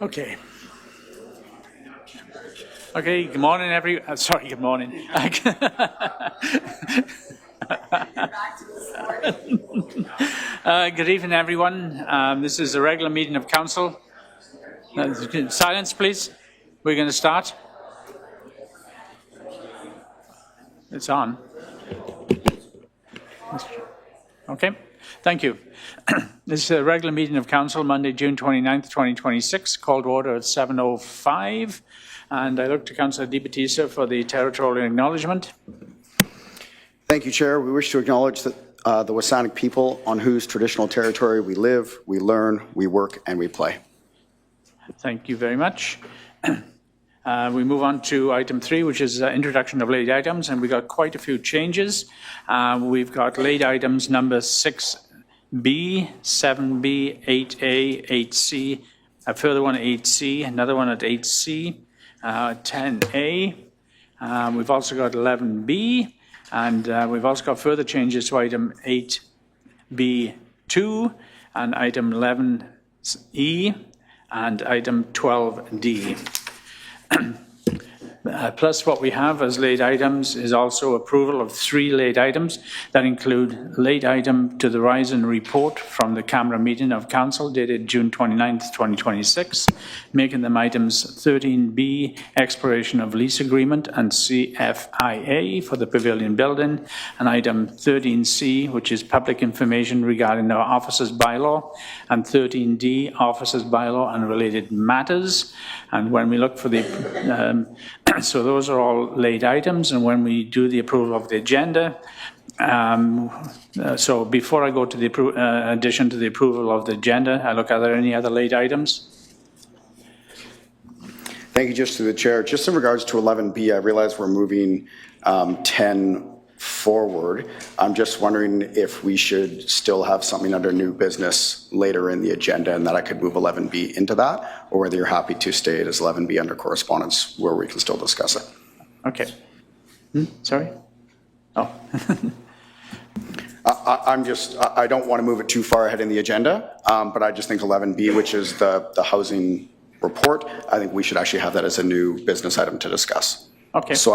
Okay. Okay, good morning, sorry, good morning. Good evening, everyone. This is a regular meeting of council. Silence, please. We're going to start. It's on. Okay, thank you. This is a regular meeting of council, Monday, June 29th, 2026, called to order at 7:05. And I look to Councillor Di Battista for the territorial acknowledgement. Thank you, Chair. We wish to acknowledge that the Saanich people on whose traditional territory we live, we learn, we work, and we play. Thank you very much. We move on to item 3, which is introduction of late items, and we got quite a few changes. We've got late items number 6B, 7B, 8A, 8C, a further one at 8C, another one at 8C, 10A. We've also got 11B, and we've also got further changes to item 8B2 and item 11E and item 12D. Plus what we have as late items is also approval of 3 late items that include late item to the rise in report from the camera meeting of council dated June 29th, 2026, making them items 13B, expiration of lease agreement and CFIA for the pavilion building, and item 13C, which is public information regarding the officers bylaw, and 13D, officers bylaw and related matters. And when we look for the so those are all late items, and when we do the approval of the agenda, so before I go to the addition to the approval of the agenda, I look, are there any other late items? Thank you, just to the Chair. Just in regards to 11B, I realize we're moving 10 forward. I'm just wondering if we should still have something under new business later in the agenda and that I could move 11B into that, or whether you're happy to stay it as 11B under correspondence where we can still discuss it. Okay. Sorry? Oh. I don't want to move it too far ahead in the agenda, but I just think 11B, which is the housing report, I think we should actually have that as a new business item to discuss. Okay. So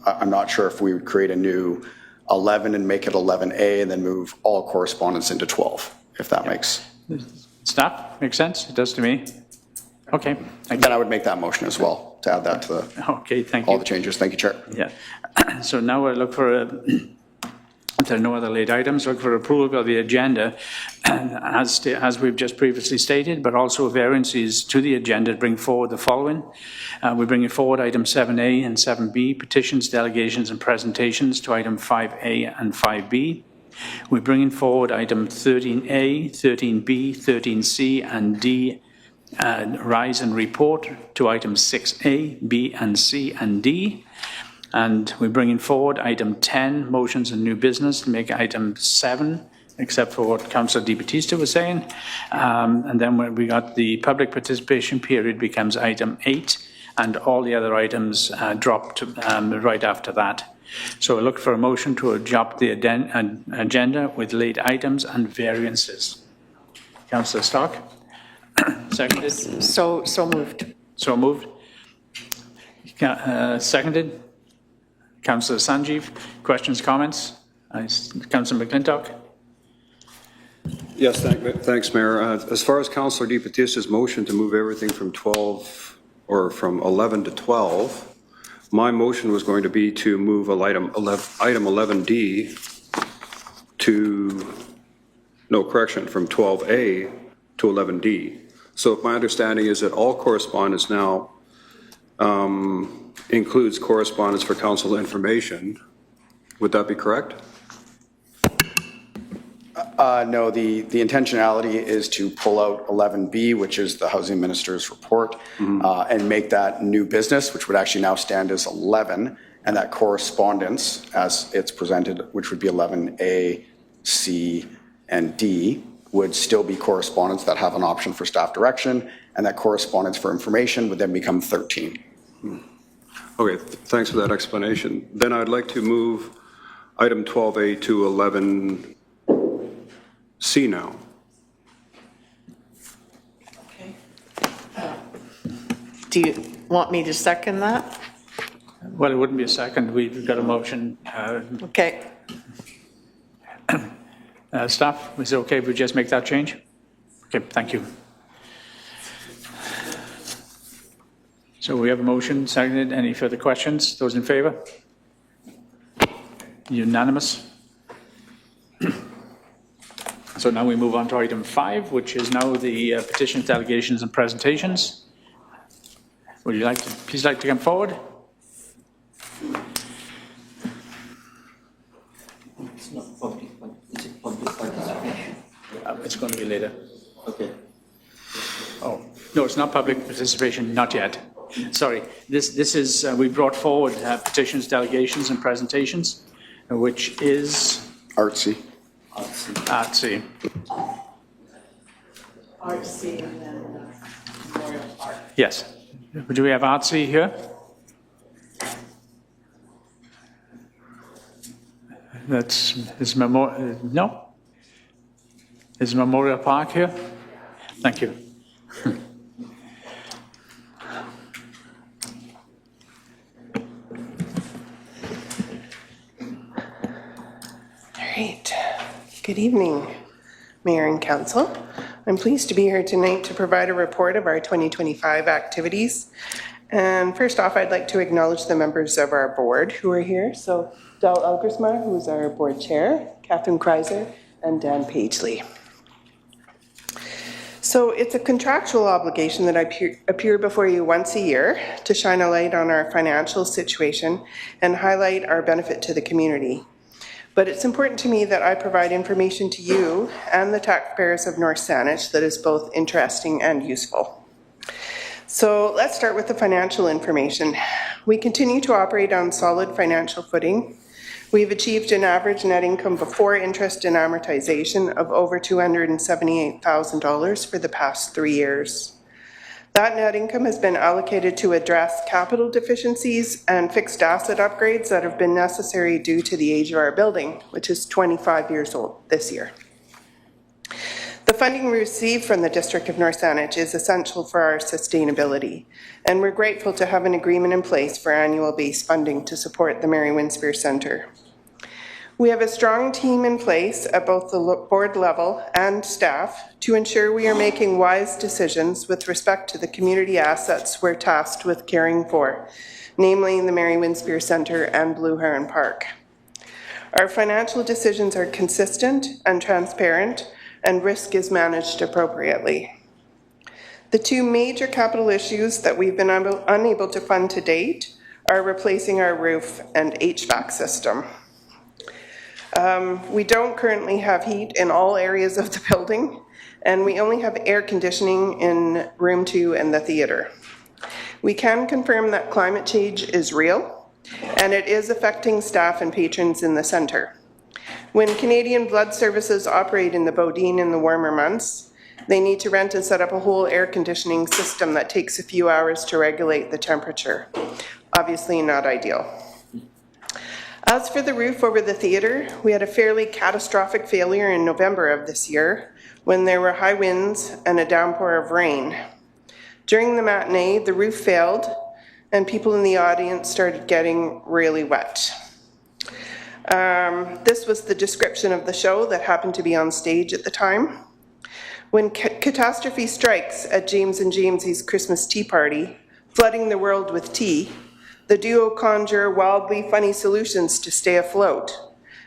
I'm not sure if we would create a new 11 and make it 11A and then move all correspondence into 12, if that makes. Stop? Makes sense? It does to me. Okay. Then I would make that motion as well to add that to the. Okay, thank you. All the changes. Thank you, Chair. Yeah. So now we'll look for if there are no other late items, look for approval of the agenda as we've just previously stated, but also variances to the agenda to bring forward the following. We're bringing forward item 7A and 7B, petitions, delegations and presentations to item 5A and 5B. We're bringing forward item 13A, 13B, 13C and D, rise and report to items 6A, B and C and D. And we're bringing forward item 10, motions and new business, to make item 7, except for what Councillor Di Battista was saying. And then when we got the public participation period becomes item 8, and all the other items drop to, right after that. So I look for a motion to adopt the agenda with late items and variances. Councillor Stark? Seconded? So moved. So moved. Seconded? Councillor Sanjeev, questions, comments? Councillor McClintock? Yes, thanks, Mayor. As far as Councillor Di Battista's motion to move everything from 12 or from 11 to 12, my motion was going to be to move item 11D to, no correction, from 12A to 11D. So if my understanding is that all correspondence now includes correspondence for council information. Would that be correct? No, the intentionality is to pull out 11B, which is the Housing Minister's report, and make that new business, which would actually now stand as 11, and that correspondence as it's presented, which would be 11A, C, and D, would still be correspondence that have an option for staff direction, and that correspondence for information would then become 13. Okay, thanks for that explanation. Then I'd like to move item 12A to 11C now. Okay. Do you want me to second that? Well, it wouldn't be a second. We've got a motion. Okay. Staff, is it okay if we just make that change? Okay, thank you. So we have a motion, seconded. Any further questions? Those in favour? Unanimous. So now we move on to item 5, which is now the petitions, delegations and presentations. Would you like to, please like to come forward? It's not public, is it public participation? It's going to be later. Okay. Oh, no, it's not public participation, not yet. Sorry, this is, we brought forward petitions, delegations and presentations, which is Artsy. artsy. RC and then Memorial Park. Yes. Do we have artsy here? Is no? Is Memorial Park here? Thank you. All right. Good evening, Mayor and Council. I'm pleased to be here tonight to provide a report of our 2025 activities. And first off, I'd like to acknowledge the members of our board who are here. So Del Elgersma, who's our board chair, Catherine Kreiser, and Dan Pagely. So it's a contractual obligation that I appear before you once a year to shine a light on our financial situation and highlight our benefit to the community. But it's important to me that I provide information to you and the taxpayers of North Saanich that is both interesting and useful. So let's start with the financial information. We continue to operate on solid financial footing. We've achieved an average net income before interest and amortization of over $278,000 for the past 3 years. That net income has been allocated to address capital deficiencies and fixed asset upgrades that have been necessary due to the age of our building, which is 25 years old this year. The funding we receive from the District of North Saanich is essential for our sustainability, and we're grateful to have an agreement in place for annual base funding to support the Mary Winspear Centre. We have a strong team in place at both the board level and staff to ensure we are making wise decisions with respect to the community assets we're tasked with caring for, namely the Mary Winspear Centre and Blue Heron Park. Our financial decisions are consistent and transparent, and risk is managed appropriately. The two major capital issues that we've been unable to fund to date are replacing our roof and HVAC system. We don't currently have heat in all areas of the building, and we only have air conditioning in room 2 and the theatre. We can confirm that climate change is real, and it is affecting staff and patrons in the centre. When Canadian Blood Services operate in the Bodine in the warmer months, they need to rent and set up a whole air conditioning system that takes a few hours to regulate the temperature. Obviously not ideal. As for the roof over the theatre, we had a fairly catastrophic failure in November of this year when there were high winds and a downpour of rain. During the matinee, the roof failed and people in the audience started getting really wet. This was the description of the show that happened to be on stage at the time. When catastrophe strikes at James and Jamesy's Christmas tea party, flooding the world with tea, the duo conjure wildly funny solutions to stay afloat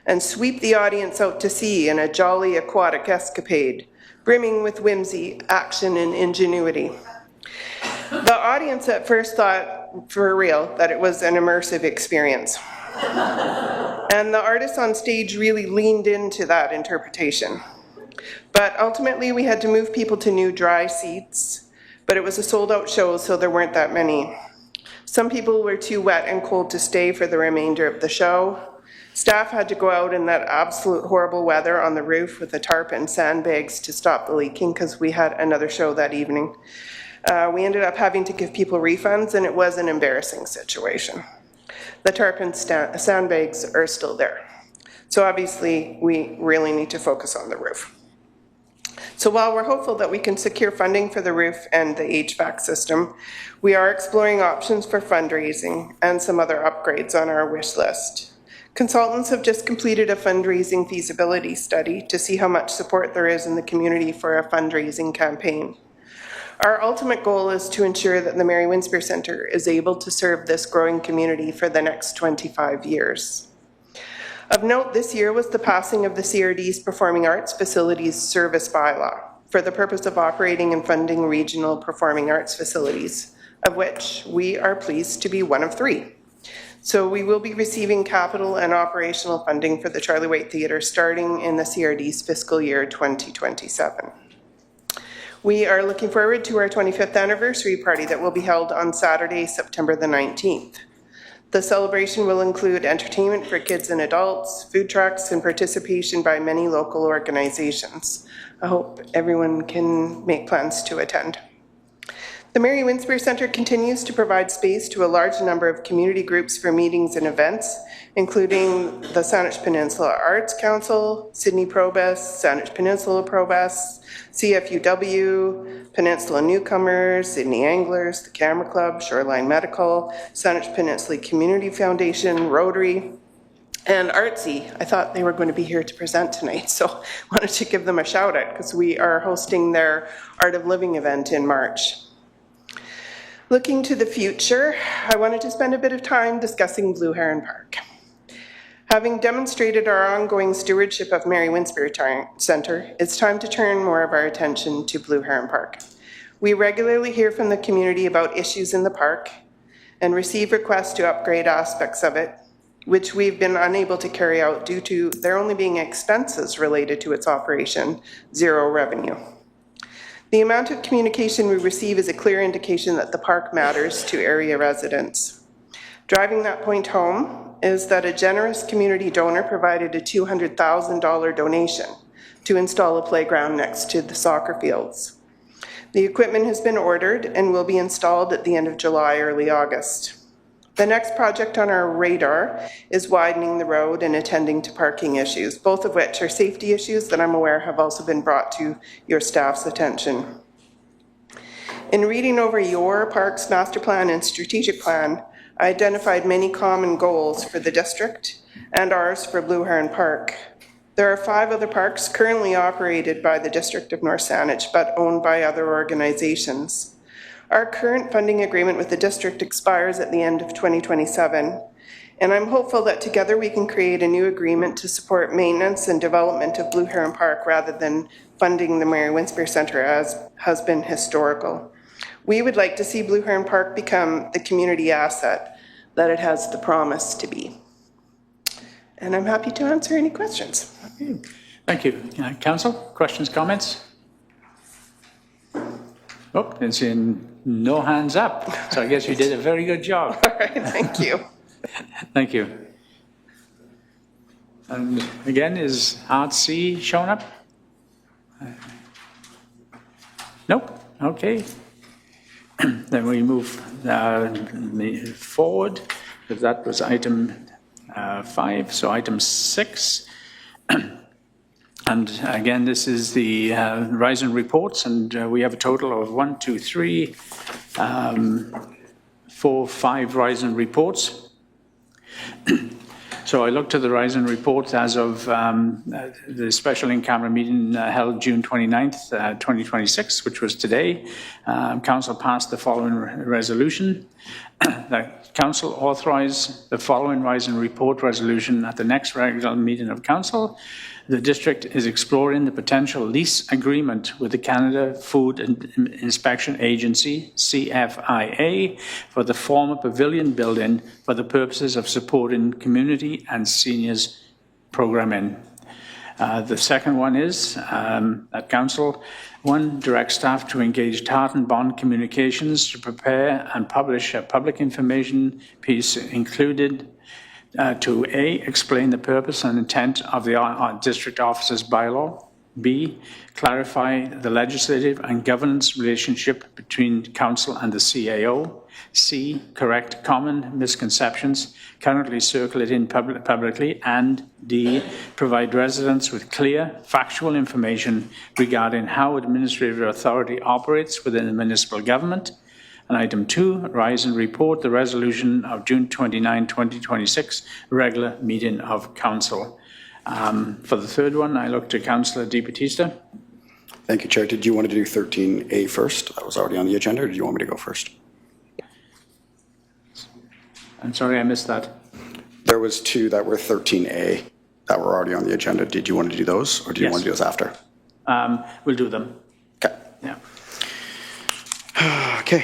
and sweep the audience out to sea in a jolly aquatic escapade, brimming with whimsy, action, and ingenuity. The audience at first thought, for real, that it was an immersive experience. And the artists on stage really leaned into that interpretation. But ultimately, we had to move people to new dry seats, but it was a sold-out show, so there weren't that many. Some people were too wet and cold to stay for the remainder of the show. Staff had to go out in that absolute horrible weather on the roof with a tarp and sandbags to stop the leaking because we had another show that evening. We ended up having to give people refunds, and it was an embarrassing situation. The tarp and sandbags are still there. So obviously, we really need to focus on the roof. So while we're hopeful that we can secure funding for the roof and the HVAC system, we are exploring options for fundraising and some other upgrades on our wish list. Consultants have just completed a fundraising feasibility study to see how much support there is in the community for a fundraising campaign. Our ultimate goal is to ensure that the Mary Winspear Centre is able to serve this growing community for the next 25 years. Of note this year was the passing of the CRD's Performing Arts Facilities Service Bylaw for the purpose of operating and funding regional performing arts facilities, of which we are pleased to be one of 3. So we will be receiving capital and operational funding for the Charlie Waite Theatre starting in the CRD's fiscal year 2027. We are looking forward to our 25th anniversary party that will be held on Saturday, September the 19th. The celebration will include entertainment for kids and adults, food trucks, and participation by many local organizations. I hope everyone can make plans to attend. The Mary Winspear Centre continues to provide space to a large number of community groups for meetings and events, including the Saanich Peninsula Arts Council, Sydney Probus, Saanich Peninsula Probus, CFUW, Peninsula Newcomers, Sydney Anglers, the Camera Club, Shoreline Medical, Saanich Peninsula Community Foundation, Rotary, and Artsy. I thought they were going to be here to present tonight, so I wanted to give them a shout out because we are hosting their Art of Living event in March. Looking to the future, I wanted to spend a bit of time discussing Blue Heron Park. Having demonstrated our ongoing stewardship of Mary Winspear Centre, it's time to turn more of our attention to Blue Heron Park. We regularly hear from the community about issues in the park and receive requests to upgrade aspects of it, which we've been unable to carry out due to there only being expenses related to its operation, zero revenue. The amount of communication we receive is a clear indication that the park matters to area residents. Driving that point home is that a generous community donor provided a $200,000 donation to install a playground next to the soccer fields. The equipment has been ordered and will be installed at the end of July, early August. The next project on our radar is widening the road and attending to parking issues, both of which are safety issues that I'm aware have also been brought to your staff's attention. In reading over your park's master plan and strategic plan, I identified many common goals for the district and ours for Blue Heron Park. There are 5 other parks currently operated by the District of North Saanich, but owned by other organizations. Our current funding agreement with the district expires at the end of 2027, and I'm hopeful that together we can create a new agreement to support maintenance and development of Blue Heron Park rather than funding the Mary Winspear Centre as has been historical. We would like to see Blue Heron Park become the community asset that it has the promise to be. And I'm happy to answer any questions. Okay. Thank you. Council, questions, comments? Oh, and seeing no hands up, so I guess you did a very good job. All right, thank you. Thank you. And again, is Artsy showing up? Nope, okay. Then we move forward, because that was item 5, so item 6. And again, this is the Horizon reports, and we have a total of 1, 2, 3, 4, 5 Horizon reports. So I looked at the Horizon report as of the special in-camera meeting held June 29th, 2026, which was today. Council passed the following resolution. That Council authorise the following Horizon report resolution at the next regular meeting of Council. The district is exploring the potential lease agreement with the Canada Food Inspection Agency, CFIA, for the former pavilion building for the purposes of supporting community and seniors programming. The second one is that Council, 1, direct staff to engage Tartan Bond Communications to prepare and publish a public information piece included to A, explain the purpose and intent of the district officer's bylaw. B, clarify the legislative and governance relationship between council and the CAO. C, correct common misconceptions currently circulating publicly, and D, provide residents with clear, factual information regarding how administrative authority operates within the municipal government. And item 2, rise and report the resolution of June 29, 2026, regular meeting of council. For the third one, I look to Councillor Di Battista. Thank you, Chair. Did you want to do 13A first? That was already on the agenda, or did you want me to go first? I'm sorry, I missed that. There was 2 that were 13A that were already on the agenda. Did you want to do those, or do you Yes. want to do those after? We'll do them. Okay. Yeah. Okay,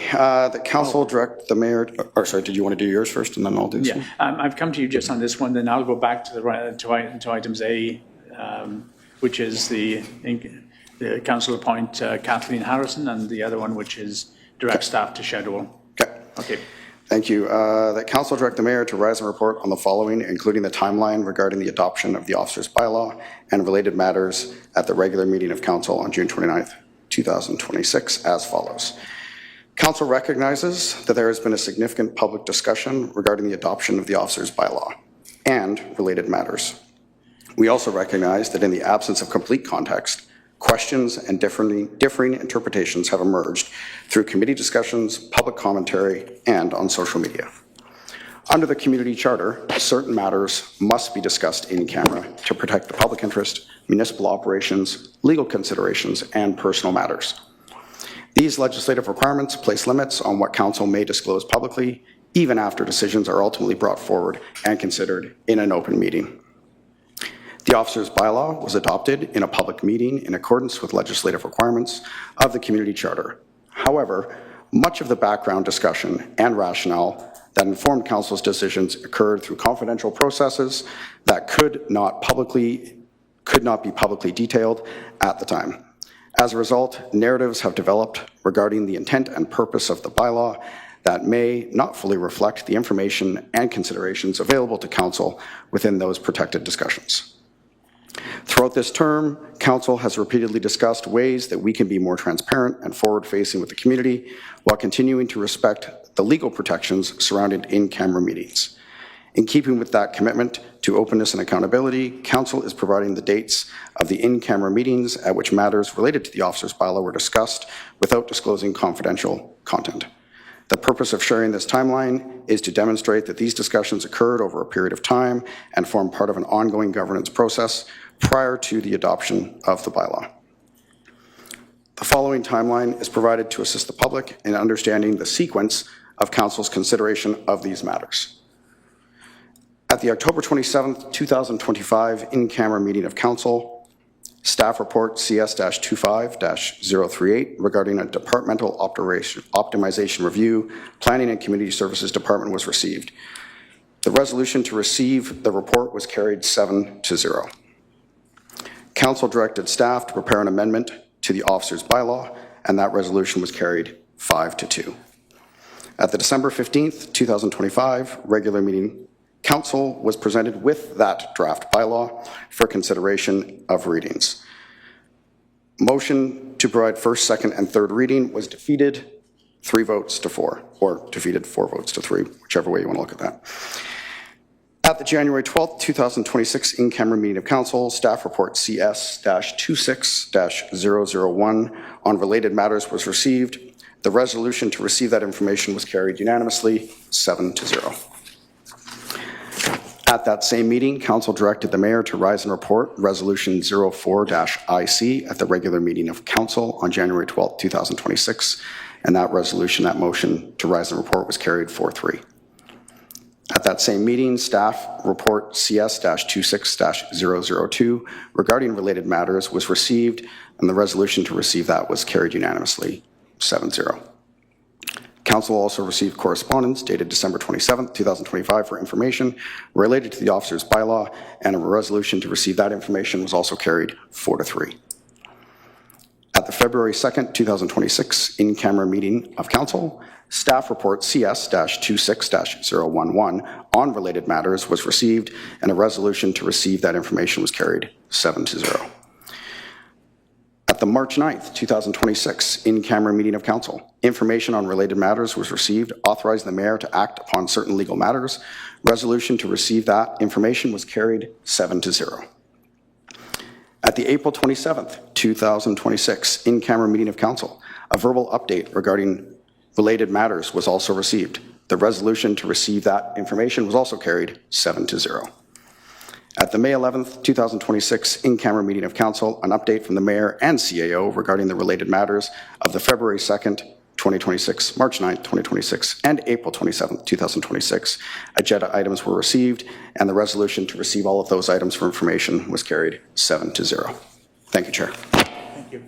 the council direct the mayor, or sorry, did you want to do yours first and then I'll do this Yeah, one? I've come to you just on this one, then I'll go back to to items A, which is the council appoint Kathleen Harrison, and the other one, which is direct staff to schedule. Okay. Okay. Thank you. That council direct the mayor to rise and report on the following, including the timeline regarding the adoption of the officers' bylaw and related matters at the regular meeting of council on June 29th, 2026, as follows. Council recognizes that there has been a significant public discussion regarding the adoption of the officers' bylaw and related matters. We also recognize that in the absence of complete context, questions and differing interpretations have emerged through committee discussions, public commentary, and on social media. Under the community charter, certain matters must be discussed in camera to protect the public interest, municipal operations, legal considerations, and personal matters. These legislative requirements place limits on what council may disclose publicly, even after decisions are ultimately brought forward and considered in an open meeting. The officers' bylaw was adopted in a public meeting in accordance with legislative requirements of the community charter. However, much of the background discussion and rationale that informed council's decisions occurred through confidential processes that could not be publicly detailed at the time. As a result, narratives have developed regarding the intent and purpose of the bylaw that may not fully reflect the information and considerations available to council within those protected discussions. Throughout this term, council has repeatedly discussed ways that we can be more transparent and forward-facing with the community while continuing to respect the legal protections surrounding in-camera meetings. In keeping with that commitment to openness and accountability, council is providing the dates of the in-camera meetings at which matters related to the officers' bylaw were discussed without disclosing confidential content. The purpose of sharing this timeline is to demonstrate that these discussions occurred over a period of time and form part of an ongoing governance process prior to the adoption of the bylaw. The following timeline is provided to assist the public in understanding the sequence of council's consideration of these matters. At the October 27th, 2025 in-camera meeting of council, staff report CS-25-038 regarding a departmental optimization review, planning and community services department was received. The resolution to receive the report was carried 7-0. Council directed staff to prepare an amendment to the officers' bylaw, and that resolution was carried 5-2. At the December 15th, 2025 regular meeting, council was presented with that draft bylaw for consideration of readings. Motion to provide first, second, and third reading was defeated 3 votes to 4, or defeated 4 votes to 3, whichever way you want to look at that. At the January 12th, 2026 in-camera meeting of council, staff report CS-26-001 on related matters was received. The resolution to receive that information was carried unanimously 7-0. At that same meeting, council directed the mayor to rise and report resolution 04-IC at the regular meeting of council on January 12th, 2026, and that resolution, that motion to rise and report was carried 4-3. At that same meeting, staff report CS-26-002 regarding related matters was received, and the resolution to receive that was carried unanimously 7-0. Council also received correspondence dated December 27th, 2025 for information related to the officers' bylaw, and a resolution to receive that information was also carried 4-3. At the February 2nd, 2026 in-camera meeting of council, staff report CS-26-011 on related matters was received, and a resolution to receive that information was carried 7-0. At the March 9th, 2026, in-camera meeting of council, information on related matters was received, authorizing the mayor to act upon certain legal matters. Resolution to receive that information was carried 7-0. At the April 27th, 2026, in-camera meeting of council, a verbal update regarding related matters was also received. The resolution to receive that information was also carried 7-0. At the May 11th, 2026, in-camera meeting of council, an update from the mayor and CAO regarding the related matters of the February 2nd, 2026, March 9th, 2026, and April 27th, 2026. Agenda items were received, and the resolution to receive all of those items for information was carried 7-0. Thank you, Chair. Thank you.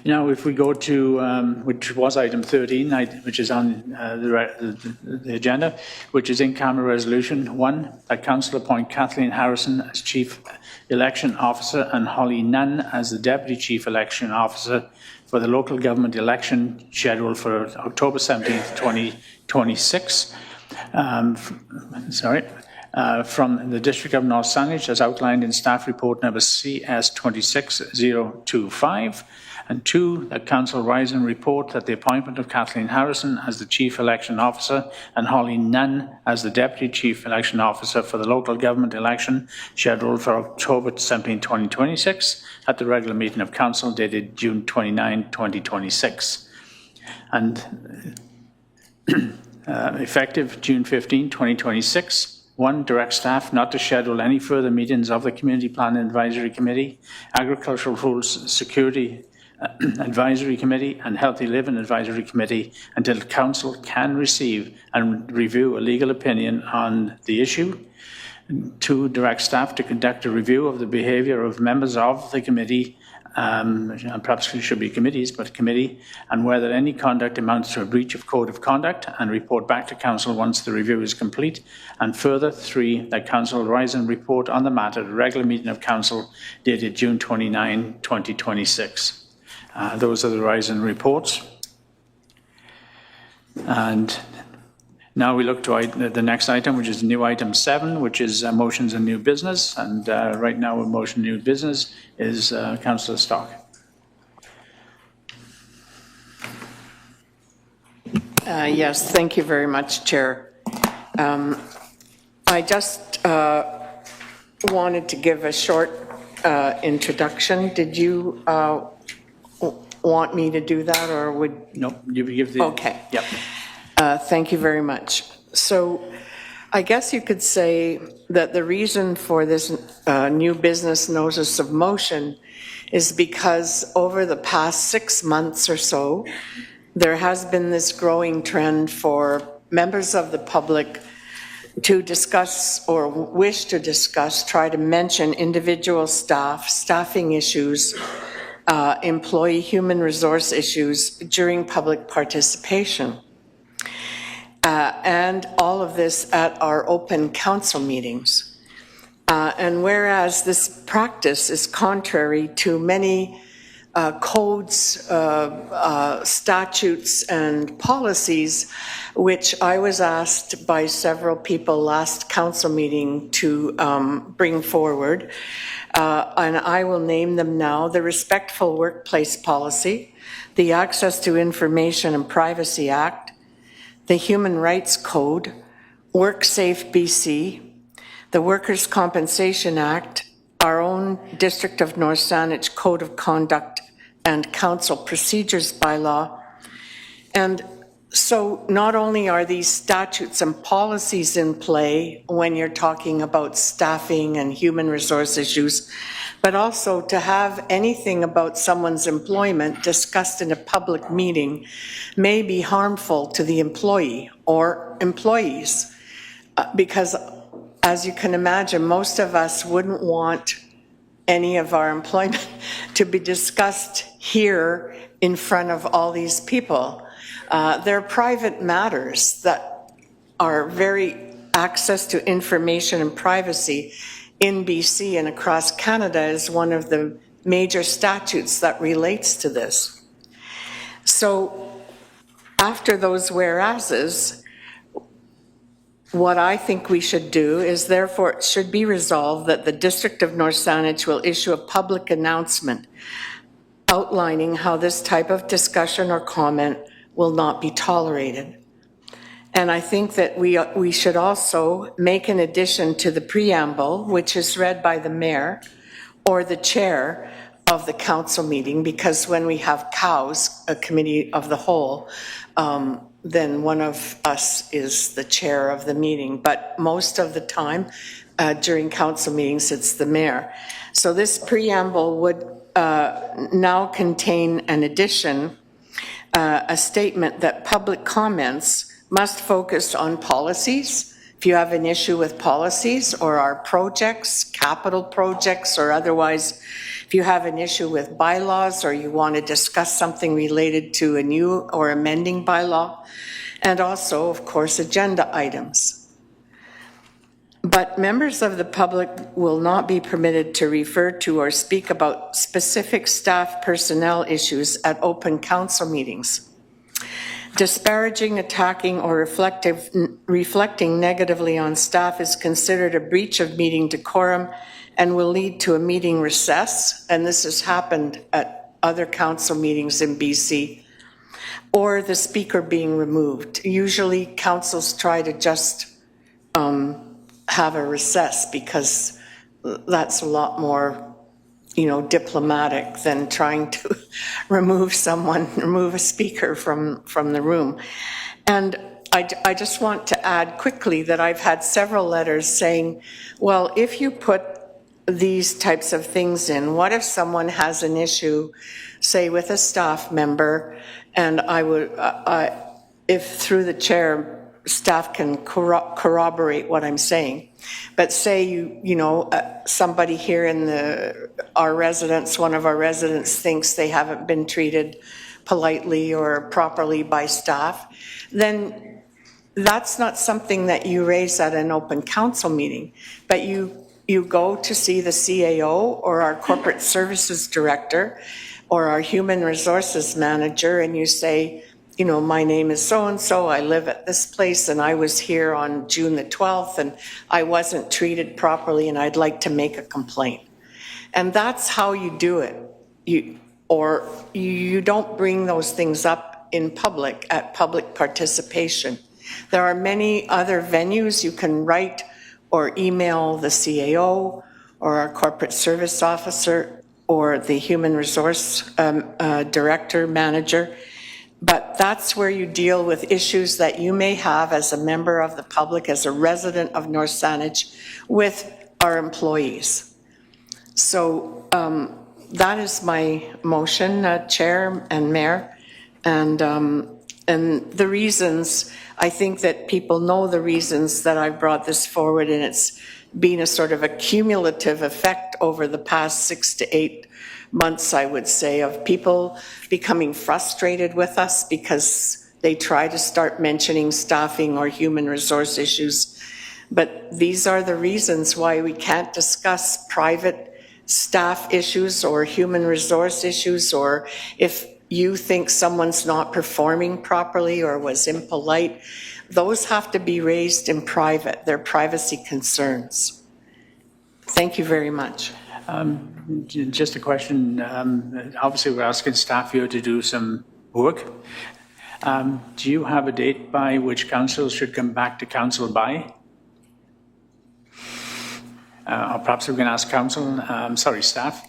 Now, if we go to, which was item 13, which is on the agenda, which is in-camera resolution. 1, that council appoint Kathleen Harrison as Chief Election Officer and Holly Nunn as the Deputy Chief Election Officer for the local government election scheduled for October 17th, 2026. From the District of North Saanich, as outlined in staff report number CS 26025. And 2, that council rise and report that the appointment of Kathleen Harrison as the Chief Election Officer and Holly Nunn as the Deputy Chief Election Officer for the local government election scheduled for October 17, 2026 at the regular meeting of council dated June 29, 2026. And effective June 15, 2026. 1, direct staff not to schedule any further meetings of the Community Plan Advisory Committee, Agricultural Rules Security Advisory Committee and Healthy Living Advisory Committee until Council can receive and review a legal opinion on the issue. 2, direct staff to conduct a review of the behaviour of members of the committee, and perhaps it should be committees, but committee, and whether any conduct amounts to a breach of code of conduct, and report back to Council once the review is complete. And further, 3, that Council rise and report on the matter at a regular meeting of Council dated June 29, 2026. Those are the rise and reports. And now we look to the next item, which is new item 7, which is motions and new business. And right now, motion new business is Councillor Stock. Yes, thank you very much, Chair. I just wanted to give a short introduction. Did you want me to do that, or would? No, you give the. Okay. Yep. Thank you very much. So I guess you could say that the reason for this new business notice of motion is because over the past 6 months or so, there has been this growing trend for members of the public to discuss or wish to discuss, try to mention individual staff, staffing issues, employee human resource issues during public participation. And all of this at our open council meetings. And whereas this practice is contrary to many codes, statutes, and policies, which I was asked by several people last council meeting to bring forward, and I will name them now: the Respectful Workplace Policy, the Access to Information and Privacy Act, the Human Rights Code, WorkSafe BC, the Workers' Compensation Act, our own District of North Saanich Code of Conduct and Council Procedures Bylaw. And so not only are these statutes and policies in play when you're talking about staffing and human resource issues, but also to have anything about someone's employment discussed in a public meeting may be harmful to the employee or employees, because as you can imagine, most of us wouldn't want any of our employment to be discussed here in front of all these people. They're private matters that are very access to information and privacy in BC and across Canada is one of the major statutes that relates to this. So after those whereases, what I think we should do is therefore it should be resolved that the District of North Saanich will issue a public announcement outlining how this type of discussion or comment will not be tolerated. And I think that we should also make an addition to the preamble, which is read by the mayor or the chair of the council meeting, because when we have cows, a committee of the whole, then one of us is the chair of the meeting. But most of the time during council meetings, it's the mayor. So this preamble would now contain an addition, a statement that public comments must focus on policies. If you have an issue with policies or our projects, capital projects, or otherwise, if you have an issue with bylaws or you want to discuss something related to a new or amending bylaw, and also, of course, agenda items. But members of the public will not be permitted to refer to or speak about specific staff personnel issues at open council meetings. Disparaging, attacking, or reflecting negatively on staff is considered a breach of meeting decorum and will lead to a meeting recess, and this has happened at other council meetings in BC, or the speaker being removed. Usually councils try to just have a recess because that's a lot more diplomatic than trying to remove a speaker from the room. And I just want to add quickly that I've had several letters saying, well, if you put these types of things in, what if someone has an issue, say with a staff member, and if through the chair, staff can corroborate what I'm saying. But say somebody here in our residents, one of our residents thinks they haven't been treated politely or properly by staff, then that's not something that you raise at an open council meeting, but you go to see the CAO or our corporate services director or our human resources manager, and you say, my name is so-and-so, I live at this place, and I was here on June the 12th, and I wasn't treated properly, and I'd like to make a complaint. And that's how you do it. You don't bring those things up in public, at public participation. There are many other venues you can write or email the CAO or our corporate service officer or the human resource director, manager. But that's where you deal with issues that you may have as a member of the public, as a resident of North Saanich, with our employees. So that is my motion, Chair and Mayor. And the reasons, I think that people know the reasons that I brought this forward, and it's been a sort of a cumulative effect over the past 6 to 8 months, I would say, of people becoming frustrated with us because they try to start mentioning staffing or human resource issues. But these are the reasons why we can't discuss private staff issues or human resource issues, or if you think someone's not performing properly or was impolite, those have to be raised in private. They're privacy concerns. Thank you very much. Just a question. Obviously, we're asking staff here to do some work. Do you have a date by which council should come back to council by? Or perhaps we can ask staff.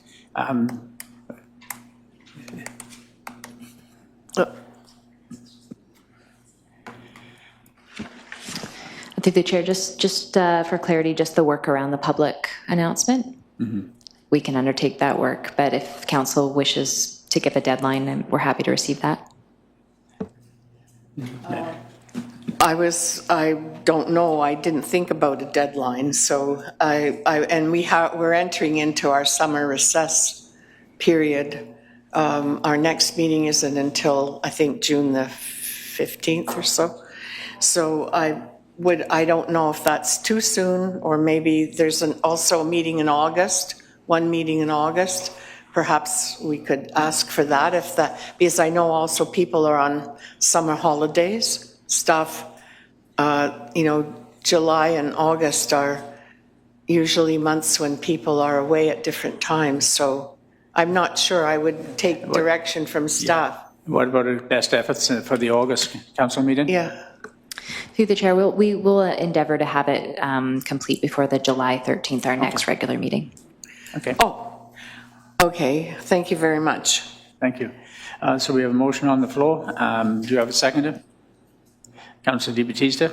Through the chair, just for clarity, just the work around the public announcement. Mm-hmm. We can undertake that work, but if council wishes to give a deadline, we're happy to receive that. I don't know, I didn't think about a deadline, so we're entering into our summer recess period. Our next meeting isn't until, I think, June the 15th or so. So I don't know if that's too soon, or maybe there's also a meeting in August, one meeting in August. Perhaps we could ask for that, because I know also people are on summer holidays, staff, July and August are usually months when people are away at different times, so I'm not sure I would take direction from staff. What about our best efforts for the August council meeting? Yeah. Through the chair, we will endeavor to have it complete before the July 13th, our next regular meeting. Okay. Oh, okay. Thank you very much. Thank you. So we have a motion on the floor. Do you have a seconder? Councillor Di Battista.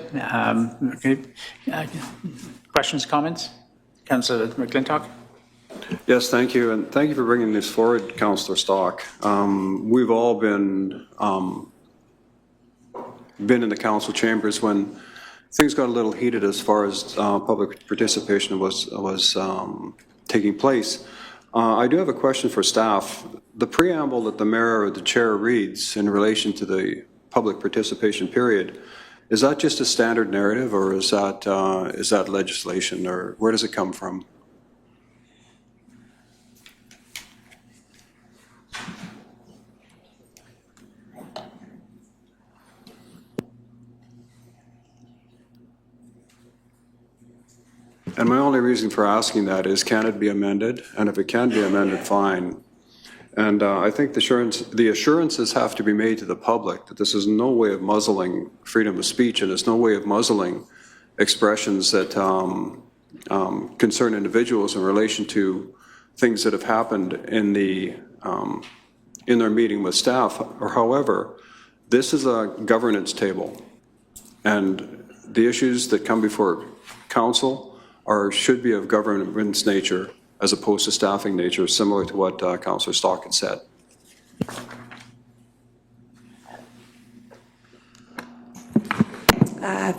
Okay. Questions, comments? Councillor McClintock? Yes, thank you, and thank you for bringing this forward, Councillor Stock. We've all been in the council chambers when things got a little heated as far as public participation was taking place. I do have a question for staff. The preamble that the mayor or the chair reads in relation to the public participation period, is that just a standard narrative, or is that legislation, or where does it come from? And my only reason for asking that is, can it be amended? And if it can be amended, fine. And I think the assurances have to be made to the public that this is no way of muzzling freedom of speech, and it's no way of muzzling expressions that concern individuals in relation to things that have happened in their meeting with staff. Or however, this is a governance table, and the issues that come before council should be of governance nature as opposed to staffing nature, similar to what Councillor Stock had said.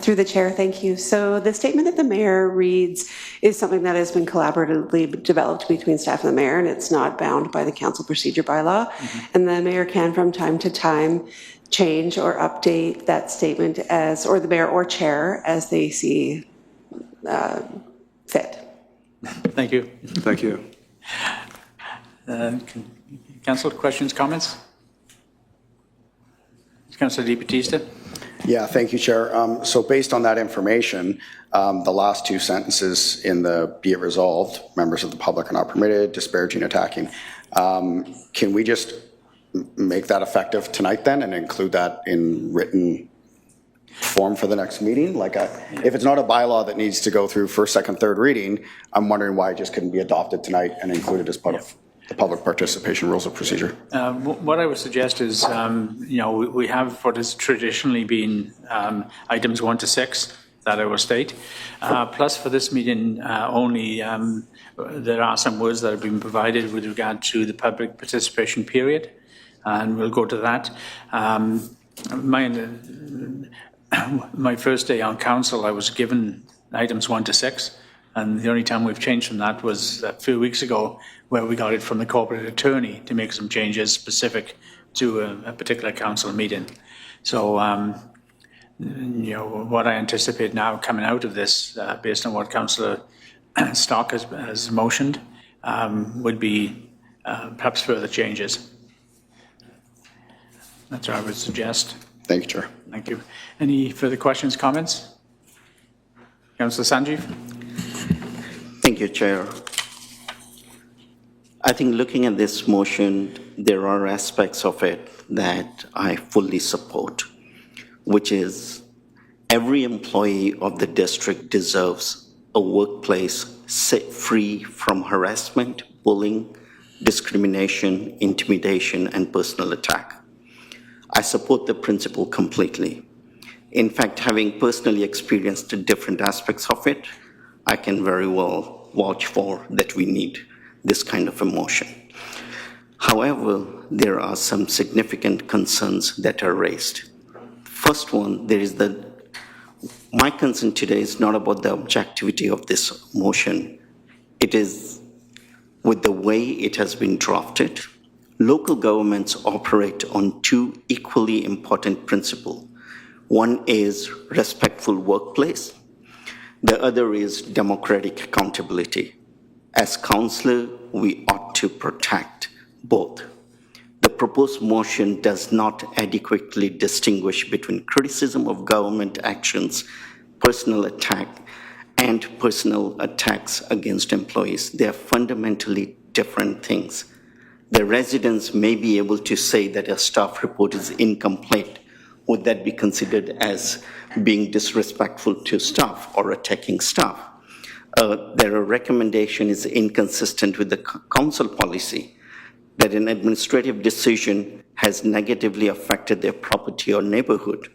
Through the chair, thank you. So the statement that the mayor reads is something that has been collaboratively developed between staff and the mayor, and it's not bound by the council procedure bylaw. And the mayor can, from time to time, change or update that statement or the mayor or chair as they see fit. Thank you. Thank you. Council, questions, comments? Councillor Di Battista? Yeah, thank you, Chair. So based on that information, the last two sentences in the "Be it resolved," members of the public are not permitted, disparaging, attacking. Can we just make that effective tonight then and include that in written form for the next meeting? Like, if it's not a bylaw that needs to go through first, second, third reading, I'm wondering why it just couldn't be adopted tonight and included as part of the public participation rules of procedure. What I would suggest is, we have what has traditionally been items 1 to 6 that I will state. Plus, for this meeting only, there are some words that have been provided with regard to the public participation period, and we'll go to that. My first day on council, I was given items 1 to 6, and the only time we've changed from that was a few weeks ago, where we got it from the corporate attorney to make some changes specific to a particular council meeting. So, what I anticipate now coming out of this, based on what Councillor Stock has motioned, would be perhaps further changes. That's what I would suggest. Thank you, Chair. Thank you. Any further questions, comments? Councillor Sanjeev? Thank you, Chair. I think looking at this motion, there are aspects of it that I fully support, which is every employee of the district deserves a workplace free from harassment, bullying, discrimination, intimidation, and personal attack. I support the principle completely. In fact, having personally experienced the different aspects of it, I can very well vouch for that we need this kind of a motion. However, there are some significant concerns that are raised. First one, my concern today is not about the objectivity of this motion. It is with the way it has been drafted. Local governments operate on two equally important principles. One is respectful workplace. The other is democratic accountability. As councillor, we ought to protect both. The proposed motion does not adequately distinguish between criticism of government actions personal attack and personal attacks against employees. They are fundamentally different things. The residents may be able to say that a staff report is incomplete. Would that be considered as being disrespectful to staff or attacking staff? Their recommendation is inconsistent with the council policy that an administrative decision has negatively affected their property or neighborhood,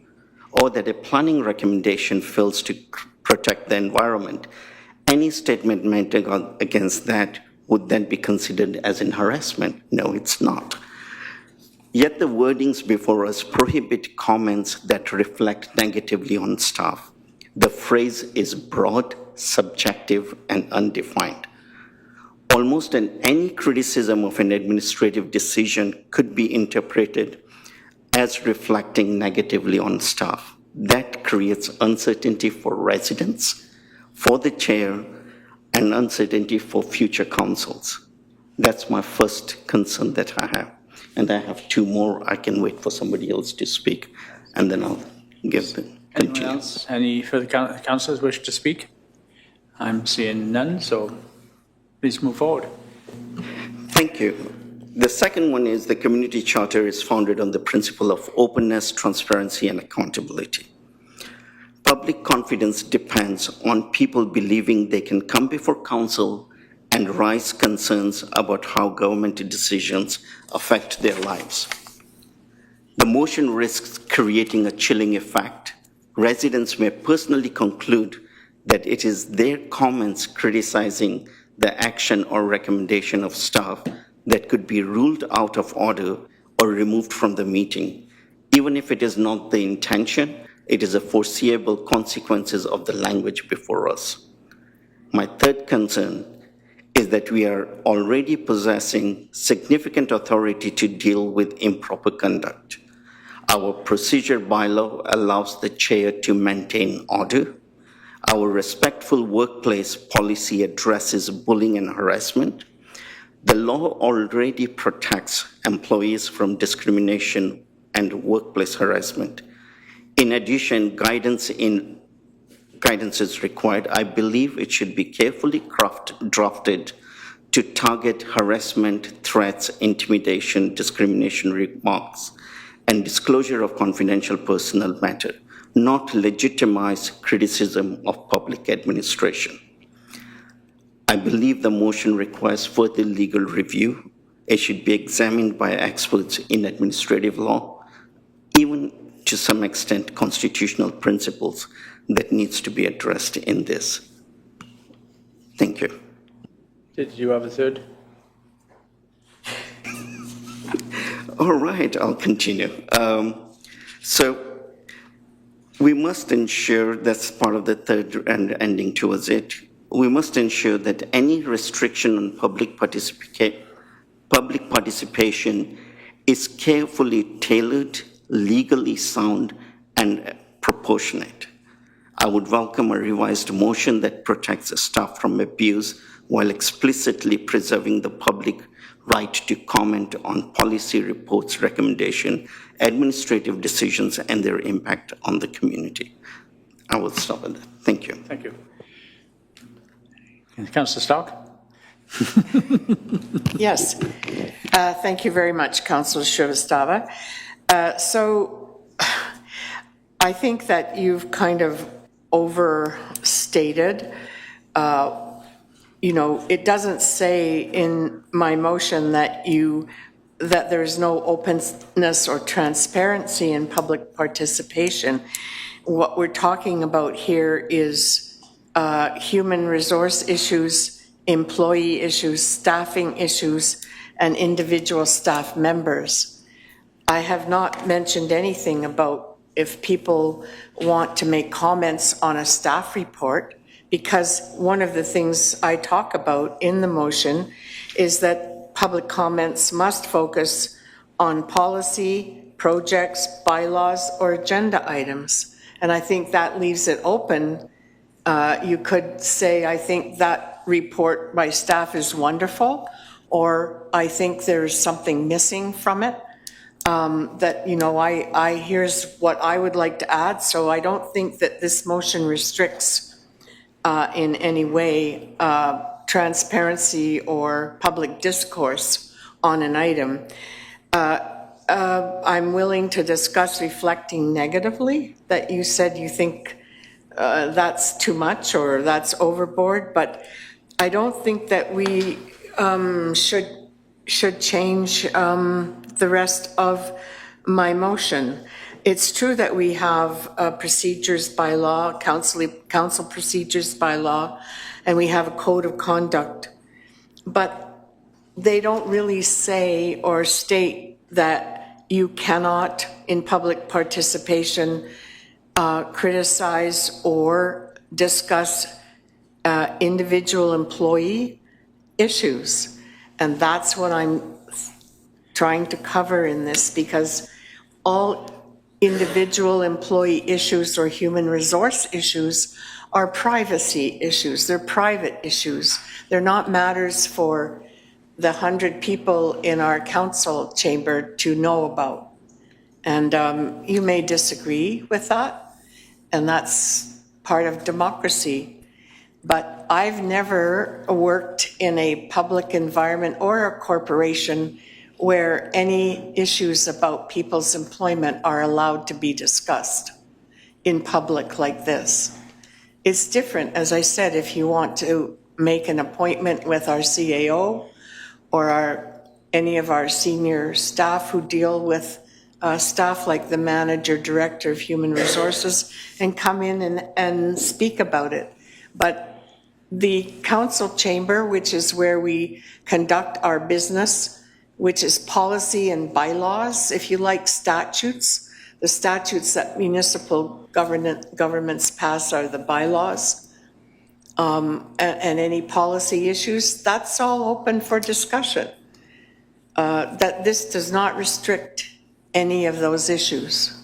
or that a planning recommendation fails to protect the environment. Any statement made against that would then be considered as in harassment. No, it's not. Yet the wordings before us prohibit comments that reflect negatively on staff. The phrase is broad, subjective, and undefined. Almost any criticism of an administrative decision could be interpreted as reflecting negatively on staff. That creates uncertainty for residents, for the chair, and uncertainty for future councils. That's my first concern that I have. And I have two more. I can wait for somebody else to speak, and then I'll give them. Anyone else? Any further councillors wish to speak? I'm seeing none, so please move forward. Thank you. The second one is the community charter is founded on the principle of openness, transparency, and accountability. Public confidence depends on people believing they can come before council and raise concerns about how government decisions affect their lives. The motion risks creating a chilling effect. Residents may personally conclude that it is their comments criticizing the action or recommendation of staff that could be ruled out of order or removed from the meeting. Even if it is not the intention, it is a foreseeable consequences of the language before us. My third concern is that we are already possessing significant authority to deal with improper conduct. Our procedure bylaw allows the chair to maintain order. Our respectful workplace policy addresses bullying and harassment. The law already protects employees from discrimination and workplace harassment. In addition, guidance is required. I believe it should be carefully drafted to target harassment, threats, intimidation, discrimination remarks, and disclosure of confidential personal matter, not legitimize criticism of public administration. I believe the motion requires further legal review. It should be examined by experts in administrative law, even to some extent constitutional principles that needs to be addressed in this. Thank you. Did you have a third? All right, I'll continue. So we must ensure, that's part of the third and ending towards it, we must ensure that any restriction on public participation is carefully tailored, legally sound, and proportionate. I would welcome a revised motion that protects the staff from abuse while explicitly preserving the public right to comment on policy reports, recommendation, administrative decisions, and their impact on the community. I will stop at that. Thank you. Thank you. Councillor Stark? Yes. Thank you very much, Councillor Shrivastava. So I think that you've kind of overstated. You know, it doesn't say in my motion that there's no openness or transparency in public participation. What we're talking about here is human resource issues, employee issues, staffing issues, and individual staff members. I have not mentioned anything about if people want to make comments on a staff report, because one of the things I talk about in the motion is that public comments must focus on policy, projects, bylaws, or agenda items. And I think that leaves it open. You could say, I think that report by staff is wonderful, or I think there's something missing from it. that, you know, here's what I would like to add, so I don't think that this motion restricts in any way transparency or public discourse on an item. I'm willing to discuss reflecting negatively, that you said you think that's too much or that's overboard, but I don't think that we should change the rest of my motion. It's true that we have procedures by law, council procedures by law, and we have a code of conduct, but they don't really say or state that you cannot, in public participation, criticize or discuss individual employee issues. And that's what I'm trying to cover in this, because all individual employee issues or human resource issues are privacy issues. They're private issues. They're not matters for the 100 people in our council chamber to know about. And you may disagree with that, and that's part of democracy. But I've never worked in a public environment or a corporation where any issues about people's employment are allowed to be discussed in public like this. It's different, as I said, if you want to make an appointment with our CAO or any of our senior staff who deal with staff like the manager, director of human resources, and come in and speak about it. But the council chamber, which is where we conduct our business, which is policy and bylaws, if you like statutes, the statutes that municipal governments pass are the bylaws, and any policy issues, that's all open for discussion. That this does not restrict any of those issues.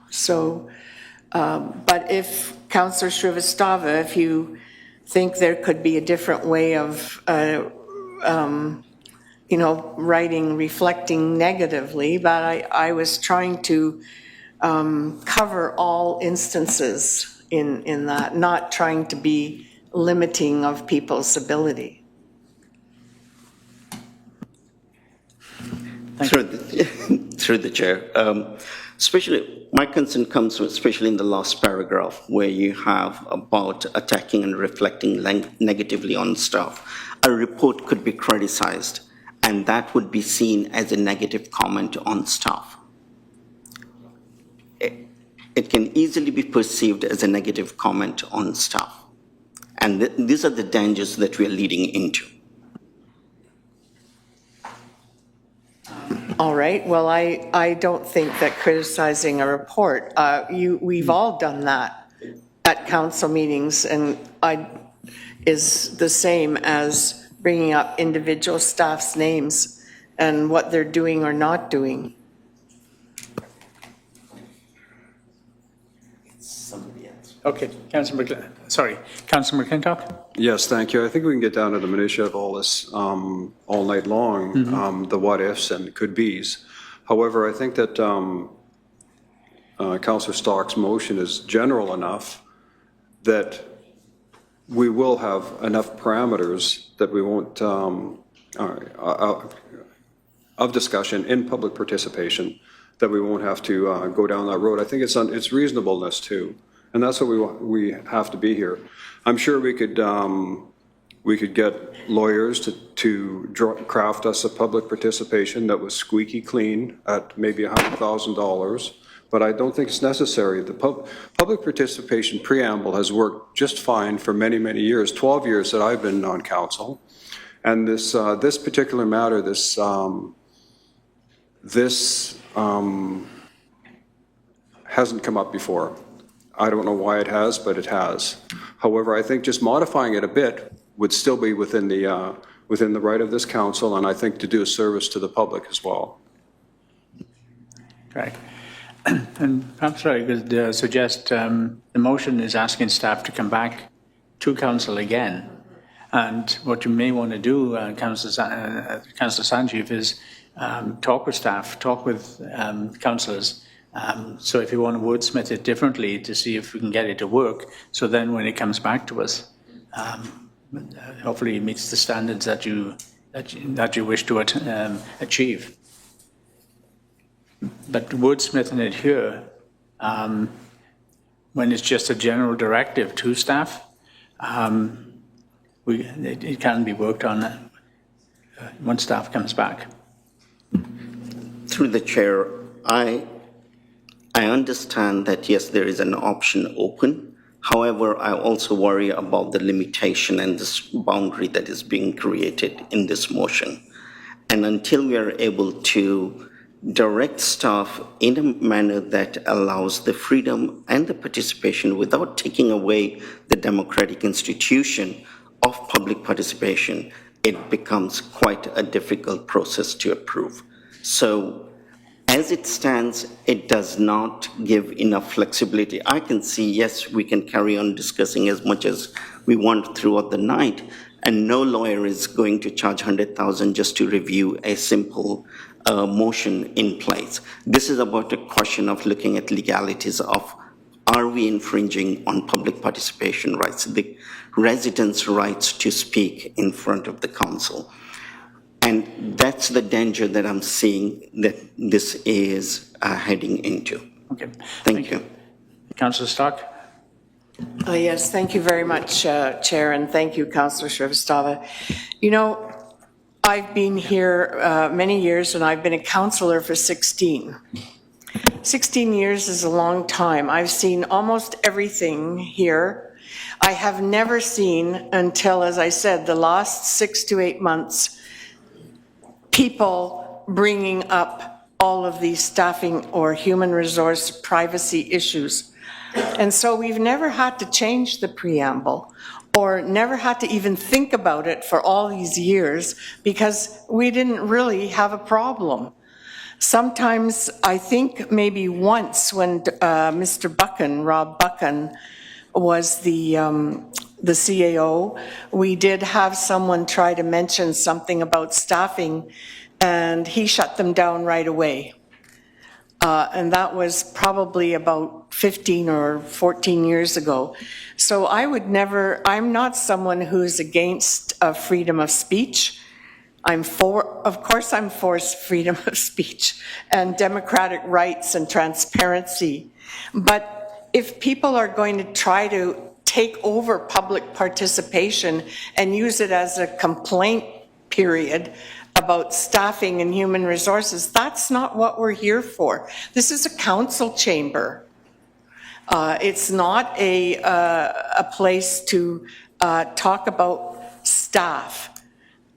So, but if Councillor Shrivastava, if you think there could be a different way of, you know, writing, reflecting negatively, but I was trying to cover all instances in that, not trying to be limiting of people's ability. Through the chair. Especially, my concern comes especially in the last paragraph where you have about attacking and reflecting negatively on staff. A report could be criticized, and that would be seen as a negative comment on staff. It can easily be perceived as a negative comment on staff. And these are the dangers that we are leading into. All right, well, I don't think that criticizing a report, we've all done that at council meetings, and is the same as bringing up individual staff's names and what they're doing or not doing. Okay, Councillor McClintock? Yes, thank you. I think we can get down to the minutiae of all this all night long, the what ifs and could be's. However, I think that Councillor Stock's motion is general enough that we will have enough parameters that we won't, of discussion in public participation, that we won't have to go down that road. I think it's reasonableness too. And that's what we have to be here. I'm sure we could get lawyers to craft us a public participation that was squeaky clean at maybe $100,000, but I don't think it's necessary. The public participation preamble has worked just fine for many, many years, 12 years that I've been on council. And this particular matter, this hasn't come up before. I don't know why it has, but it has. However, I think just modifying it a bit would still be within the right of this council, and I think to do a service to the public as well. Right. And perhaps I could suggest the motion is asking staff to come back to council again. And what you may want to do, Councillor Sanjeev, is talk with staff, talk with councillors. So if you want to wordsmith it differently to see if we can get it to work, so then when it comes back to us, hopefully it meets the standards that you wish to achieve. But wordsmithing it here, when it's just a general directive to staff, it can be worked on once staff comes back. Through the chair, I understand that, yes, there is an option open. However, I also worry about the limitation and this boundary that is being created in this motion. And until we are able to direct staff in a manner that allows the freedom and the participation without taking away the democratic institution of public participation, it becomes quite a difficult process to approve. So as it stands, it does not give enough flexibility. I can see, yes, we can carry on discussing as much as we want throughout the night, and no lawyer is going to charge $100,000 just to review a simple motion in place. This is about a question of looking at legalities of, are we infringing on public participation rights, the residents' rights to speak in front of the council? And that's the danger that I'm seeing that this is heading into. Okay. Thank you. Councillor Stock? Yes, thank you very much, Chair, and thank you, Councillor Shrivastava. You know, I've been here many years, and I've been a councillor for 16. 16 years is a long time. I've seen almost everything here. I have never seen, until, as I said, the last 6 to 8 months, people bringing up all of these staffing or human resource privacy issues. And so we've never had to change the preamble or never had to even think about it for all these years because we didn't really have a problem. Sometimes, I think maybe once when Mr. Buchan, Rob Buchan, was the CAO, we did have someone try to mention something about staffing, and he shut them down right away. And that was probably about 15 or 14 years ago. So I'm not someone who's against freedom of speech. Of course I'm for freedom of speech and democratic rights and transparency. But if people are going to try to take over public participation and use it as a complaint period about staffing and human resources, that's not what we're here for. This is a council chamber. It's not a place to talk about staff.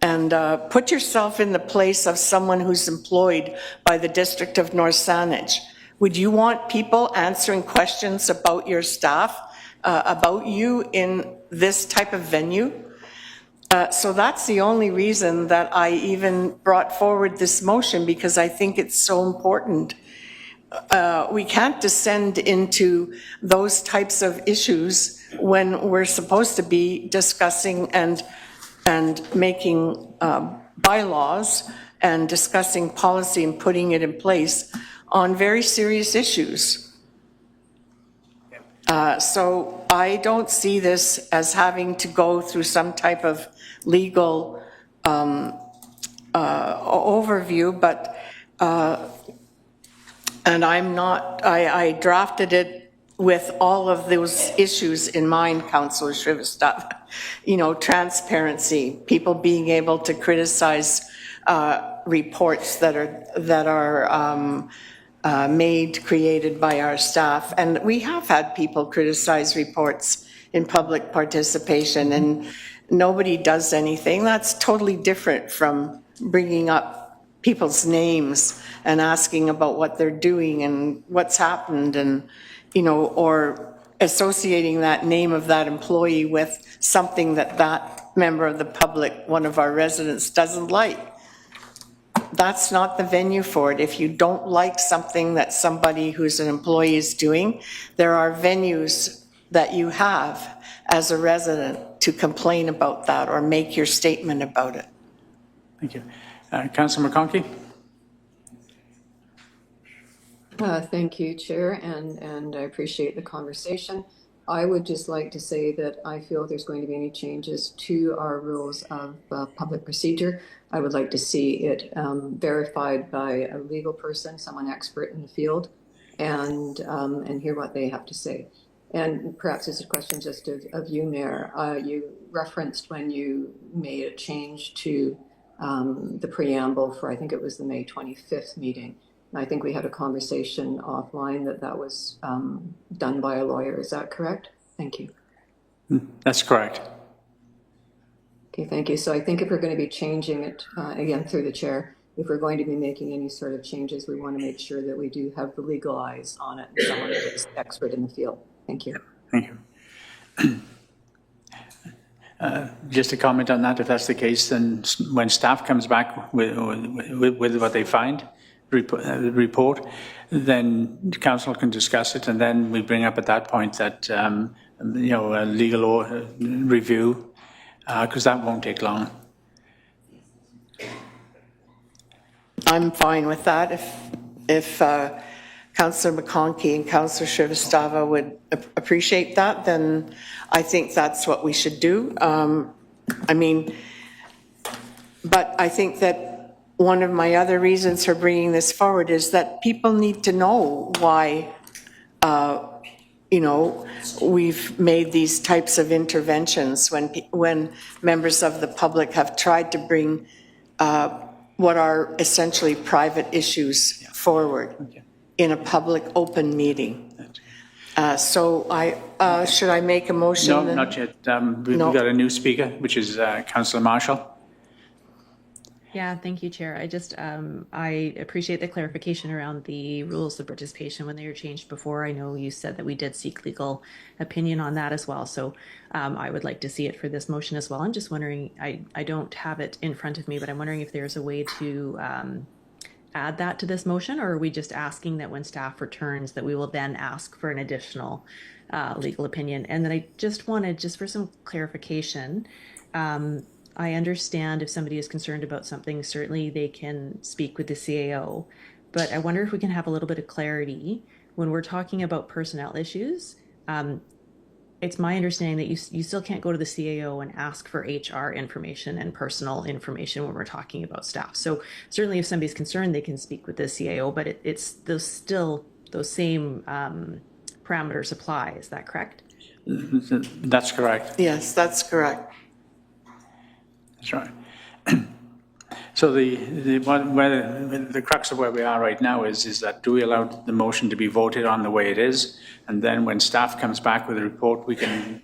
And put yourself in the place of someone who's employed by the District of North Saanich. Would you want people answering questions about your staff, about you in this type of venue? So that's the only reason that I even brought forward this motion, because I think it's so important. We can't descend into those types of issues when we're supposed to be discussing and making bylaws and discussing policy and putting it in place on very serious issues. So I don't see this as having to go through some type of legal overview, but and I drafted it with all of those issues in mind, Councillor Shrivastava. You know, transparency, people being able to criticize reports that are created by our staff. And we have had people criticize reports in public participation and nobody does anything. That's totally different from bringing up people's names and asking about what they're doing and what's happened, and, you know, or associating that name of that employee with something that that member of the public, one of our residents, doesn't like. That's not the venue for it. If you don't like something that somebody who's an employee is doing, there are venues that you have as a resident to complain about that or make your statement about it. Thank you. Councillor McConkey? Thank you, Chair, and I appreciate the conversation. I would just like to say that I feel if there's going to be any changes to our rules of public procedure, I would like to see it verified by a legal person, someone expert in the field, and hear what they have to say. And perhaps this is a question just of you, Mayor. You referenced when you made a change to the preamble for, I think it was the May 25th meeting. I think we had a conversation offline that was done by a lawyer. Is that correct? Thank you. That's correct. Okay, thank you. So I think if we're going to be changing it, again, through the chair, if we're going to be making any sort of changes, we want to make sure that we do have the legal eyes on it and someone that is expert in the field. Thank you. Thank you. Just a comment on that, if that's the case, then when staff comes back with what they find, report, then the council can discuss it, and then we bring up at that point that a legal review, because that won't take long. I'm fine with that. If Councillor McConkey and Councillor Shrivastava would appreciate that, then I think that's what we should do. But I think that one of my other reasons for bringing this forward is that people need to know why, we've made these types of interventions when members of the public have tried to bring what are essentially private issues forward in a public open meeting. So should I make a motion? No, not yet. We've got a new speaker, which is Councillor Marshall. Yeah, thank you, Chair. I appreciate the clarification around the rules of participation when they were changed before. I know you said that we did seek legal opinion on that as well. So I would like to see it for this motion as well. I'm just wondering, I don't have it in front of me, but I'm wondering if there's a way to add that to this motion, or are we just asking that when staff returns that we will then ask for an additional legal opinion? And then I just wanted, just for some clarification, I understand if somebody is concerned about something, certainly they can speak with the CAO, but I wonder if we can have a little bit of clarity when we're talking about personnel issues. It's my understanding that you still can't go to the CAO and ask for HR information and personal information when we're talking about staff. So certainly if somebody's concerned, they can speak with the CAO, but it's those same parameters apply. Is that correct? That's correct. Yes, that's correct. That's right. So the crux of where we are right now is that do we allow the motion to be voted on the way it is, and then when staff comes back with a report, we can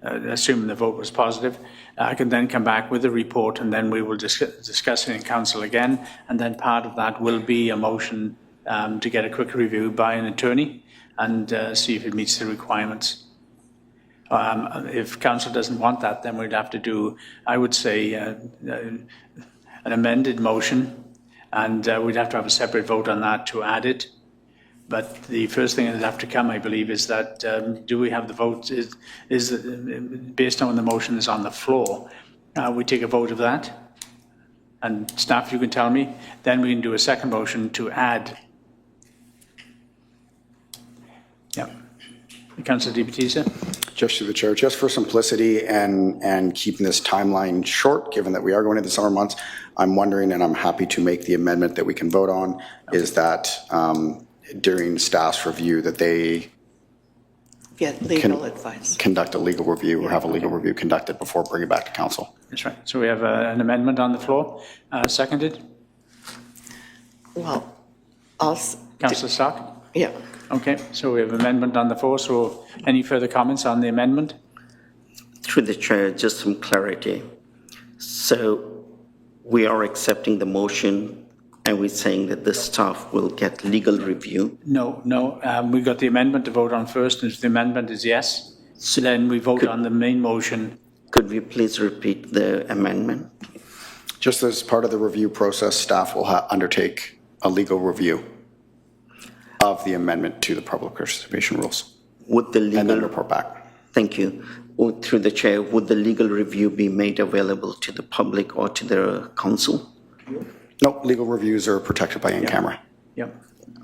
assume the vote was positive. I can then come back with a report, and then we will discuss it in council again, and then part of that will be a motion to get a quick review by an attorney and see if it meets the requirements. If council doesn't want that, then we'd have to do, I would say, an amended motion, and we'd have to have a separate vote on that to add it. But the first thing that would have to come, I believe, is that do we have the vote, is based on when the motion is on the floor, we take a vote of that, and staff, you can tell me, then we can do a second motion to add. Yeah. Councillor Di Battista. Just through the chair, just for simplicity and keeping this timeline short, given that we are going into the summer months, I'm wondering, and I'm happy to make the amendment that we can vote on, is that during staff's review that they Get legal advice. Conduct a legal review or have a legal review conducted before bringing it back to council. That's right. So we have an amendment on the floor. Seconded? Well, Councillor Stark? Yeah. Okay, so we have amendment on the floor. So any further comments on the amendment? Through the chair, just some clarity. So we are accepting the motion and we're saying that the staff will get legal review. No. We've got the amendment to vote on first, and if the amendment is yes, so then we vote on the main motion. Could we please repeat the amendment? Just as part of the review process, staff will undertake a legal review of the amendment to the public participation rules. Would the legal, and then report back. Thank you. Through the chair, would the legal review be made available to the public or to the council? No, legal reviews are protected by in-camera. Yep.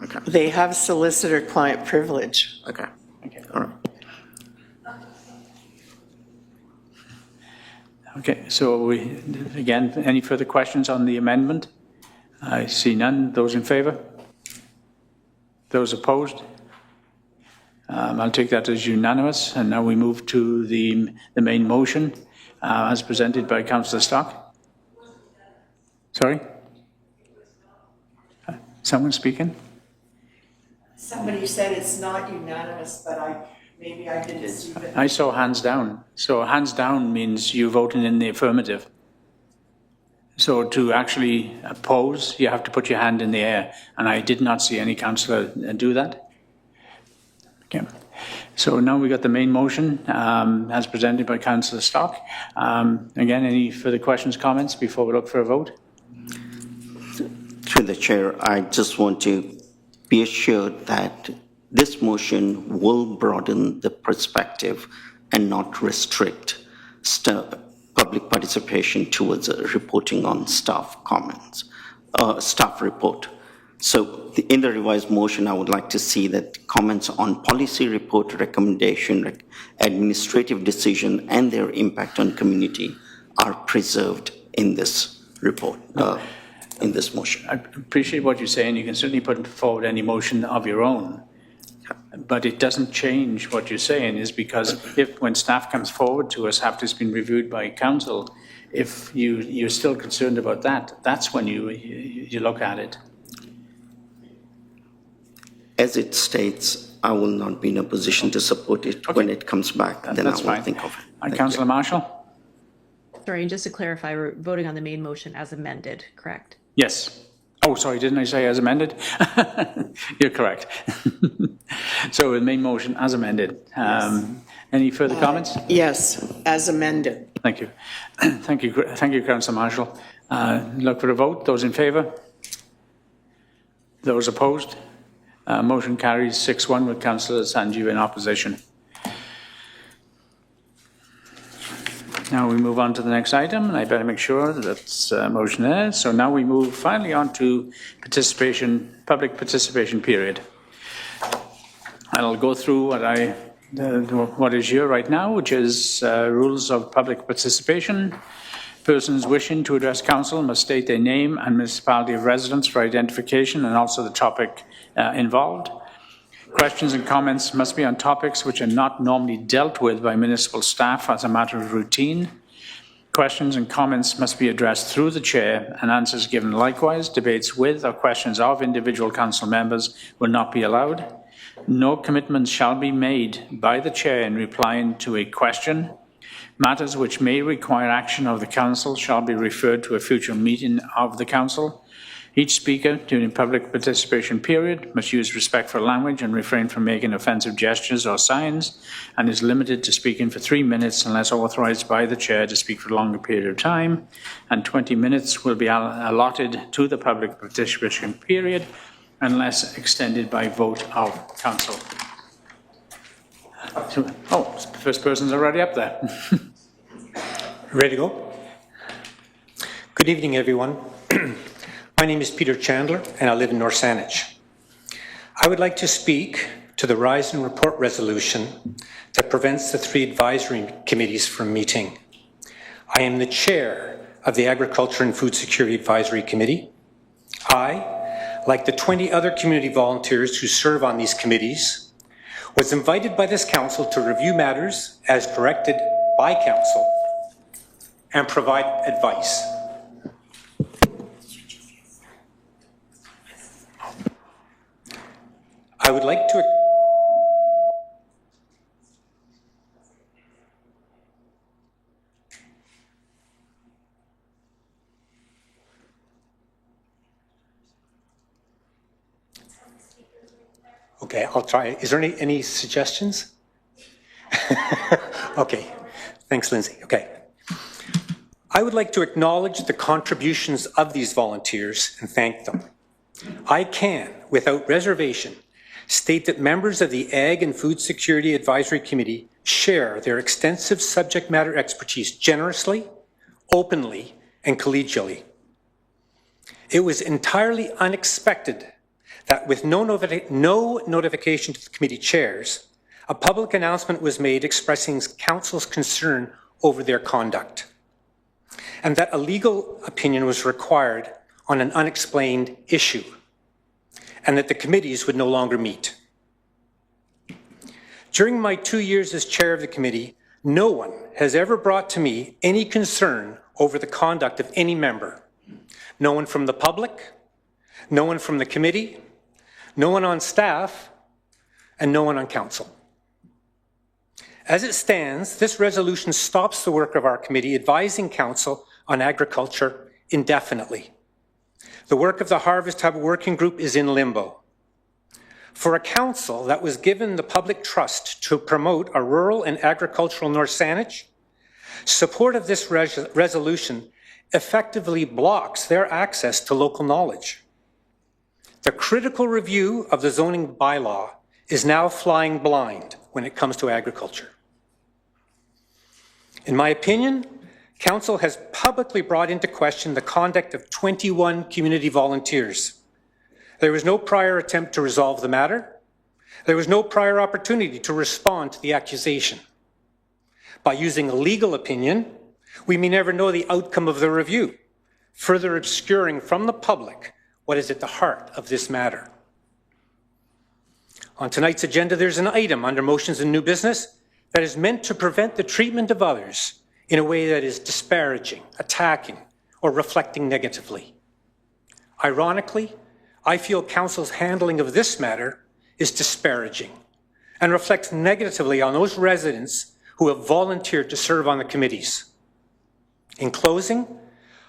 Okay. They have solicitor-client privilege. Okay. All right. Okay, so again, any further questions on the amendment? I see none. Those in favour? Those opposed? I'll take that as unanimous. And now we move to the main motion as presented by Councillor Stock. Sorry? Someone speaking? Somebody said it's not unanimous, but maybe I didn't see it. I saw hands down. So hands down means you voting in the affirmative. So to actually oppose, you have to put your hand in the air. And I did not see any councillor do that. Okay. So now we got the main motion as presented by Councillor Stock. Again, any further questions, comments before we look for a vote? Through the chair, I just want to be assured that this motion will broaden the perspective and not restrict public participation towards reporting on staff comments, staff report. So in the revised motion, I would like to see that comments on policy report, recommendation, administrative decision, and their impact on community are preserved in this report, in this motion. I appreciate what you're saying. You can certainly put forward any motion of your own. But it doesn't change what you're saying is because when staff comes forward to us after it's been reviewed by council, if you're still concerned about that, that's when you look at it. As it states, I will not be in a position to support it when it comes back. Then I will think of it. Councillor Marshall? Sorry, and just to clarify, we're voting on the main motion as amended, correct? Yes. Oh, sorry, didn't I say as amended? You're correct. So the main motion as amended. Any further comments? Yes, as amended. Thank you. Thank you, Councillor Marshall. Look for a vote. Those in favour? Those opposed? Motion carries 6-1 with Councillor Sanjeev in opposition. Now we move on to the next item, and I better make sure that's motion there. So now we move finally on to public participation period. And I'll go through what is here right now, which is rules of public participation. Persons wishing to address council must state their name and municipality of residence for identification and also the topic involved. Questions and comments must be on topics which are not normally dealt with by municipal staff as a matter of routine. Questions and comments must be addressed through the chair and answers given likewise. Debates with or questions of individual council members will not be allowed. No commitments shall be made by the chair in replying to a question. Matters which may require action of the council shall be referred to a future meeting of the council. Each speaker during public participation period must use respectful language and refrain from making offensive gestures or signs, and is limited to speaking for 3 minutes unless authorized by the chair to speak for a longer period of time, and 20 minutes will be allotted to the public participation period unless extended by vote of council. Oh, the first person's already up there. Ready to go? Good evening, everyone. My name is Peter Chandler, and I live in North Saanich. I would like to speak to the Rise and Report resolution that prevents the 3 advisory committees from meeting. I am the chair of the Agriculture and Food Security Advisory Committee. I, like the 20 other community volunteers who serve on these committees, was invited by this council to review matters as directed by council and provide advice. I would like to Okay, I'll try. Is there any suggestions? Okay, thanks, Lindsay. Okay. I would like to acknowledge the contributions of these volunteers and thank them. I can, without reservation, state that members of the Ag and Food Security Advisory Committee share their extensive subject matter expertise generously, openly, and collegially. It was entirely unexpected that with no notification to the committee chairs, a public announcement was made expressing council's concern over their conduct, and that a legal opinion was required on an unexplained issue, and that the committees would no longer meet. During my 2 years as chair of the committee, no one has ever brought to me any concern over the conduct of any member. No one from the public, no one from the committee, no one on staff, and no one on council. As it stands, this resolution stops the work of our committee advising council on agriculture indefinitely. The work of the Harvest Hub Working Group is in limbo. For a council that was given the public trust to promote a rural and agricultural North Saanich, support of this resolution effectively blocks their access to local knowledge. The critical review of the zoning bylaw is now flying blind when it comes to agriculture. In my opinion, council has publicly brought into question the conduct of 21 community volunteers. There was no prior attempt to resolve the matter. There was no prior opportunity to respond to the accusation. By using a legal opinion, we may never know the outcome of the review, further obscuring from the public what is at the heart of this matter. On tonight's agenda, there's an item under motions and new business that is meant to prevent the treatment of others in a way that is disparaging, attacking, or reflecting negatively. Ironically, I feel council's handling of this matter is disparaging and reflects negatively on those residents who have volunteered to serve on the committees. In closing,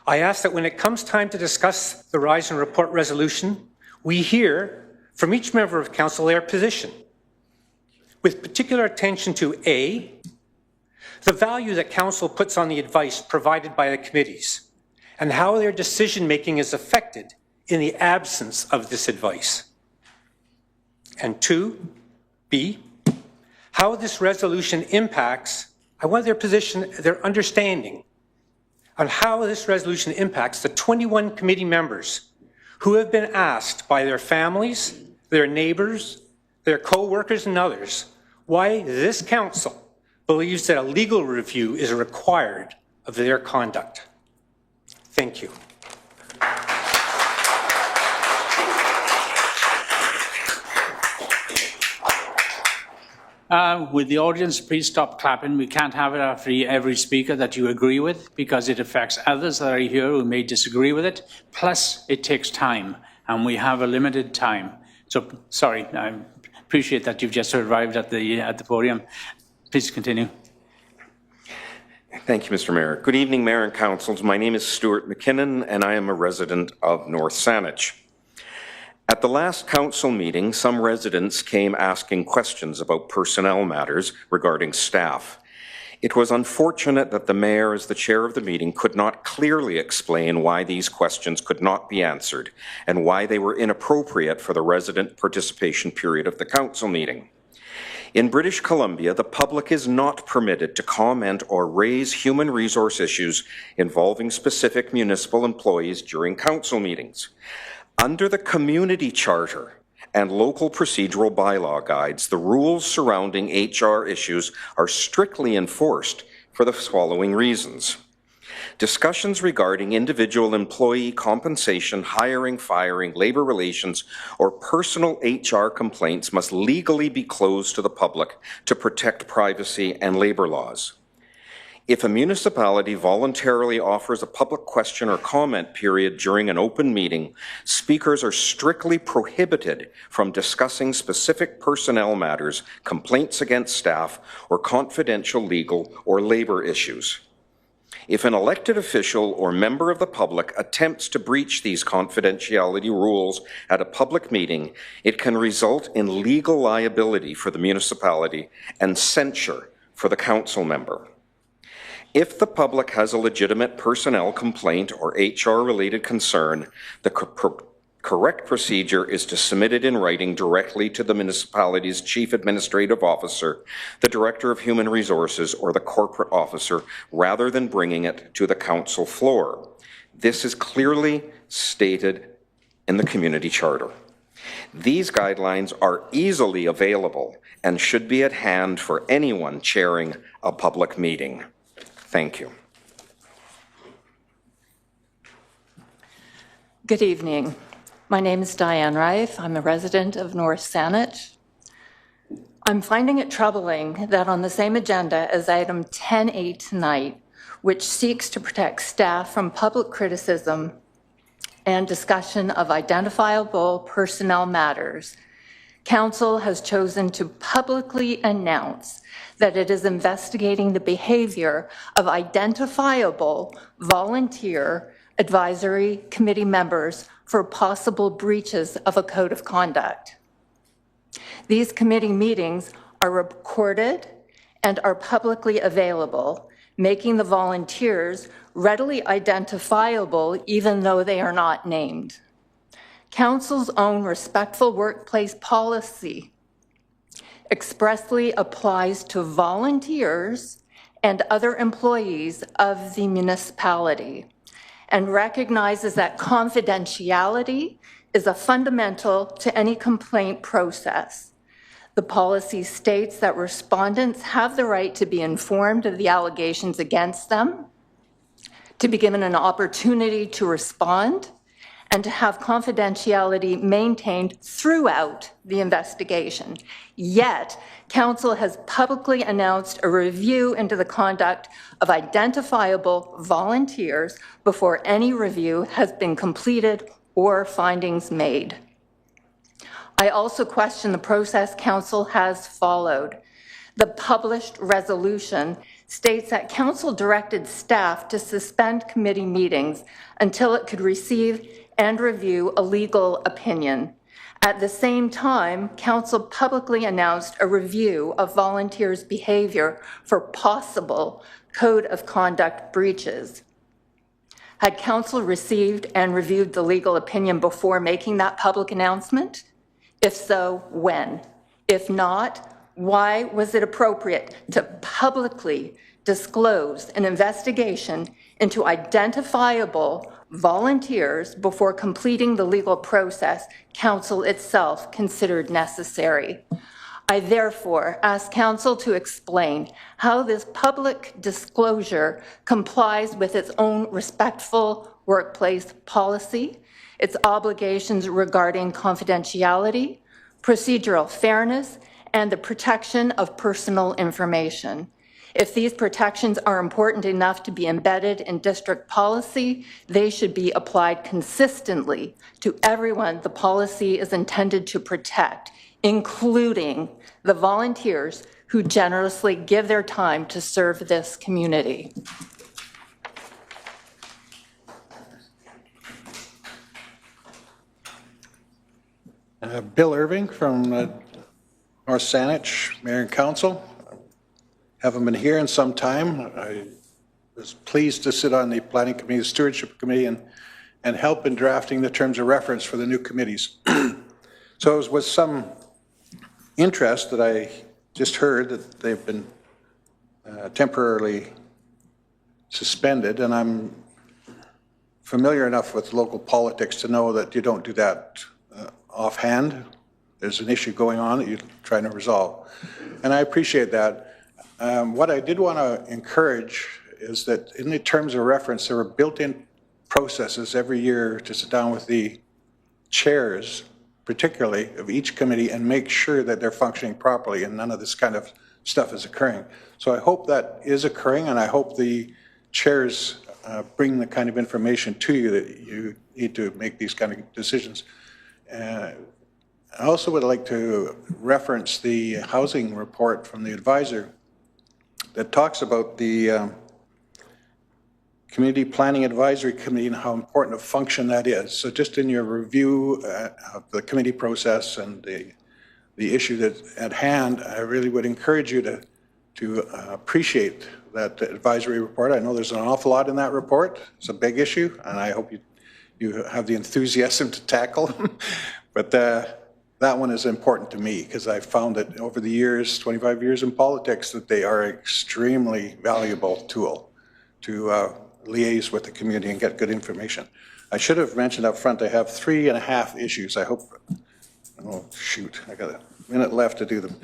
I ask that when it comes time to discuss the Rise and Report resolution, we hear from each member of council their position, with particular attention to A, the value that council puts on the advice provided by the committees, and how their decision-making is affected in the absence of this advice. And 2, B, how this resolution impacts, I want their position, their understanding on how this resolution impacts the 21 committee members who have been asked by their families, their neighbors, their co-workers and others why this council believes that a legal review is required of their conduct. Thank you. Would the audience please stop clapping? We can't have it after every speaker that you agree with, because it affects others that are here who may disagree with it. Plus, it takes time, and we have a limited time. So, sorry, I appreciate that you've just arrived at the podium. Please continue. Thank you, Mr. Mayor. Good evening, Mayor and Councils. My name is Stuart McKinnon, and I am a resident of North Saanich. At the last council meeting, some residents came asking questions about personnel matters regarding staff. It was unfortunate that the mayor, as the chair of the meeting, could not clearly explain why these questions could not be answered and why they were inappropriate for the resident participation period of the council meeting. In British Columbia, the public is not permitted to comment or raise human resource issues involving specific municipal employees during council meetings. Under the Community Charter and local procedural bylaw guides, the rules surrounding HR issues are strictly enforced for the following reasons. Discussions regarding individual employee compensation, hiring, firing, labor relations, or personal HR complaints must legally be closed to the public to protect privacy and labor laws. If a municipality voluntarily offers a public question or comment period during an open meeting, speakers are strictly prohibited from discussing specific personnel matters, complaints against staff, or confidential legal or labor issues. If an elected official or member of the public attempts to breach these confidentiality rules at a public meeting, it can result in legal liability for the municipality and censure for the council member. If the public has a legitimate personnel complaint or HR-related concern, the correct procedure is to submit it in writing directly to the municipality's Chief Administrative Officer, the Director of Human Resources, or the corporate officer, rather than bringing it to the council floor. This is clearly stated in the Community Charter. These guidelines are easily available and should be at hand for anyone chairing a public meeting. Thank you. Good evening. My name is Diane Reif. I'm a resident of North Saanich. I'm finding it troubling that on the same agenda as item 10A tonight, which seeks to protect staff from public criticism and discussion of identifiable personnel matters, Council has chosen to publicly announce that it is investigating the behavior of identifiable volunteer advisory committee members for possible breaches of a code of conduct. These committee meetings are recorded and are publicly available, making the volunteers readily identifiable even though they are not named. Council's own respectful workplace policy expressly applies to volunteers and other employees of the municipality and recognizes that confidentiality is a fundamental to any complaint process. The policy states that respondents have the right to be informed of the allegations against them, to be given an opportunity to respond, and to have confidentiality maintained throughout the investigation. Yet, Council has publicly announced a review into the conduct of identifiable volunteers before any review has been completed or findings made. I also question the process Council has followed. The published resolution states that Council directed staff to suspend committee meetings until it could receive and review a legal opinion. At the same time, Council publicly announced a review of volunteers' behavior for possible code of conduct breaches. Had Council received and reviewed the legal opinion before making that public announcement? If so, when? If not, why was it appropriate to publicly disclose an investigation into identifiable volunteers before completing the legal process Council itself considered necessary? I therefore ask Council to explain how this public disclosure complies with its own respectful workplace policy, its obligations regarding confidentiality, procedural fairness, and the protection of personal information. If these protections are important enough to be embedded in district policy, they should be applied consistently to everyone the policy is intended to protect, including the volunteers who generously give their time to serve this community. Bill Irving from North Saanich, Mayor and Council. Haven't been here in some time. I was pleased to sit on the Planning Committee, the Stewardship Committee, and help in drafting the terms of reference for the new committees. So it was with some interest that I just heard that they've been temporarily suspended, and I'm familiar enough with local politics to know that you don't do that offhand. There's an issue going on that you're trying to resolve, and I appreciate that. What I did want to encourage is that in the terms of reference, there were built-in processes every year to sit down with the chairs, particularly of each committee, and make sure that they're functioning properly and none of this kind of stuff is occurring. So I hope that is occurring, and I hope the chairs bring the kind of information to you that you need to make these kind of decisions. I also would like to reference the housing report from the advisor that talks about the Community Planning Advisory Committee and how important a function that is. So just in your review of the committee process and the issue that's at hand, I really would encourage you to appreciate that advisory report. I know there's an awful lot in that report. It's a big issue, and I hope you have the enthusiasm to tackle. But that one is important to me because I found that over the years, 25 years in politics, that they are an extremely valuable tool to liaise with the community and get good information. I should have mentioned up front, I have 3.5 issues. I hope Oh, shoot, I got a minute left to do them.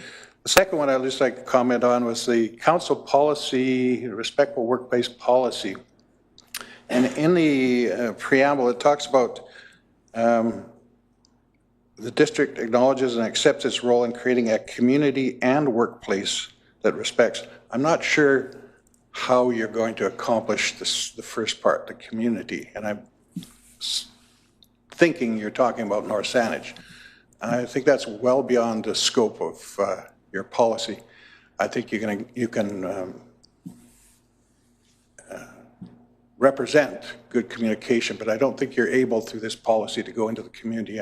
The second one I'd just like to comment on was the council policy, respectful workplace policy. And in the preamble, it talks about the district acknowledges and accepts its role in creating a community and workplace that respects. I'm not sure how you're going to accomplish this, the first part, the community. And I'm thinking you're talking about North Saanich. I think that's well beyond the scope of your policy. I think you can represent good communication, but I don't think you're able through this policy to go into the community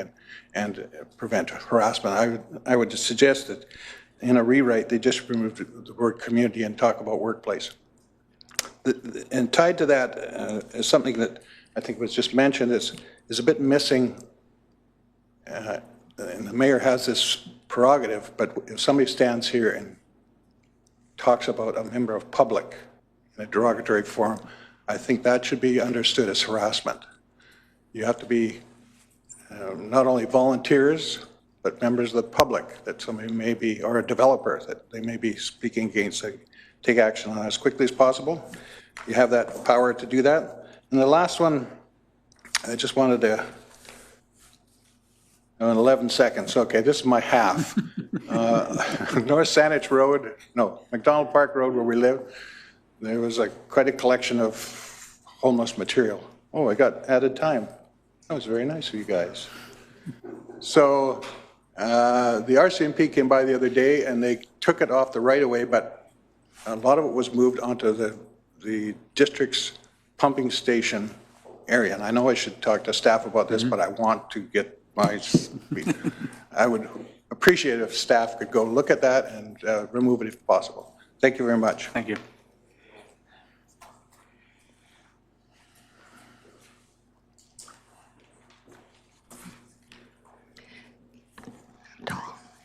and prevent harassment. I would suggest that in a rewrite, they just remove the word community and talk about workplace. And tied to that is something that I think was just mentioned is a bit missing. And the mayor has this prerogative, but if somebody stands here and talks about a member of public in a derogatory form, I think that should be understood as harassment. You have to be not only volunteers, but members of the public that somebody may be, or a developer that they may be speaking against, take action on as quickly as possible. You have that power to do that. And the last one, I just wanted to, in 11 seconds, okay, this is my half. North Saanich Road, no, McDonald Park Road where we live, there was quite a collection of homeless material. Oh, I got added time. That was very nice of you guys. So the RCMP came by the other day and they took it off the right-of-way, but a lot of it was moved onto the district's pumping station area. And I know I should talk to staff about this, but I want to get my, I would appreciate if staff could go look at that and remove it if possible. Thank you very much. Thank you.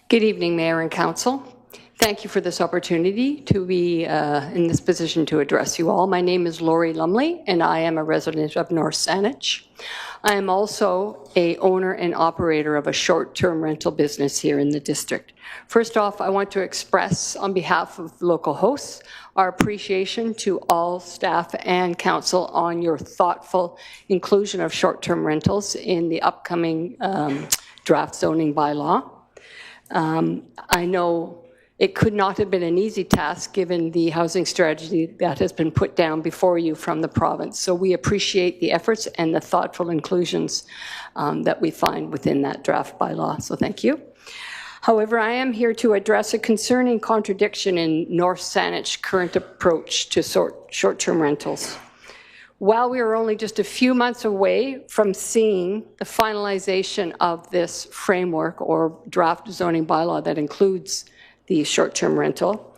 Good evening, Mayor and Council. Thank you for this opportunity to be in this position to address you all. My name is Lori Lumley, and I am a resident of North Saanich. I am also a owner and operator of a short-term rental business here in the district. First off, I want to express on behalf of local hosts our appreciation to all staff and council on your thoughtful inclusion of short-term rentals in the upcoming draft zoning bylaw. I know it could not have been an easy task given the housing strategy that has been put down before you from the province. So we appreciate the efforts and the thoughtful inclusions that we find within that draft bylaw. So thank you. However, I am here to address a concerning contradiction in North Saanich's current approach to short-term rentals. While we are only just a few months away from seeing the finalization of this framework or draft zoning bylaw that includes the short-term rental,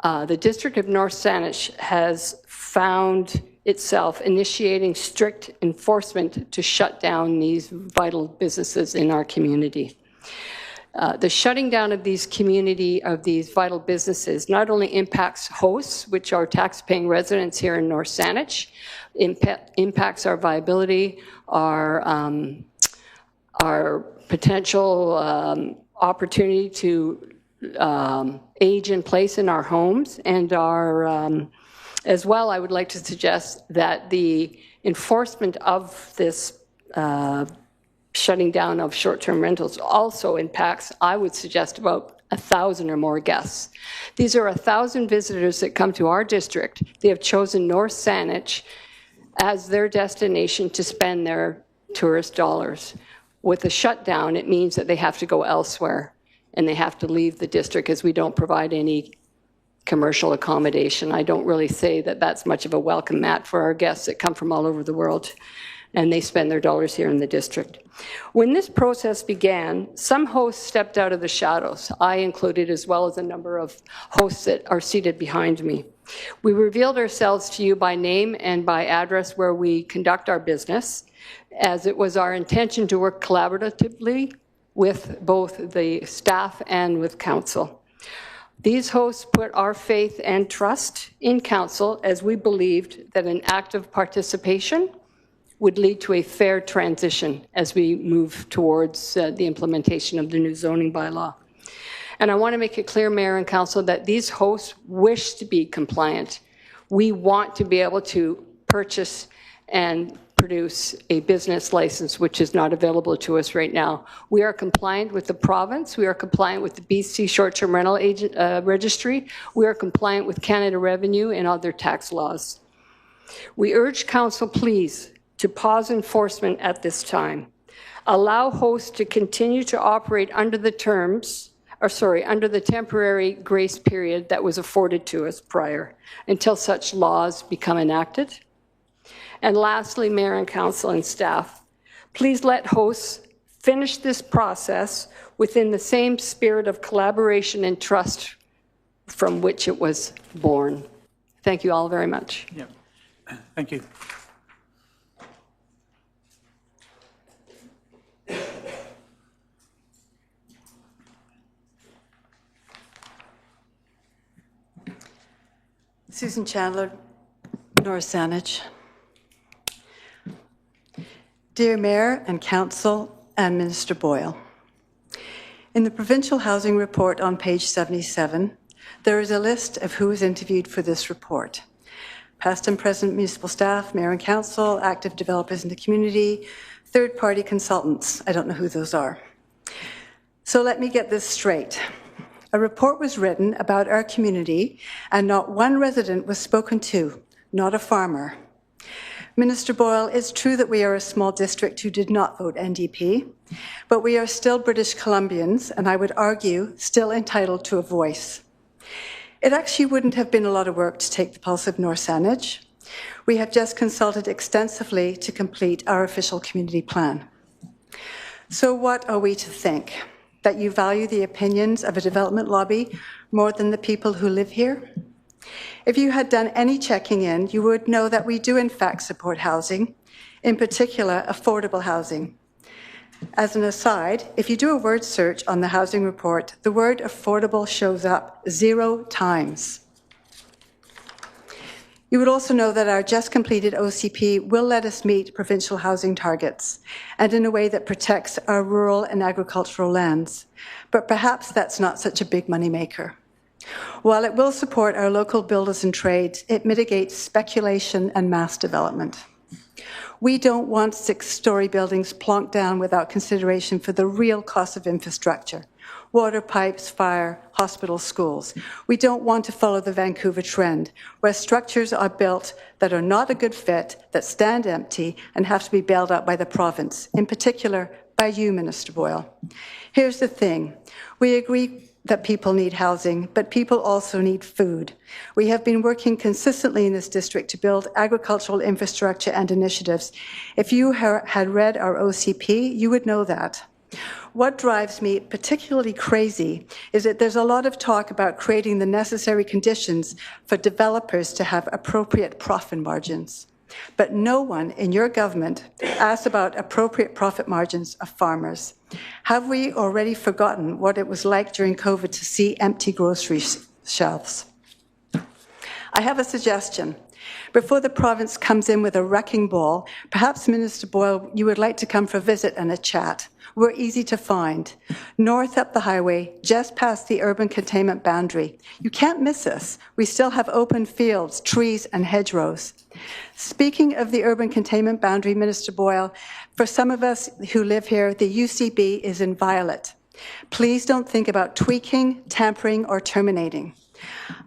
the District of North Saanich has found itself initiating strict enforcement to shut down these vital businesses in our community. The shutting down of these vital businesses not only impacts hosts, which are tax-paying residents here in North Saanich, impacts our viability, our potential opportunity to age in place in our homes, and as well, I would like to suggest that the enforcement of this shutting down of short-term rentals also impacts, I would suggest, about 1,000 or more guests. These are 1,000 visitors that come to our district. They have chosen North Saanich as their destination to spend their tourist dollars. With the shutdown, it means that they have to go elsewhere and they have to leave the district as we don't provide any commercial accommodation. I don't really say that that's much of a welcome mat for our guests that come from all over the world, and they spend their dollars here in the district. When this process began, some hosts stepped out of the shadows, I included, as well as a number of hosts that are seated behind me. We revealed ourselves to you by name and by address where we conduct our business, as it was our intention to work collaboratively with both the staff and with council. These hosts put our faith and trust in council as we believed that an active participation would lead to a fair transition as we move towards the implementation of the new zoning bylaw. And I want to make it clear, Mayor and Council, that these hosts wish to be compliant. We want to be able to purchase and produce a business license, which is not available to us right now. We are compliant with the province. We are compliant with the BC Short-Term Rental Registry. We are compliant with Canada Revenue and other tax laws. We urge Council, please, to pause enforcement at this time. Allow hosts to continue to operate under the under the temporary grace period that was afforded to us prior, until such laws become enacted. And lastly, Mayor and Council and staff, please let hosts finish this process within the same spirit of collaboration and trust from which it was born. Thank you all very much. Yeah. Thank you. Susan Chandler, North Saanich. Dear Mayor and Council and Minister Boyle, in the Provincial Housing Report on page 77, there is a list of who was interviewed for this report. Past and present municipal staff, Mayor and Council, active developers in the community, third-party consultants. I don't know who those are. So let me get this straight. A report was written about our community and not one resident was spoken to, not a farmer. Minister Boyle, it's true that we are a small district who did not vote NDP, but we are still British Columbians, and I would argue still entitled to a voice. It actually wouldn't have been a lot of work to take the pulse of North Saanich. We have just consulted extensively to complete our official community plan. So what are we to think? That you value the opinions of a development lobby more than the people who live here? If you had done any checking in, you would know that we do in fact support housing, in particular affordable housing. As an aside, if you do a word search on the housing report, the word affordable shows up 0 times. You would also know that our just completed OCP will let us meet provincial housing targets, and in a way that protects our rural and agricultural lands. But perhaps that's not such a big moneymaker. While it will support our local builders and trades, it mitigates speculation and mass development. We don't want 6-story buildings plonked down without consideration for the real cost of infrastructure. Water pipes, fire, hospitals, schools. We don't want to follow the Vancouver trend, where structures are built that are not a good fit, that stand empty, and have to be bailed out by the province, in particular by you, Minister Boyle. Here's the thing. We agree that people need housing, but people also need food. We have been working consistently in this district to build agricultural infrastructure and initiatives. If you had read our OCP, you would know that. What drives me particularly crazy is that there's a lot of talk about creating the necessary conditions for developers to have appropriate profit margins. But no one in your government asked about appropriate profit margins of farmers. Have we already forgotten what it was like during COVID to see empty grocery shelves? I have a suggestion. Before the province comes in with a wrecking ball, perhaps, Minister Boyle, you would like to come for a visit and a chat. We're easy to find. North up the highway, just past the urban containment boundary. You can't miss us. We still have open fields, trees, and hedgerows. Speaking of the urban containment boundary, Minister Boyle, for some of us who live here, the UCB is inviolate. Please don't think about tweaking, tampering, or terminating.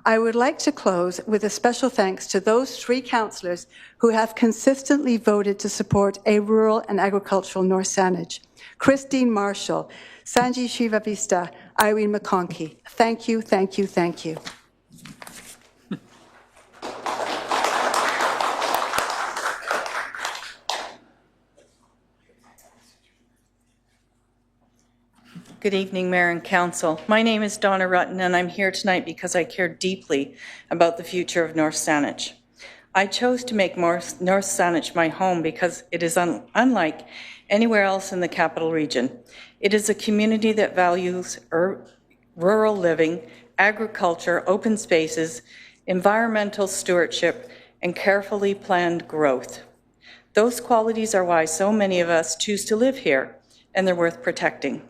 I would like to close with a special thanks to those 3 councillors who have consistently voted to support a rural and agricultural North Saanich. Christine Marshall, Sanji Shivavista, Irene McConkey. Thank you, thank you, thank you. Good evening, Mayor and Council. My name is Donna Rutten, and I'm here tonight because I care deeply about the future of North Saanich. I chose to make North Saanich my home because it is unlike anywhere else in the capital region. It is a community that values rural living, agriculture, open spaces, environmental stewardship, and carefully planned growth. Those qualities are why so many of us choose to live here, and they're worth protecting.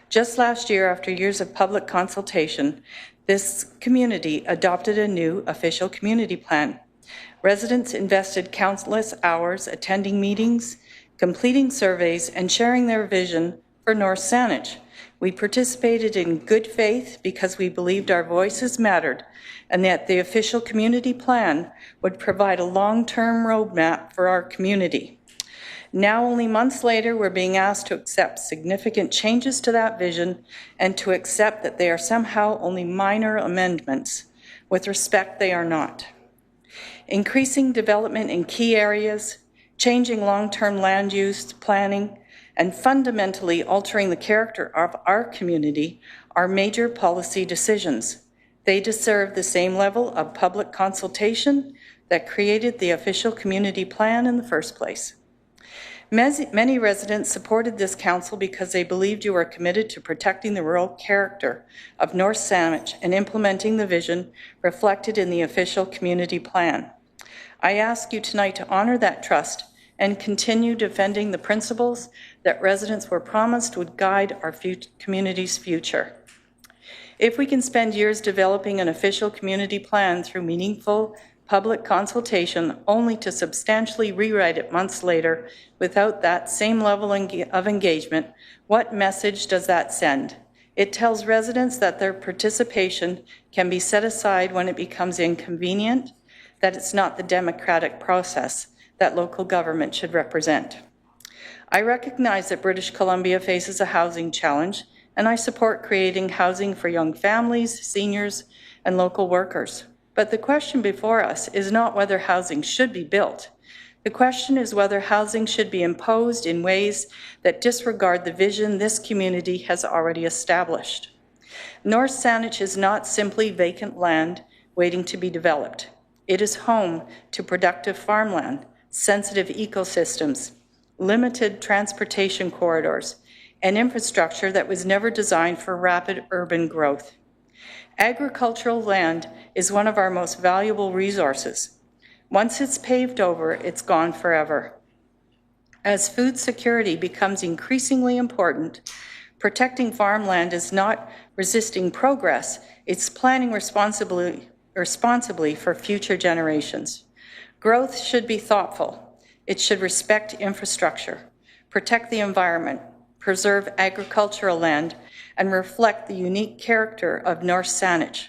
Just last year, after years of public consultation, this community adopted a new official community plan. Residents invested countless hours attending meetings, completing surveys, and sharing their vision for North Saanich. We participated in good faith because we believed our voices mattered and that the official community plan would provide a long-term roadmap for our community. Now, only months later, we're being asked to accept significant changes to that vision and to accept that they are somehow only minor amendments. With respect, they are not. Increasing development in key areas, changing long-term land use planning, and fundamentally altering the character of our community are major policy decisions. They deserve the same level of public consultation that created the official community plan in the first place. Many residents supported this council because they believed you were committed to protecting the rural character of North Saanich and implementing the vision reflected in the official community plan. I ask you tonight to honor that trust and continue defending the principles that residents were promised would guide our community's future. If we can spend years developing an official community plan through meaningful public consultation only to substantially rewrite it months later without that same level of engagement, what message does that send? It tells residents that their participation can be set aside when it becomes inconvenient, that it's not the democratic process that local government should represent. I recognize that British Columbia faces a housing challenge, and I support creating housing for young families, seniors, and local workers. But the question before us is not whether housing should be built. The question is whether housing should be imposed in ways that disregard the vision this community has already established. North Saanich is not simply vacant land waiting to be developed. It is home to productive farmland, sensitive ecosystems, limited transportation corridors, and infrastructure that was never designed for rapid urban growth. Agricultural land is one of our most valuable resources. Once it's paved over, it's gone forever. As food security becomes increasingly important, protecting farmland is not resisting progress, it's planning responsibly for future generations. Growth should be thoughtful. It should respect infrastructure, protect the environment, preserve agricultural land, and reflect the unique character of North Saanich.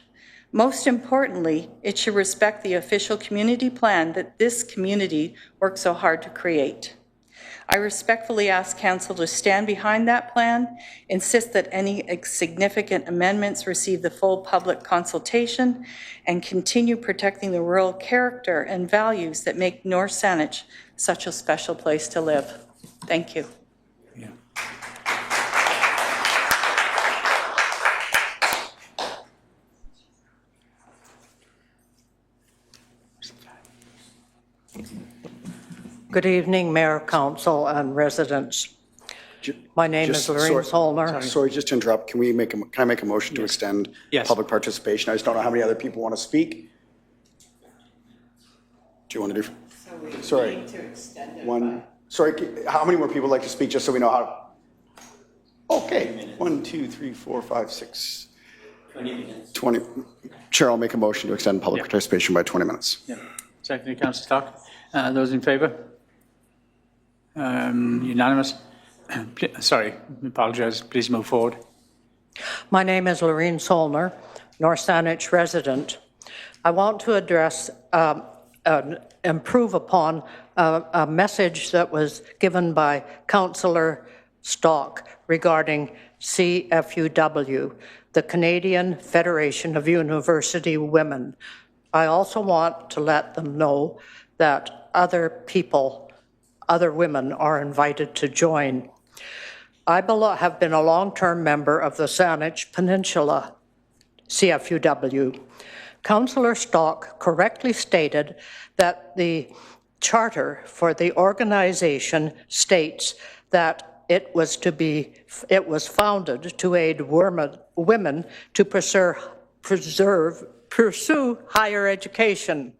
Most importantly, it should respect the official community plan that this community worked so hard to create. I respectfully ask Council to stand behind that plan, insist that any significant amendments receive the full public consultation, and continue protecting the rural character and values that make North Saanich such a special place to live. Thank you. Good evening, Mayor, Council, and residents. My name is Lorraine Solmer. Sorry, just to interrupt. Can I make a motion to extend public participation? I just don't know how many other people want to speak. Do you want to do? Sorry. Sorry, how many more people would like to speak, just so we know how? Okay, 1, 2, 3, 4, 5, 6. 20 minutes. 20. Chair, I'll make a motion to extend public participation by 20 minutes. Yeah. Secondly, Councillor Stock. Those in favour? Unanimous? Sorry, I apologise. Please move forward. My name is Lorraine Solmer, North Saanich resident. I want to address, improve upon a message that was given by Councillor Stock regarding CFUW, the Canadian Federation of University Women. I also want to let them know that other people, other women are invited to join. I have been a long-term member of the Saanich Peninsula CFUW. Councillor Stock correctly stated that the charter for the organization states that it was founded to aid women to preserve pursue higher education.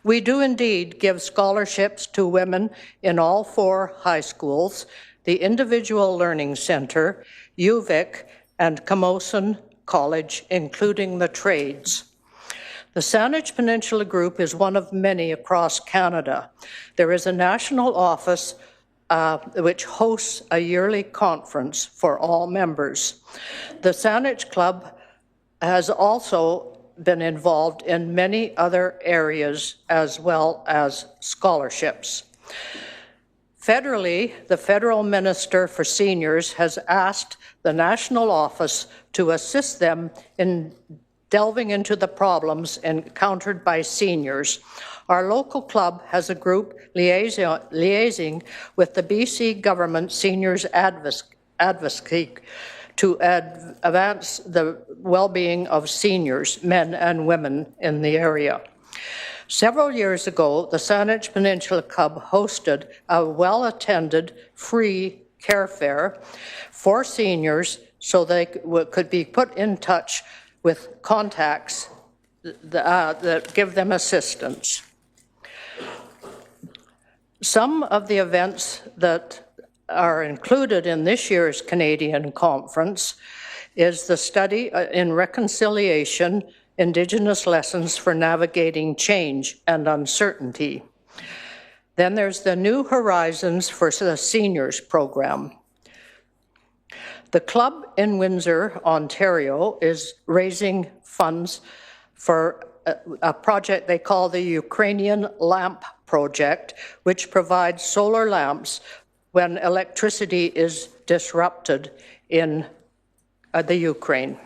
We do indeed give scholarships to women in all 4 high schools, the Individual Learning Centre, UVic, and Camosun College, including the trades. The Saanich Peninsula Group is one of many across Canada. There is a national office which hosts a yearly conference for all members. The Saanich Club has also been involved in many other areas as well as scholarships. Federally, the Federal Minister for Seniors has asked the national office to assist them in delving into the problems encountered by seniors. Our local club has a group liaising with the BC Government Seniors Advocacy to advance the well-being of seniors, men and women in the area. Several years ago, the Saanich Peninsula Club hosted a well-attended free care fair for seniors so they could be put in touch with contacts that give them assistance. Some of the events that are included in this year's Canadian conference is the study in reconciliation, Indigenous lessons for navigating change and uncertainty. Then there's the New Horizons for the Seniors program. The club in Windsor, Ontario, is raising funds for a project they call the Ukrainian Lamp Project, which provides solar lamps when electricity is disrupted in the Ukraine.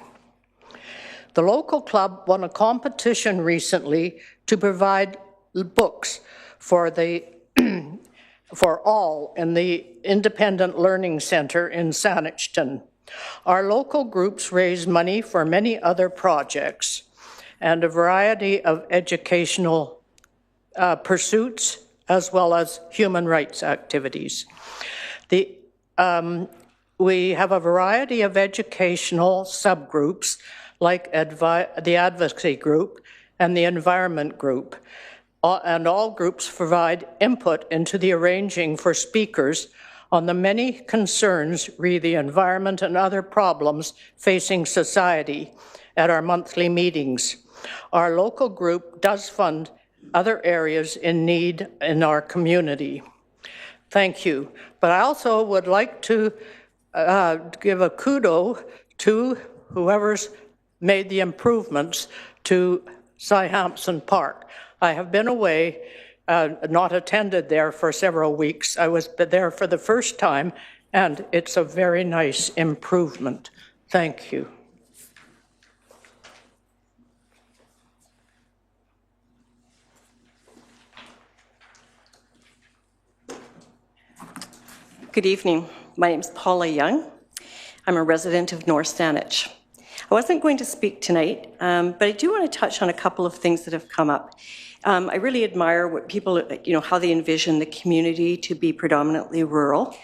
The local club won a competition recently to provide books for all in the Independent Learning Centre in Saanich. Our local groups raise money for many other projects and a variety of educational pursuits as well as human rights activities. We have a variety of educational subgroups like the advocacy group and the environment group. And all groups provide input into the arranging for speakers on the many concerns re the environment and other problems facing society at our monthly meetings. Our local group does fund other areas in need in our community. Thank you. But I also would like to give a kudo to whoever's made the improvements to Syhampson Park. I have been away, not attended there for several weeks. I was there for the first time, and it's a very nice improvement. Thank you. Good evening. My name is Paula Young. I'm a resident of North Saanich. I wasn't going to speak tonight, but I do want to touch on a couple of things that have come up. I really admire what people, how they envision the community to be predominantly rural,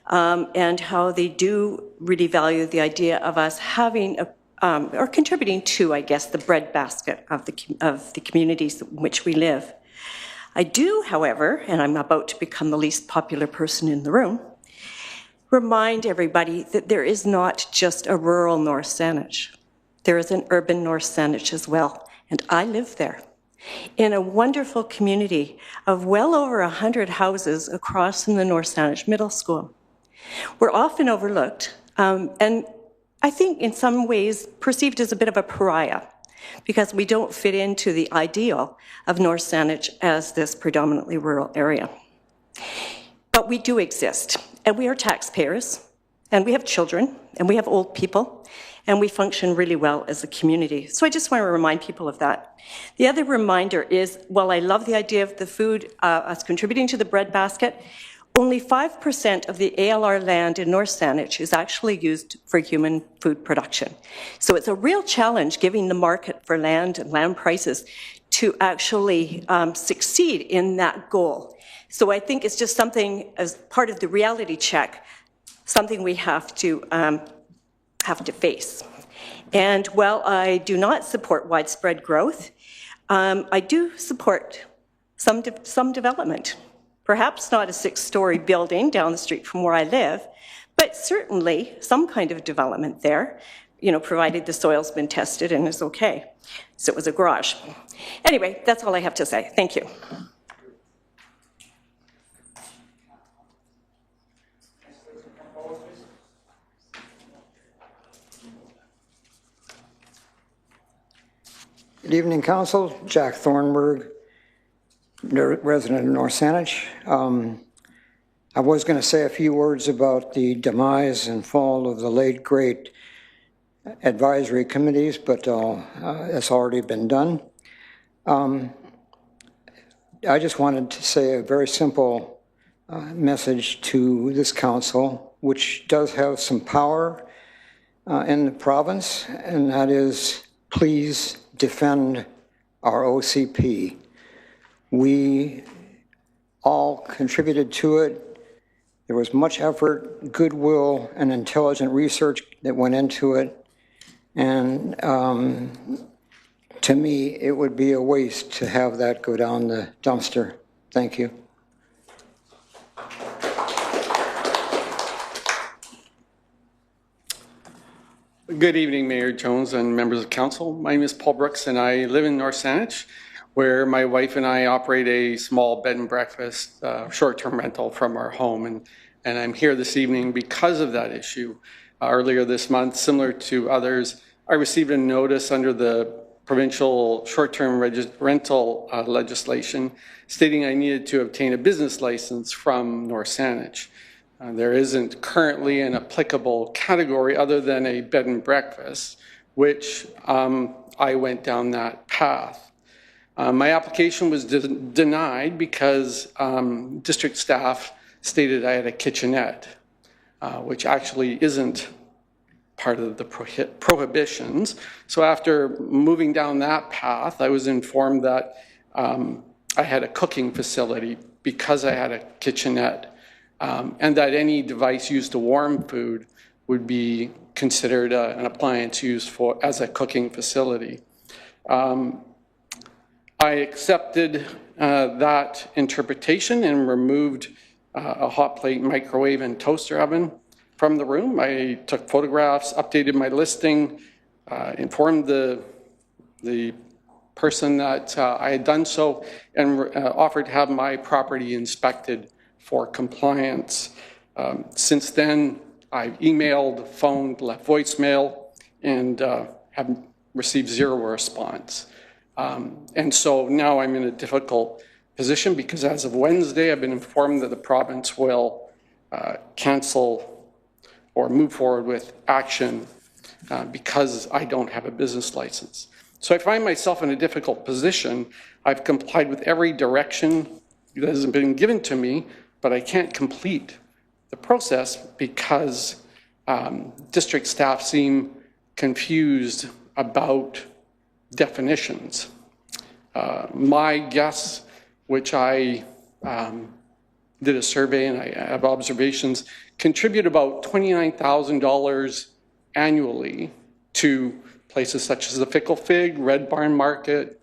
and how they do really value the idea of us having or contributing to, I guess, the breadbasket of the communities in which we live. I do, however, and I'm about to become the least popular person in the room, remind everybody that there is not just a rural North Saanich. There is an urban North Saanich as well, and I live there in a wonderful community of well over 100 houses across from the North Saanich Middle School. We're often overlooked, and I think in some ways perceived as a bit of a pariah, because we don't fit into the ideal of North Saanich as this predominantly rural area. But we do exist, and we are taxpayers, and we have children, and we have old people, and we function really well as a community. So I just want to remind people of that. The other reminder is, while I love the idea of the food, us contributing to the breadbasket, only 5% of the ALR land in North Saanich is actually used for human food production. So it's a real challenge giving the market for land and land prices to actually succeed in that goal. So I think it's just something, as part of the reality check, something we have to face. And while I do not support widespread growth, I do support some development. Perhaps not a 6-story building down the street from where I live, but certainly some kind of development there, provided the soil's been tested and is okay. So it was a garage. Anyway, that's all I have to say. Thank you. Good evening, Council. Jack Thornburg, resident of North Saanich. I was going to say a few words about the demise and fall of the late, great advisory committees, but that's already been done. I just wanted to say a very simple message to this council, which does have some power in the province, and that is, please defend our OCP. We all contributed to it. There was much effort, goodwill, and intelligent research that went into it. And to me, it would be a waste to have that go down the dumpster. Thank you. Good evening, Mayor Jones and members of council. My name is Paul Brooks, and I live in North Saanich, where my wife and I operate a small bed and breakfast short-term rental from our home. And I'm here this evening because of that issue. Earlier this month, similar to others, I received a notice under the provincial short-term rental legislation stating I needed to obtain a business license from North Saanich. There isn't currently an applicable category other than a bed and breakfast, which I went down that path. My application was denied because district staff stated I had a kitchenette, which actually isn't part of the prohibitions. So after moving down that path, I was informed that I had a cooking facility because I had a kitchenette. And that any device used to warm food would be considered an appliance used as a cooking facility. I accepted that interpretation and removed a hot plate, microwave, and toaster oven from the room. I took photographs, updated my listing, informed the person that I had done so, and offered to have my property inspected for compliance. Since then, I've emailed, phoned, left voicemail, and have received zero response. And so now I'm in a difficult position because as of Wednesday, I've been informed that the province will cancel or move forward with action because I don't have a business license. So I find myself in a difficult position. I've complied with every direction that has been given to me, but I can't complete the process because district staff seem confused about definitions. My guess, which I did a survey and I have observations, contribute about $29,000 annually to places such as the Fickle Fig, Red Barn Market,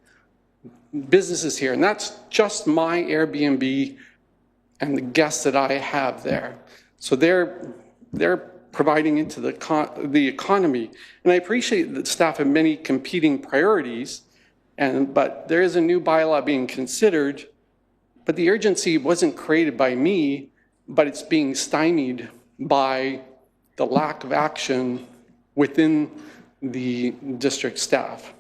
businesses here. And that's just my Airbnb and the guests that I have there. So they're providing into the economy. And I appreciate that staff have many competing priorities, but there is a new bylaw being considered, but the urgency wasn't created by me, but it's being stymied by the lack of action within the district staff.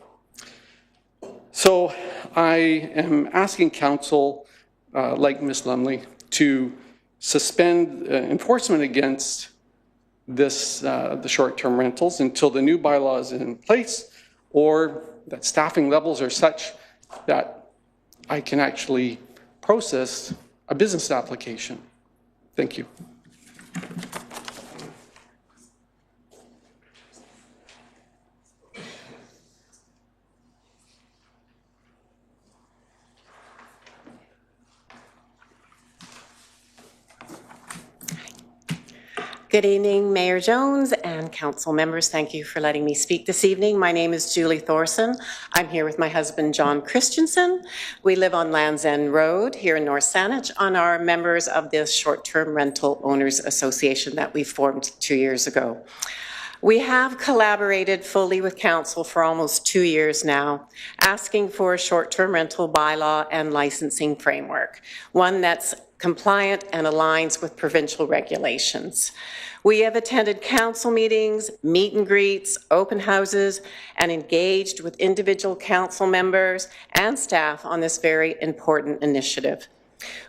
So I am asking council, like Ms. Lumley, to suspend enforcement against this, the short-term rentals until the new bylaw is in place, or that staffing levels are such that I can actually process a business application. Thank you. Good evening, Mayor Jones and council members. Thank you for letting me speak this evening. My name is Julie Thorson. I'm here with my husband, John Christensen. We live on Land's End Road here in North Saanich and are members of the Short-Term Rental Owners Association that we formed 2 years ago. We have collaborated fully with council for almost 2 years now, asking for a short-term rental bylaw and licensing framework, one that's compliant and aligns with provincial regulations. We have attended council meetings, meet and greets, open houses, and engaged with individual council members and staff on this very important initiative.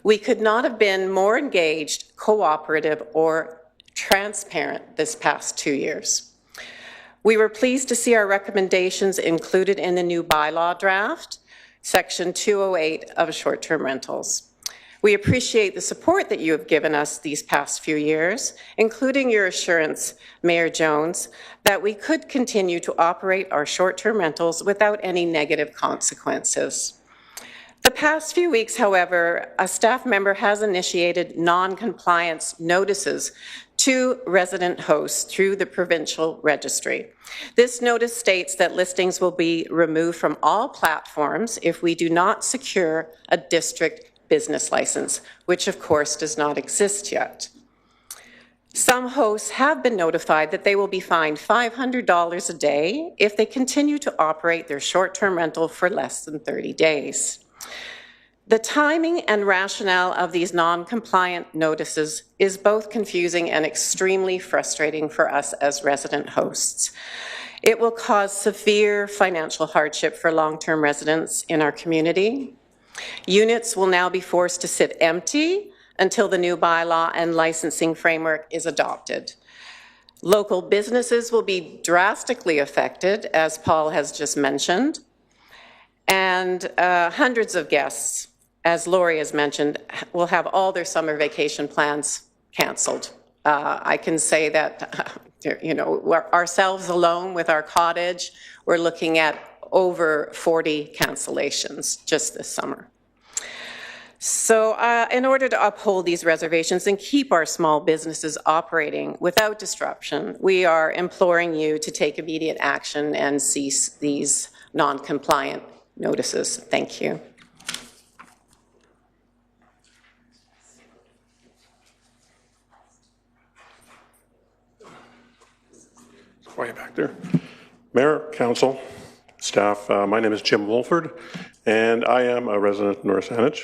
We could not have been more engaged, cooperative, or transparent this past 2 years. We were pleased to see our recommendations included in the new bylaw draft, Section 208 of short-term rentals. We appreciate the support that you have given us these past few years, including your assurance, Mayor Jones, that we could continue to operate our short-term rentals without any negative consequences. The past few weeks, however, a staff member has initiated non-compliance notices to resident hosts through the provincial registry. This notice states that listings will be removed from all platforms if we do not secure a district business license, which of course does not exist yet. Some hosts have been notified that they will be fined $500 a day if they continue to operate their short-term rental for less than 30 days. The timing and rationale of these non-compliant notices is both confusing and extremely frustrating for us as resident hosts. It will cause severe financial hardship for long-term residents in our community. Units will now be forced to sit empty until the new bylaw and licensing framework is adopted. Local businesses will be drastically affected, as Paul has just mentioned, and hundreds of guests, as Laurie has mentioned, will have all their summer vacation plans cancelled. I can say that, you know, ourselves alone with our cottage, we're looking at over 40 cancellations just this summer. So in order to uphold these reservations and keep our small businesses operating without disruption, we are imploring you to take immediate action and cease these non-compliant notices. Thank you. Quiet back there. Mayor, council, staff, my name is Jim Wolford, and I am a resident of North Saanich,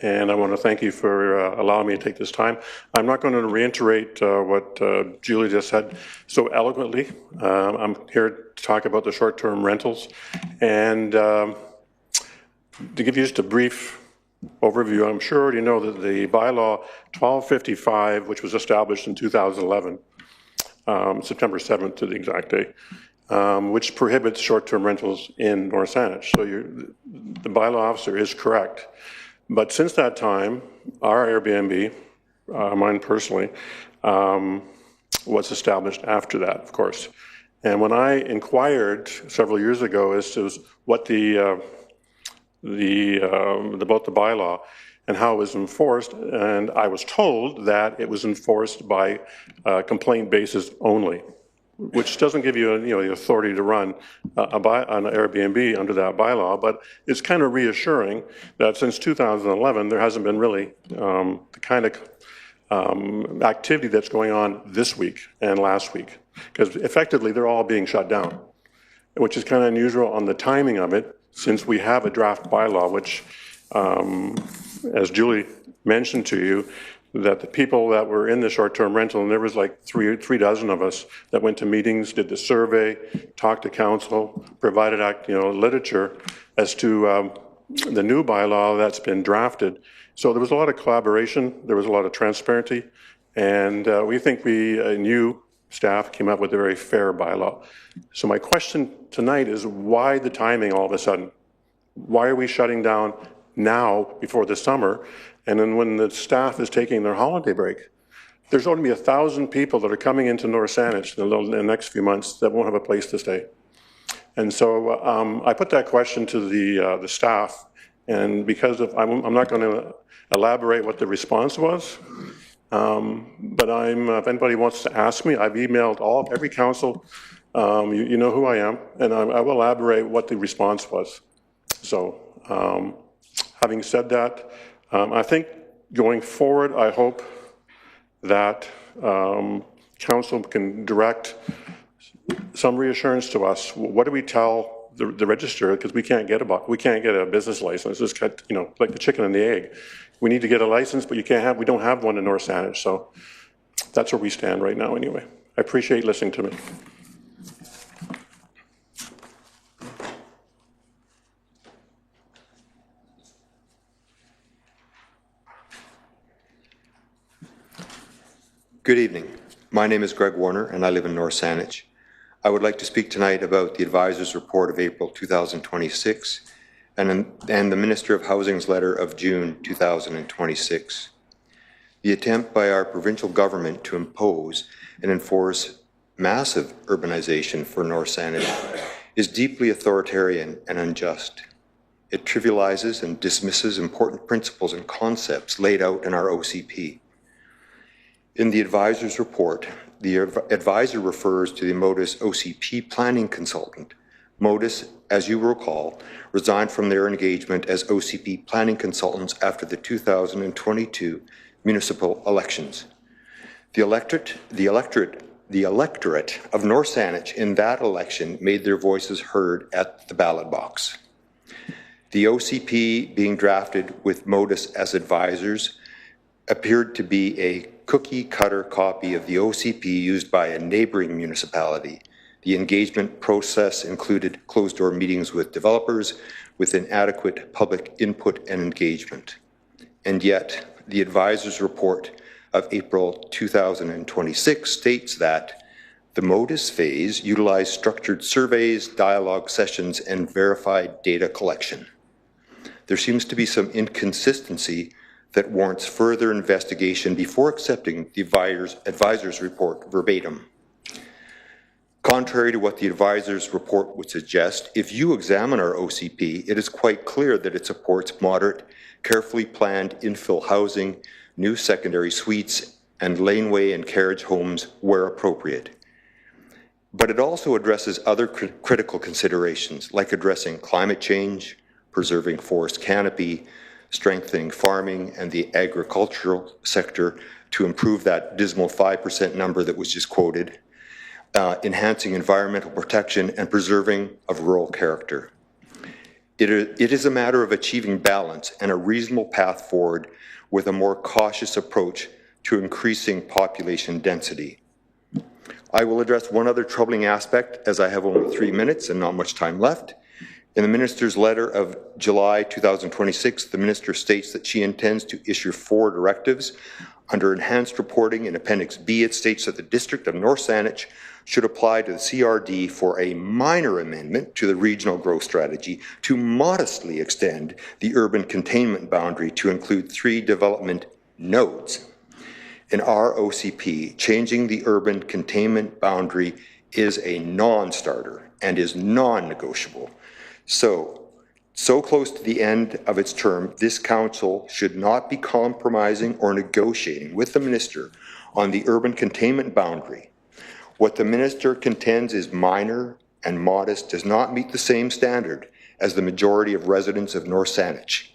and I want to thank you for allowing me to take this time. I'm not going to reiterate what Julie just said so eloquently. I'm here to talk about the short-term rentals, and to give you just a brief overview, I'm sure you already know that the bylaw 1255, which was established in 2011, September 7th to the exact day, which prohibits short-term rentals in North Saanich. So the bylaw officer is correct. But since that time, our Airbnb, mine personally, was established after that, of course. And when I inquired several years ago as to what about the bylaw and how it was enforced, and I was told that it was enforced by complaint basis only, which doesn't give you, the authority to run an Airbnb under that bylaw, but it's kind of reassuring that since 2011 there hasn't been really the kind of activity that's going on this week and last week, because effectively they're all being shut down, which is kind of unusual on the timing of it, since we have a draft bylaw, which, as Julie mentioned to you, that the people that were in the short-term rental, and there was like three dozen of us that went to meetings, did the survey, talked to council, provided literature as to the new bylaw that's been drafted. So there was a lot of collaboration, there was a lot of transparency, and we think we and you, staff, came up with a very fair bylaw. So my question tonight is, why the timing all of a sudden? Why are we shutting down now before the summer? And then when the staff is taking their holiday break, there's going to be 1,000 people that are coming into North Saanich in the next few months that won't have a place to stay. And so I put that question to the staff, and because I'm not going to elaborate what the response was, But if anybody wants to ask me, I've emailed every council. You know who I am, and I will elaborate what the response was. So, having said that, I think going forward, I hope that council can direct some reassurance to us. What do we tell the register? Because we can't get a business license. It's like the chicken and the egg. We need to get a license, but we don't have one in North Saanich. So that's where we stand right now. Anyway, I appreciate listening to me. Good evening. My name is Greg Warner, and I live in North Saanich. I would like to speak tonight about the advisor's report of April 2026 and the Minister of Housing's letter of June 2026. The attempt by our provincial government to impose and enforce massive urbanization for North Saanich is deeply authoritarian and unjust. It trivializes and dismisses important principles and concepts laid out in our OCP. In the advisor's report, the advisor refers to the Modus OCP planning consultant. Modus, as you recall, resigned from their engagement as OCP planning consultants after the 2022 municipal elections. The electorate of North Saanich in that election made their voices heard at the ballot box. The OCP being drafted with Modus as advisors appeared to be a cookie-cutter copy of the OCP used by a neighboring municipality. The engagement process included closed-door meetings with developers with inadequate public input and engagement. And yet, the advisor's report of April 2026 states that the Modus phase utilized structured surveys, dialogue sessions, and verified data collection. There seems to be some inconsistency that warrants further investigation before accepting the advisor's report verbatim. Contrary to what the advisor's report would suggest, if you examine our OCP, it is quite clear that it supports moderate, carefully planned infill housing, new secondary suites, and laneway and carriage homes where appropriate. But it also addresses other critical considerations, like addressing climate change, preserving forest canopy, strengthening farming and the agricultural sector to improve that dismal 5% number that was just quoted, enhancing environmental protection and preserving of rural character. It is a matter of achieving balance and a reasonable path forward with a more cautious approach to increasing population density. I will address one other troubling aspect as I have only 3 minutes and not much time left. In the Minister's letter of July 2026, the Minister states that she intends to issue 4 directives. Under enhanced reporting in Appendix B, it states that the District of North Saanich should apply to the CRD for a minor amendment to the regional growth strategy to modestly extend the urban containment boundary to include 3 development nodes. In our OCP, changing the urban containment boundary is a non-starter and is non-negotiable. So close to the end of its term, this council should not be compromising or negotiating with the minister on the urban containment boundary. What the minister contends is minor and modest does not meet the same standard as the majority of residents of North Saanich.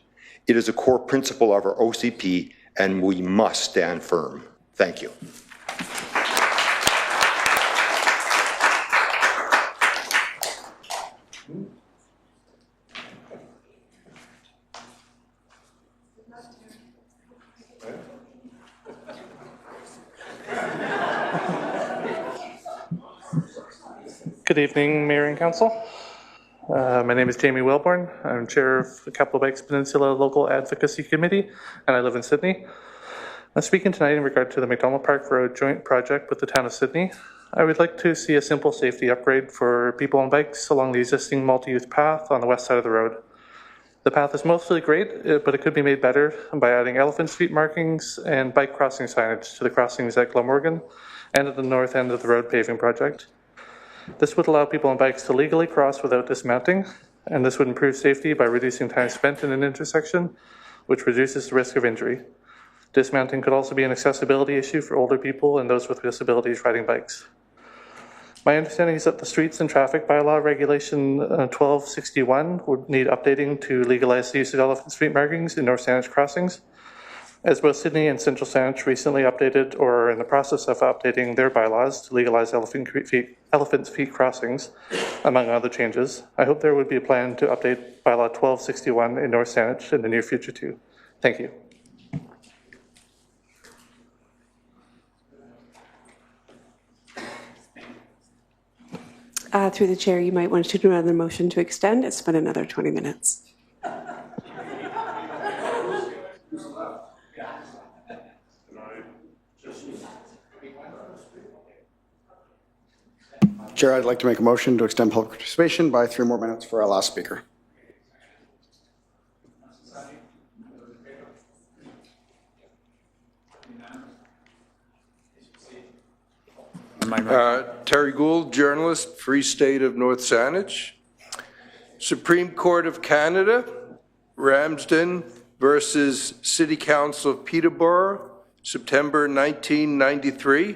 It is a core principle of our OCP and we must stand firm. Thank you. Good evening, Mayor and Council. My name is Jamie Welborn. I'm Chair of the Capital Banks Peninsula Local Advocacy Committee, and I live in Sydney. I'm speaking tonight in regard to the McDonald Park Road joint project with the town of Sydney. I would like to see a simple safety upgrade for people on bikes along the existing multi-use path on the west side of the road. The path is mostly great, but it could be made better by adding elephant street markings and bike crossing signage to the crossings at Glamorgan and at the north end of the road paving project. This would allow people on bikes to legally cross without dismounting, and this would improve safety by reducing time spent in an intersection, which reduces the risk of injury. Dismounting could also be an accessibility issue for older people and those with disabilities riding bikes. My understanding is that the Streets and Traffic Bylaw Regulation 1261 would need updating to legalize the use of elephant street markings in North Saanich crossings, as both Sydney and Central Saanich recently updated or are in the process of updating their bylaws to legalize elephant feet crossings, among other changes. I hope there would be a plan to update Bylaw 1261 in North Saanich in the near future too. Thank you. Through the chair, you might want to do another motion to extend. It's been another 20 minutes. Chair, I'd like to make a motion to extend public participation by 3 more minutes for our last speaker. Terry Gould, journalist, Free State of North Saanich. Supreme Court of Canada, Ramsden versus City Council of Peterborough, September 1993.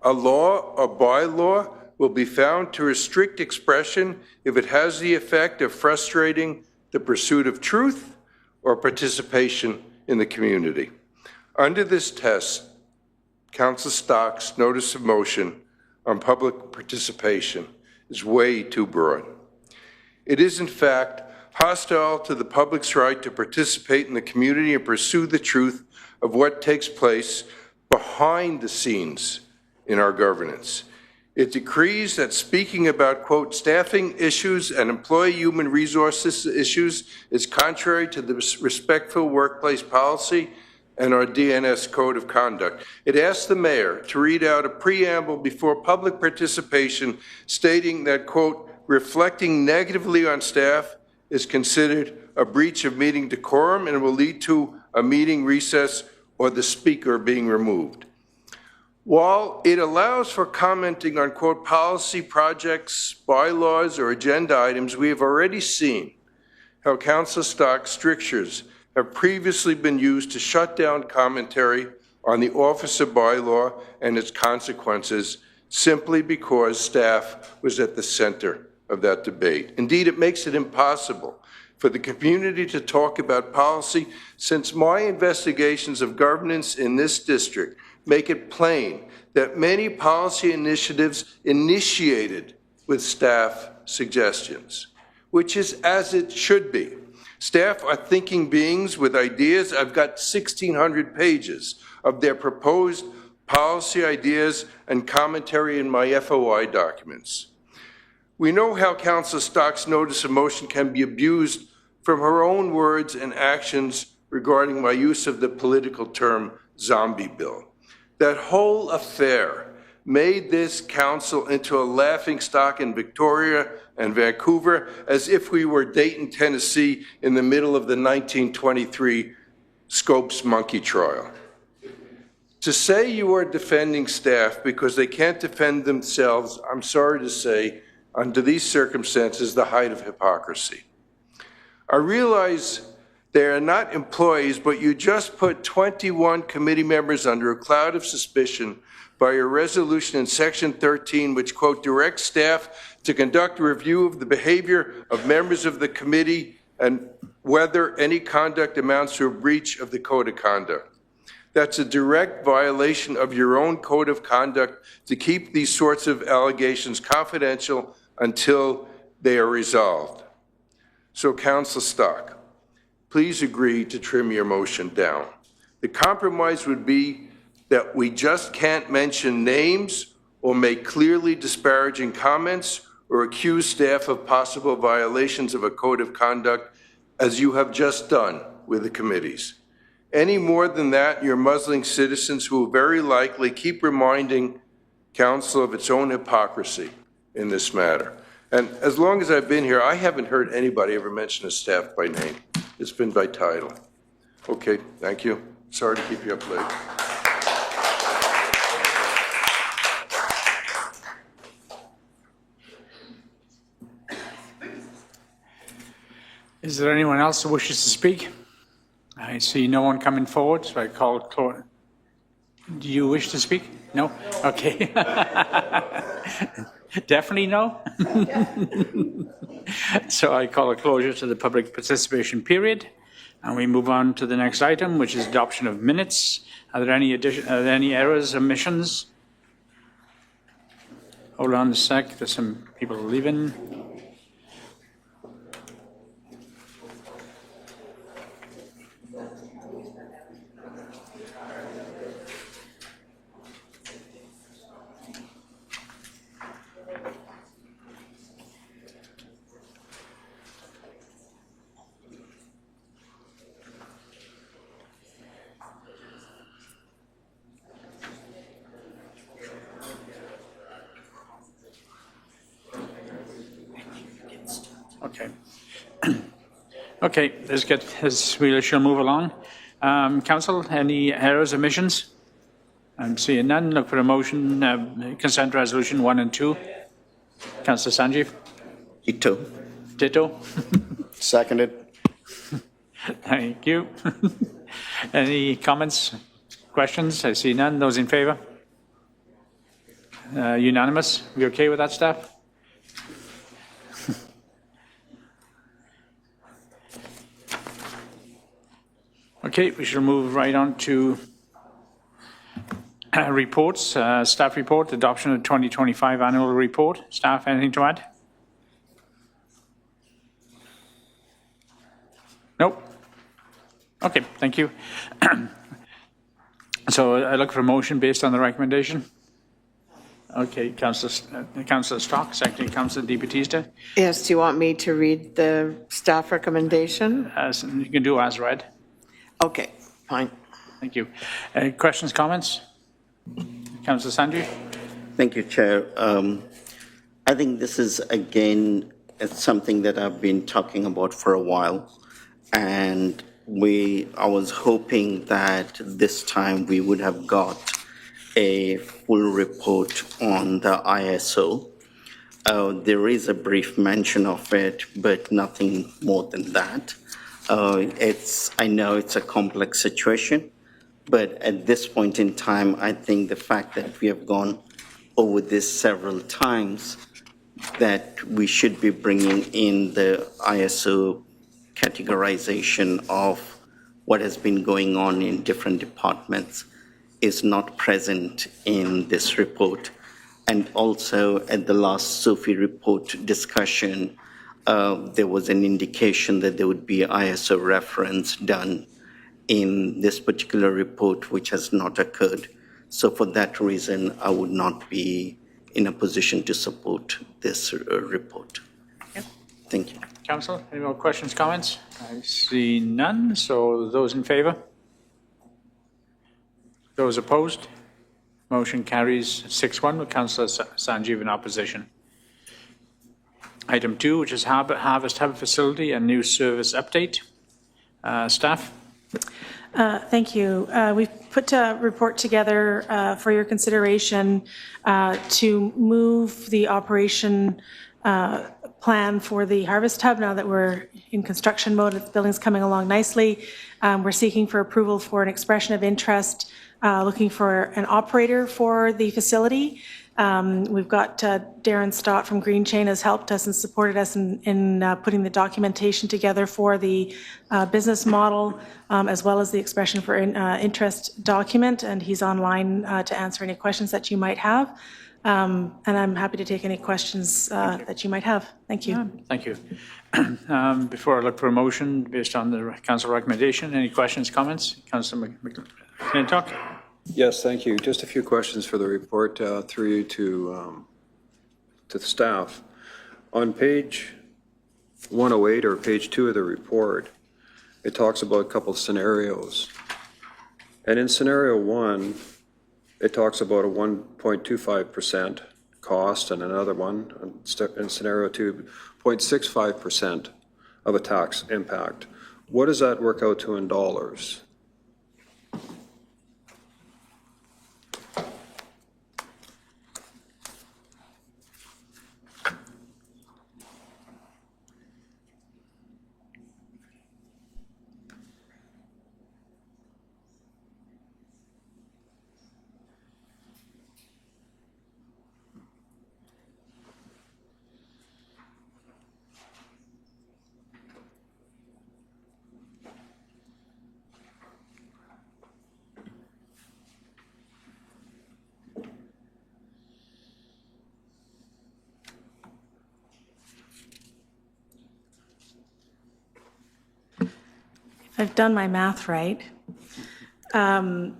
A law or bylaw will be found to restrict expression if it has the effect of frustrating the pursuit of truth or participation in the community. Under this test, Councillor Stock's notice of motion on public participation is way too broad. It is, in fact, hostile to the public's right to participate in the community and pursue the truth of what takes place behind the scenes in our governance. It decrees that speaking about, quote, staffing issues and employee human resources issues is contrary to the respectful workplace policy and our DNS Code of Conduct. It asks the mayor to read out a preamble before public participation stating that, quote, reflecting negatively on staff is considered a breach of meeting decorum and will lead to a meeting recess or the speaker being removed. While it allows for commenting on, quote, policy projects, bylaws, or agenda items, we have already seen how Councillor Stock's strictures have previously been used to shut down commentary on the Office of Bylaw and its consequences simply because staff was at the center of that debate. Indeed, it makes it impossible for the community to talk about policy, since my investigations of governance in this district make it plain that many policy initiatives initiated with staff suggestions, which is as it should be. Staff are thinking beings with ideas. I've got 1,600 pages of their proposed policy ideas and commentary in my FOI documents. We know how Councillor Stock's notice of motion can be abused from her own words and actions regarding my use of the political term zombie bill. That whole affair made this council into a laughingstock in Victoria and Vancouver, as if we were Dayton, Tennessee, in the middle of the 1923 Scopes monkey trial. To say you are defending staff because they can't defend themselves, I'm sorry to say, under these circumstances, the height of hypocrisy. I realize they are not employees, but you just put 21 committee members under a cloud of suspicion by your resolution in Section 13, which, quote, directs staff to conduct a review of the behavior of members of the committee and whether any conduct amounts to a breach of the Code of Conduct. That's a direct violation of your own Code of Conduct to keep these sorts of allegations confidential until they are resolved. So, Councillor Stock, please agree to trim your motion down. The compromise would be that we just can't mention names or make clearly disparaging comments or accuse staff of possible violations of a code of conduct, as you have just done with the committees. Any more than that, you're muzzling citizens who will very likely keep reminding Council of its own hypocrisy in this matter. And as long as I've been here, I haven't heard anybody ever mention a staff by name. It's been by title. Okay, thank you. Sorry to keep you up late. Is there anyone else who wishes to speak? I I see no one coming forward, so I call Do you wish to speak? No? Okay. Definitely no? So I call a closure to the public participation period, and we move on to the next item, which is adoption of minutes. Are there any errors, omissions? Hold on a sec, there's some people leaving. Okay. Okay, we shall move along. Council, any errors, omissions? I'm seeing none. Look for a motion, consent resolution 1 and 2. Councillor Sanjeev? Ditto. Ditto. Seconded. Thank you. Any comments, questions? I see none. Those in favour? Unanimous. We okay with that, staff? Okay, we shall move right on to reports. Staff report, adoption of 2025 annual report. Staff, anything to add? Nope. Okay, thank you. So I look for a motion based on the recommendation. Okay, Councillor Stock, Secretary Councillor Di Battista. Yes, do you want me to read the staff recommendation? You can do as read. Okay, fine. Thank you. Questions, comments? Councillor Sanjeev? Thank you, Chair. I think this is, again, it's something that I've been talking about for a while. And I was hoping that this time we would have got a full report on the ISO. There is a brief mention of it, but nothing more than that. I know it's a complex situation, but at this point in time, I think the fact that we have gone over this several times, that we should be bringing in the ISO categorization of what has been going on in different departments is not present in this report. And also at the last SOFI report discussion, there was an indication that there would be ISO reference done in this particular report, which has not occurred. So for that reason, I would not be in a position to support this report. Yep. Thank you. Council, any more questions, comments? I see none. So those in favour? Those opposed? Motion carries 6-1 with Councillor Sanjeev in opposition. Item 2, which is Harvest Hub Facility and new service update. Staff? Thank you. We've put a report together for your consideration to move the operation plan for the Harvest Hub now that we're in construction mode. The building's coming along nicely. We're seeking for approval for an expression of interest, looking for an operator for the facility. We've got Darren Stott from Green Chain has helped us and supported us in putting the documentation together for the business model, as well as the expression for interest document, and he's online to answer any questions that you might have. And I'm happy to take any questions that you might have. Thank you. Thank you. Before I look for a motion based on the council recommendation, any questions, comments? Councillor McClintock? Yes, thank you. Just a few questions for the report through you to the staff. On page 108 or page 2 of the report, it talks about a couple of scenarios. And in scenario 1, it talks about a 1.25% cost, and another one in scenario 2, 0.65% of a tax impact. What does that work out to in dollars? I've done my math right, the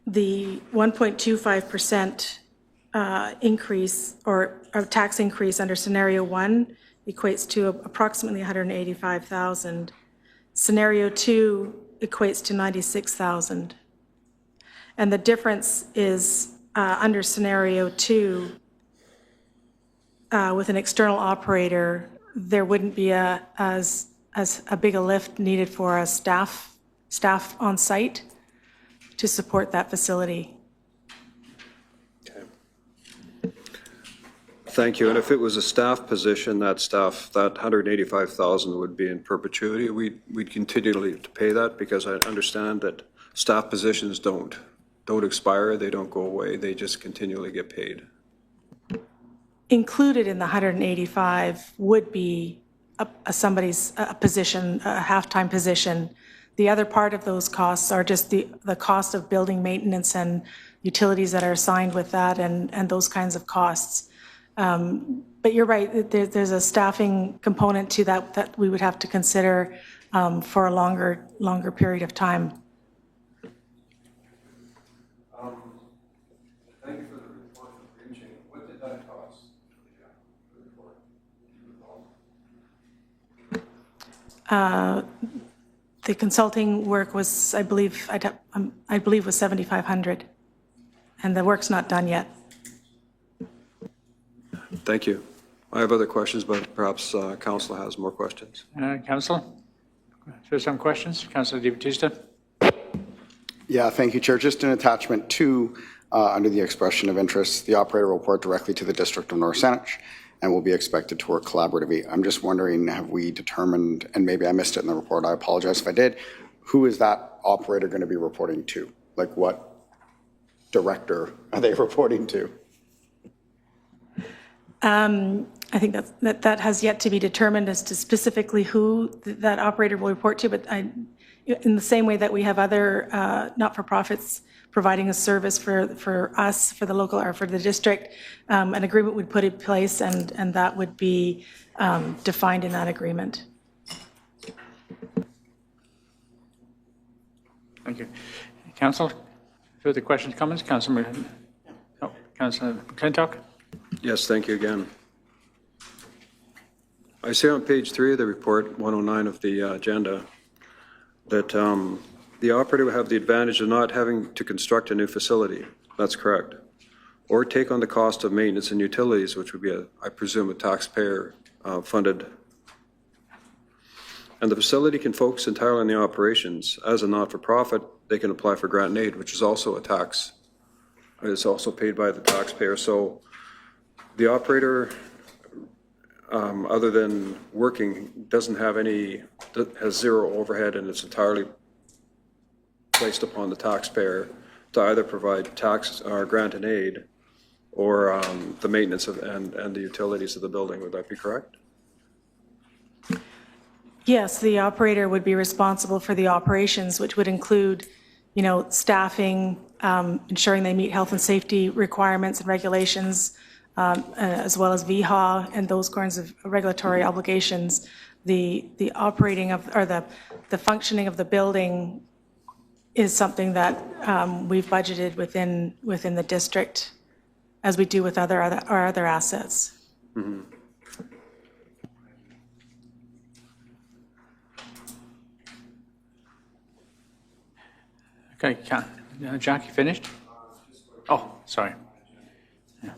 1.25% increase or tax increase under scenario 1 equates to approximately 185,000. Scenario 2 equates to 96,000. And the difference is under scenario 2, with an external operator, there wouldn't be as big a lift needed for a staff on site to support that facility. Thank you. And if it was a staff position, that 185,000 would be in perpetuity. We'd continually to pay that, because I understand that staff positions don't expire, they don't go away, they just continually get paid. Included in the 185 would be somebody's position, a half-time position. The other part of those costs are just the cost of building maintenance and utilities that are assigned with that, and those kinds of costs. But you're right, there's a staffing component to that we would have to consider for a longer period of time. Thank you for the report for reaching. What did that cost? The consulting work was, I believe, was 7,500, and the work's not done yet. Thank you. I have other questions, but perhaps Council has more questions. Council, there's some questions. Councillor Di Battista. Yeah, thank you, Chair. Just an attachment 2 under the expression of interest, the operator will report directly to the District of North Saanich and will be expected to work collaboratively. I'm just wondering, have we determined, and maybe I missed it in the report, I apologize if I did, who is that operator going to be reporting to? Like, what director are they reporting to? I think that has yet to be determined as to specifically who that operator will report to, but in the same way that we have other not-for-profits providing a service for us, for the local, or for the district, an agreement would put in place, and that would be defined in that agreement. Thank you. Council, further questions, comments? Councillor McClintock. Yes, thank you again. I see on page 3 of the report, 109 of the agenda, that the operator will have the advantage of not having to construct a new facility. That's correct. Or take on the cost of maintenance and utilities, which would be, I presume, a taxpayer funded. And the facility can focus entirely on the operations. As a not-for-profit, they can apply for grant and aid, which is also a tax. It's also paid by the taxpayer. So the operator, other than working, has zero overhead, and it's entirely placed upon the taxpayer to either provide tax or grant and aid, or the maintenance of and the utilities of the building. Would that be correct? Yes, the operator would be responsible for the operations, which would include, staffing, ensuring they meet health and safety requirements and regulations, as well as VHA and those kinds of regulatory obligations. The operating of, or the functioning of the building is something that we've budgeted within the district, as we do with our other assets. Mm-hmm. Okay, Jack, you finished? Oh, sorry. Yeah.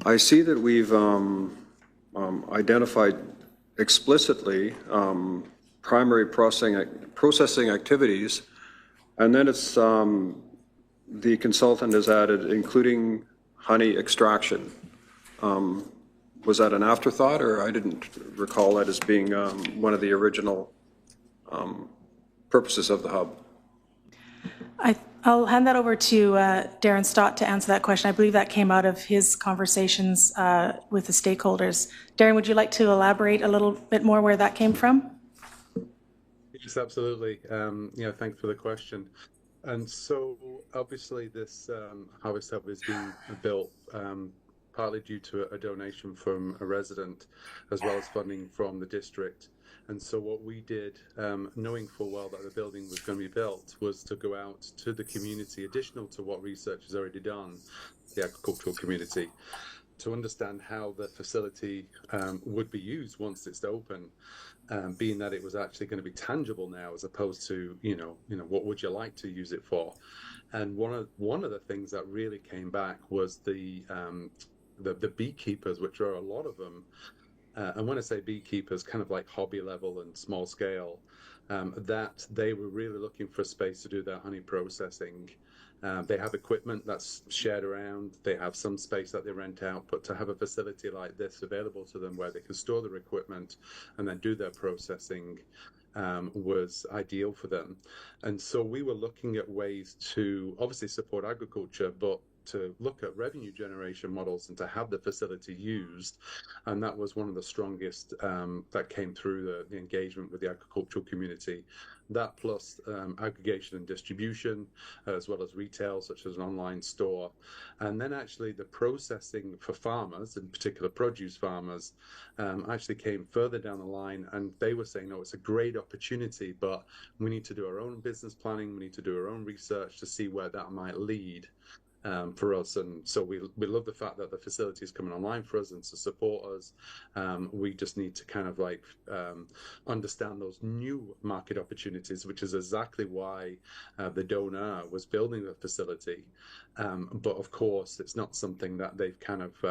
I see that we've identified explicitly primary processing activities, and then it's the consultant has added including honey extraction. Was that an afterthought, or I didn't recall that as being one of the original purposes of the hub? I'll hand that over to Darren Stott to answer that question. I believe that came out of his conversations with the stakeholders. Darren, would you like to elaborate a little bit more where that came from? Yes, absolutely. Thanks for the question. And so obviously this Harvest Hub is being built partly due to a donation from a resident as well as funding from the district. And so what we did, knowing full well that the building was going to be built, was to go out to the community, additional to what research has already done, the agricultural community, to understand how the facility would be used once it's open, being that it was actually going to be tangible now, as opposed to what would you like to use it for. And one of the things that really came back was the beekeepers, which are a lot of them. And when I say beekeepers, kind of like hobby level and small scale, that they were really looking for a space to do their honey processing. They have equipment that's shared around. They have some space that they rent out, but to have a facility like this available to them where they can store their equipment and then do their processing was ideal for them. And so we were looking at ways to obviously support agriculture, but to look at revenue generation models and to have the facility used. And that was one of the strongest that came through the engagement with the agricultural community. That plus aggregation and distribution, as well as retail, such as an online store. And then actually the processing for farmers, in particular produce farmers, actually came further down the line, and they were saying, no, it's a great opportunity, but we need to do our own business planning, we need to do our own research to see where that might lead. For us, and so we love the fact that the facility is coming online for us and to support us. We just need to kind of like understand those new market opportunities, which is exactly why the donor was building the facility. But of course, it's not something that they've kind of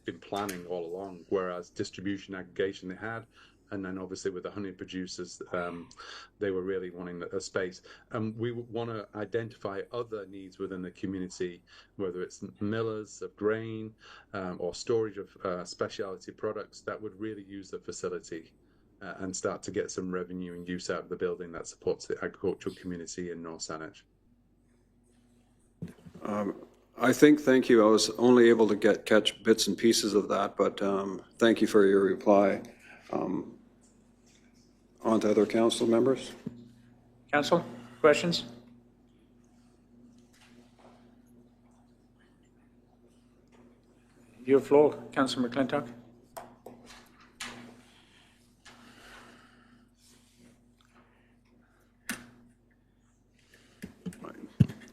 been planning all along, whereas distribution aggregation they had. And then obviously with the honey producers, they were really wanting a space. We want to identify other needs within the community, whether it's millers of grain or storage of specialty products that would really use the facility and start to get some revenue and use out of the building that supports the agricultural community in North Saanich. Thank you. I was only able to catch bits and pieces of that, but thank you for your reply. On to other council members. Council, questions? Your floor, Councillor McClintock.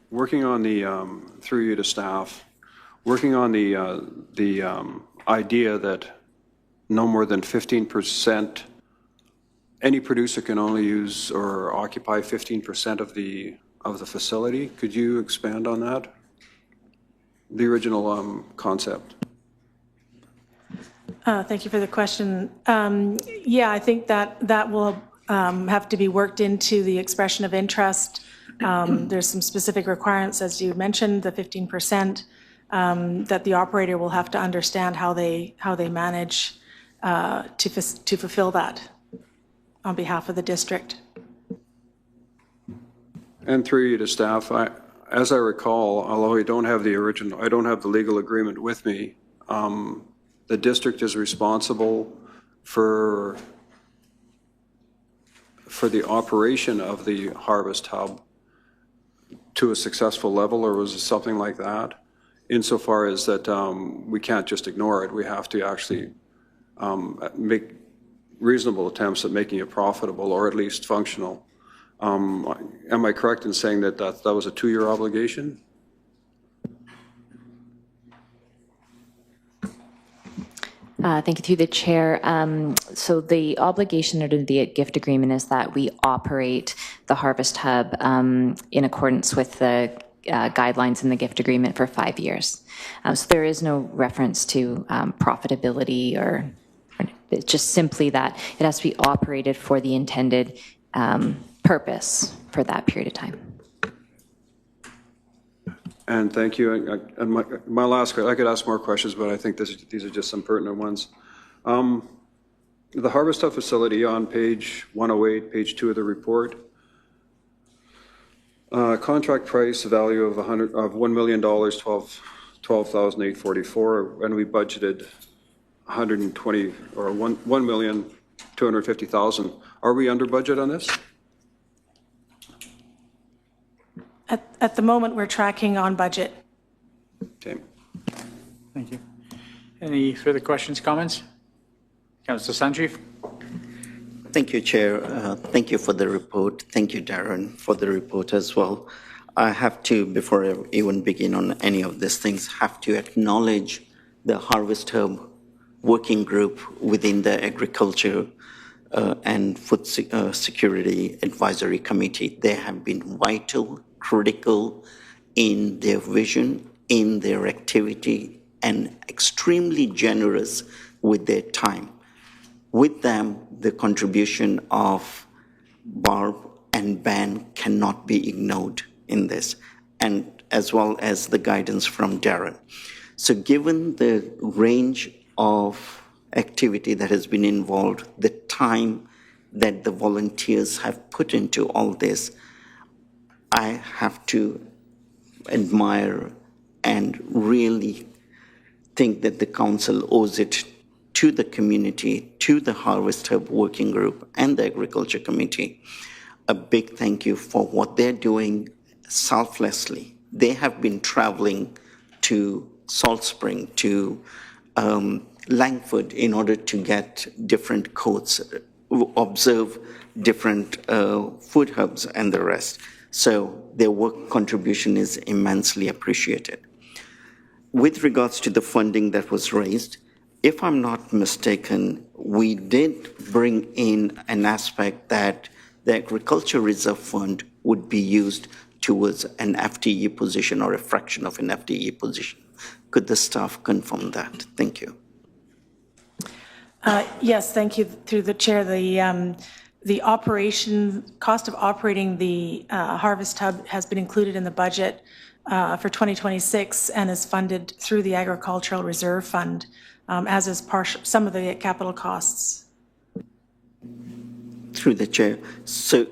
Working on the, through you to staff, working on the idea that no more than 15%, any producer can only use or occupy 15% of the facility. Could you expand on that? The original concept. Thank you for the question. Yeah, I think that will have to be worked into the expression of interest. There's some specific requirements, as you mentioned, the 15%, that the operator will have to understand how they manage to fulfill that on behalf of the district. And through you to staff, as I recall, although I don't have the legal agreement with me, the district is responsible for the operation of the Harvest Hub to a successful level, or was it something like that? Insofar as that we can't just ignore it, we have to actually make reasonable attempts at making it profitable or at least functional. Am I correct in saying that was a 2-year obligation? Thank you, through the chair. So the obligation under the gift agreement is that we operate the Harvest Hub in accordance with the guidelines in the gift agreement for 5 years. So there is no reference to profitability or it's just simply that it has to be operated for the intended purpose for that period of time. And thank you. And my last question, I could ask more questions, but I think these are just some pertinent ones. The Harvest Hub facility on page 108, page 2 of the report, contract price value of $1 million, $12,844, and we budgeted 120 or 1,250,000. Are we under budget on this? At the moment, we're tracking on budget. Okay. Thank you. Any further questions, comments? Councillor Sanjeev? Thank you, Chair. Thank you for the report. Thank you, Darren, for the report as well. I have to, before I even begin on any of these things, have to acknowledge the Harvest Hub working group within the Agriculture and Food Security Advisory Committee. They have been vital, critical in their vision, in their activity, and extremely generous with their time. With them, the contribution of Barb and Ben cannot be ignored in this, and as well as the guidance from Darren. So given the range of activity that has been involved, the time that the volunteers have put into all this, I have to admire and really think that the council owes it to the community, to the Harvest Hub Working Group and the Agriculture Committee, a big thank you for what they're doing selflessly. They have been traveling to Salt Spring, to Langford in order to get different codes, observe different food hubs and the rest. So their work contribution is immensely appreciated. With regards to the funding that was raised, if I'm not mistaken, we did bring in an aspect that the Agriculture Reserve Fund would be used towards an FTE position or a fraction of an FTE position. Could the staff confirm that? Thank you. Yes, thank you. Through the chair, the operation cost of operating the Harvest Hub has been included in the budget for 2026 and is funded through the Agricultural Reserve Fund, as is some of the capital costs. Through the chair. So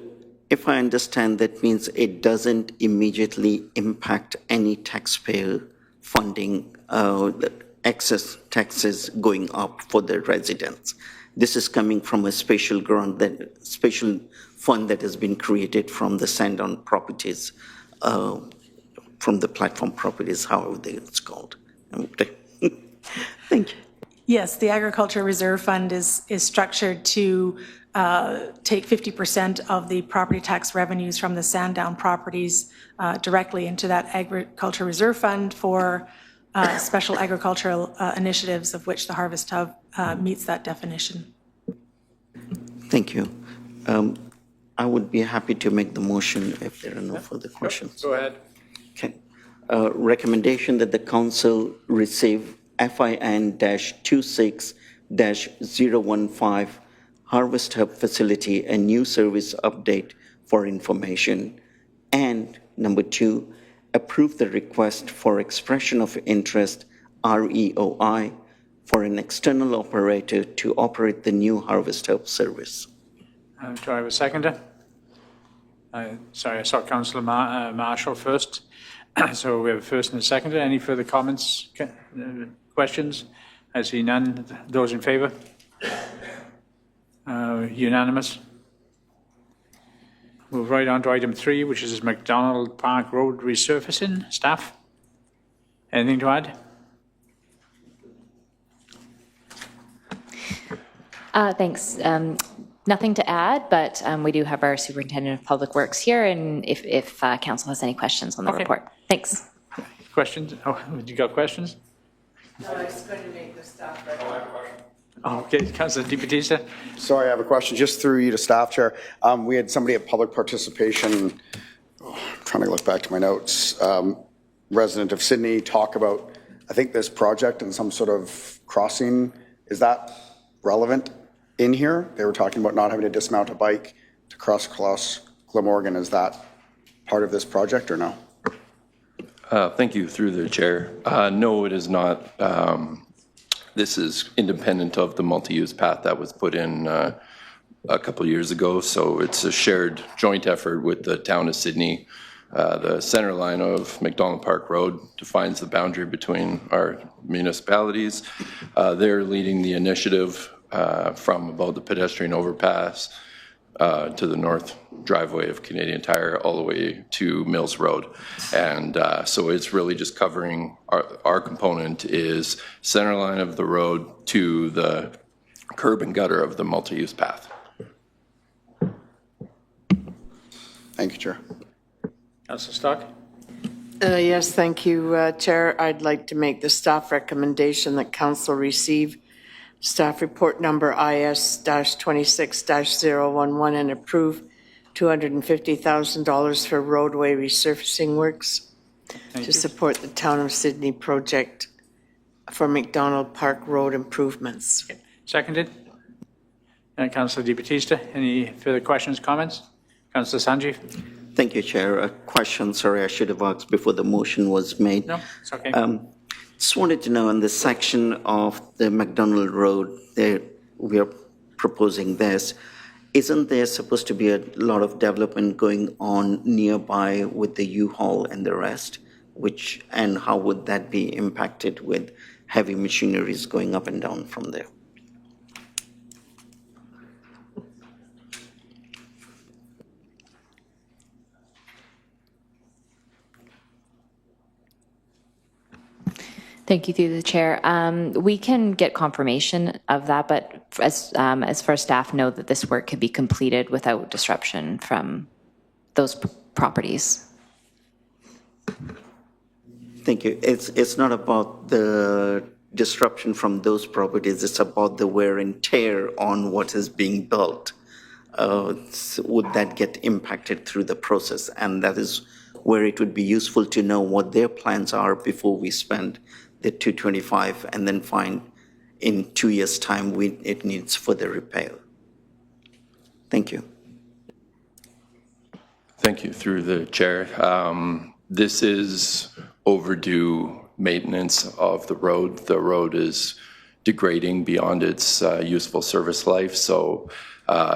if I understand, that means it doesn't immediately impact any taxpayer funding, the excess taxes going up for the residents. This is coming from a special grant, that special fund that has been created from the Sandown properties, from the platform properties, however it's called. Thank you. Yes, the Agriculture Reserve Fund is structured to take 50% of the property tax revenues from the Sandown properties directly into that Agriculture Reserve Fund for special agricultural initiatives, of which the Harvest Hub meets that definition. Thank you. I would be happy to make the motion if there are no further questions. Go ahead. Okay. Recommendation that the council receive FIN-26-015 Harvest Hub Facility, a new service update for information. And number 2, approve the request for expression of interest, REOI, for an external operator to operate the new Harvest Hub service. Do I have a seconder? Sorry, I saw Councillor Marshall first. So we have a first and a seconder. Any further comments, questions? I see none. Those in favour? Unanimous. Move right on to item 3, which is McDonald Park Road resurfacing. Staff? Anything to add? Thanks. Nothing to add, but we do have our Superintendent of Public Works here, and if Council has any questions on the report. Thanks. Questions? Oh, you got questions? No, I was going to make the staff recommend. Oh, okay, Councillor Di Battista. Sorry, I have a question just through you to staff, Chair. We had somebody at public participation, I'm trying to look back to my notes, resident of Sydney, talk about, I think, this project and some sort of crossing. Is that relevant in here? They were talking about not having to dismount a bike to cross Glamorgan. Is that part of this project or no? Thank you, through the chair. No, it is not. This is independent of the multi-use path that was put in a couple of years ago. So it's a shared joint effort with the town of Sydney. The center line of McDonald Park Road defines the boundary between our municipalities. They're leading the initiative from about the pedestrian overpass to the north driveway of Canadian Tire all the way to Mills Road. And so it's really just covering, our component is center line of the road to the curb and gutter of the multi-use path. Thank you, Chair. Councillor Stock? Yes, thank you, Chair. I'd like to make the staff recommendation that council receive staff report number IS-26-011 and approve $250,000 for roadway resurfacing works to support the Town of Sydney project for McDonald Park Road improvements. Seconded. Councillor Di Battista, any further questions, comments? Councillor Sanjeev? Thank you, Chair. A question, sorry, I should have asked before the motion was made. No, it's okay. Just wanted to know, in the section of the McDonald Road, there, we are proposing this. Isn't there supposed to be a lot of development going on nearby with the U-Haul and the rest? And how would that be impacted with heavy machineries going up and down from there? Thank you, through the chair. We can get confirmation of that, but as far as staff know that this work could be completed without disruption from those properties. Thank you. It's not about the disruption from those properties, it's about the wear and tear on what is being built. Would that get impacted through the process? And that is where it would be useful to know what their plans are before we spend the 225 and then find in 2 years' time it needs further repair. Thank you. Thank you, through the chair. This is overdue maintenance of the road. The road is degrading beyond its useful service life, so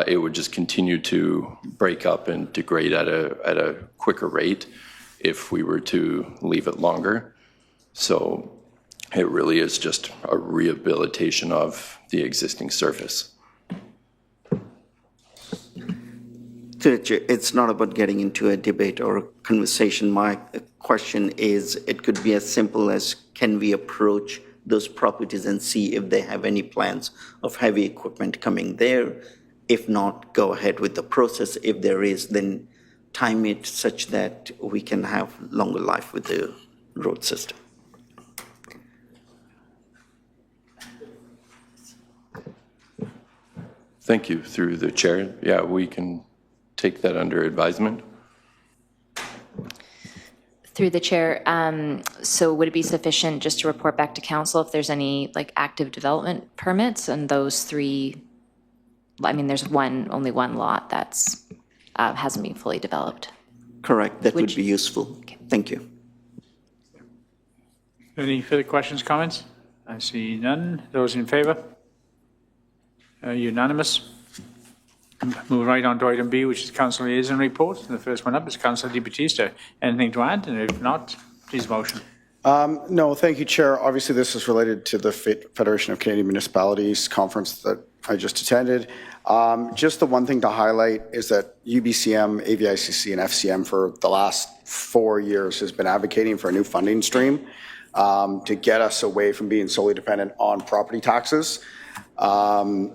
it would just continue to break up and degrade at a quicker rate if we were to leave it longer. So it really is just a rehabilitation of the existing surface. It's not about getting into a debate or a conversation. My question is, it could be as simple as, can we approach those properties and see if they have any plans of heavy equipment coming there? If not, go ahead with the process. If there is, then time it such that we can have longer life with the road system. Thank you, through the chair. Yeah, we can take that under advisement. Through the chair, so would it be sufficient just to report back to council if there's any active development permits and those three? I mean, there's only one lot that's hasn't been fully developed. Correct, that would be useful. Okay. Thank you. Any further questions, comments? I see none. Those in favour? Unanimous. Move right on to item B, which is Council Liaison Report. The first one up is Councillor Di Battista. Anything to add? And if not, please motion. No, thank you, Chair. Obviously, this is related to the Federation of Canadian Municipalities conference that I just attended. Just the one thing to highlight is that UBCM, AVICC, and FCM for the last 4 years has been advocating for a new funding stream to get us away from being solely dependent on property taxes.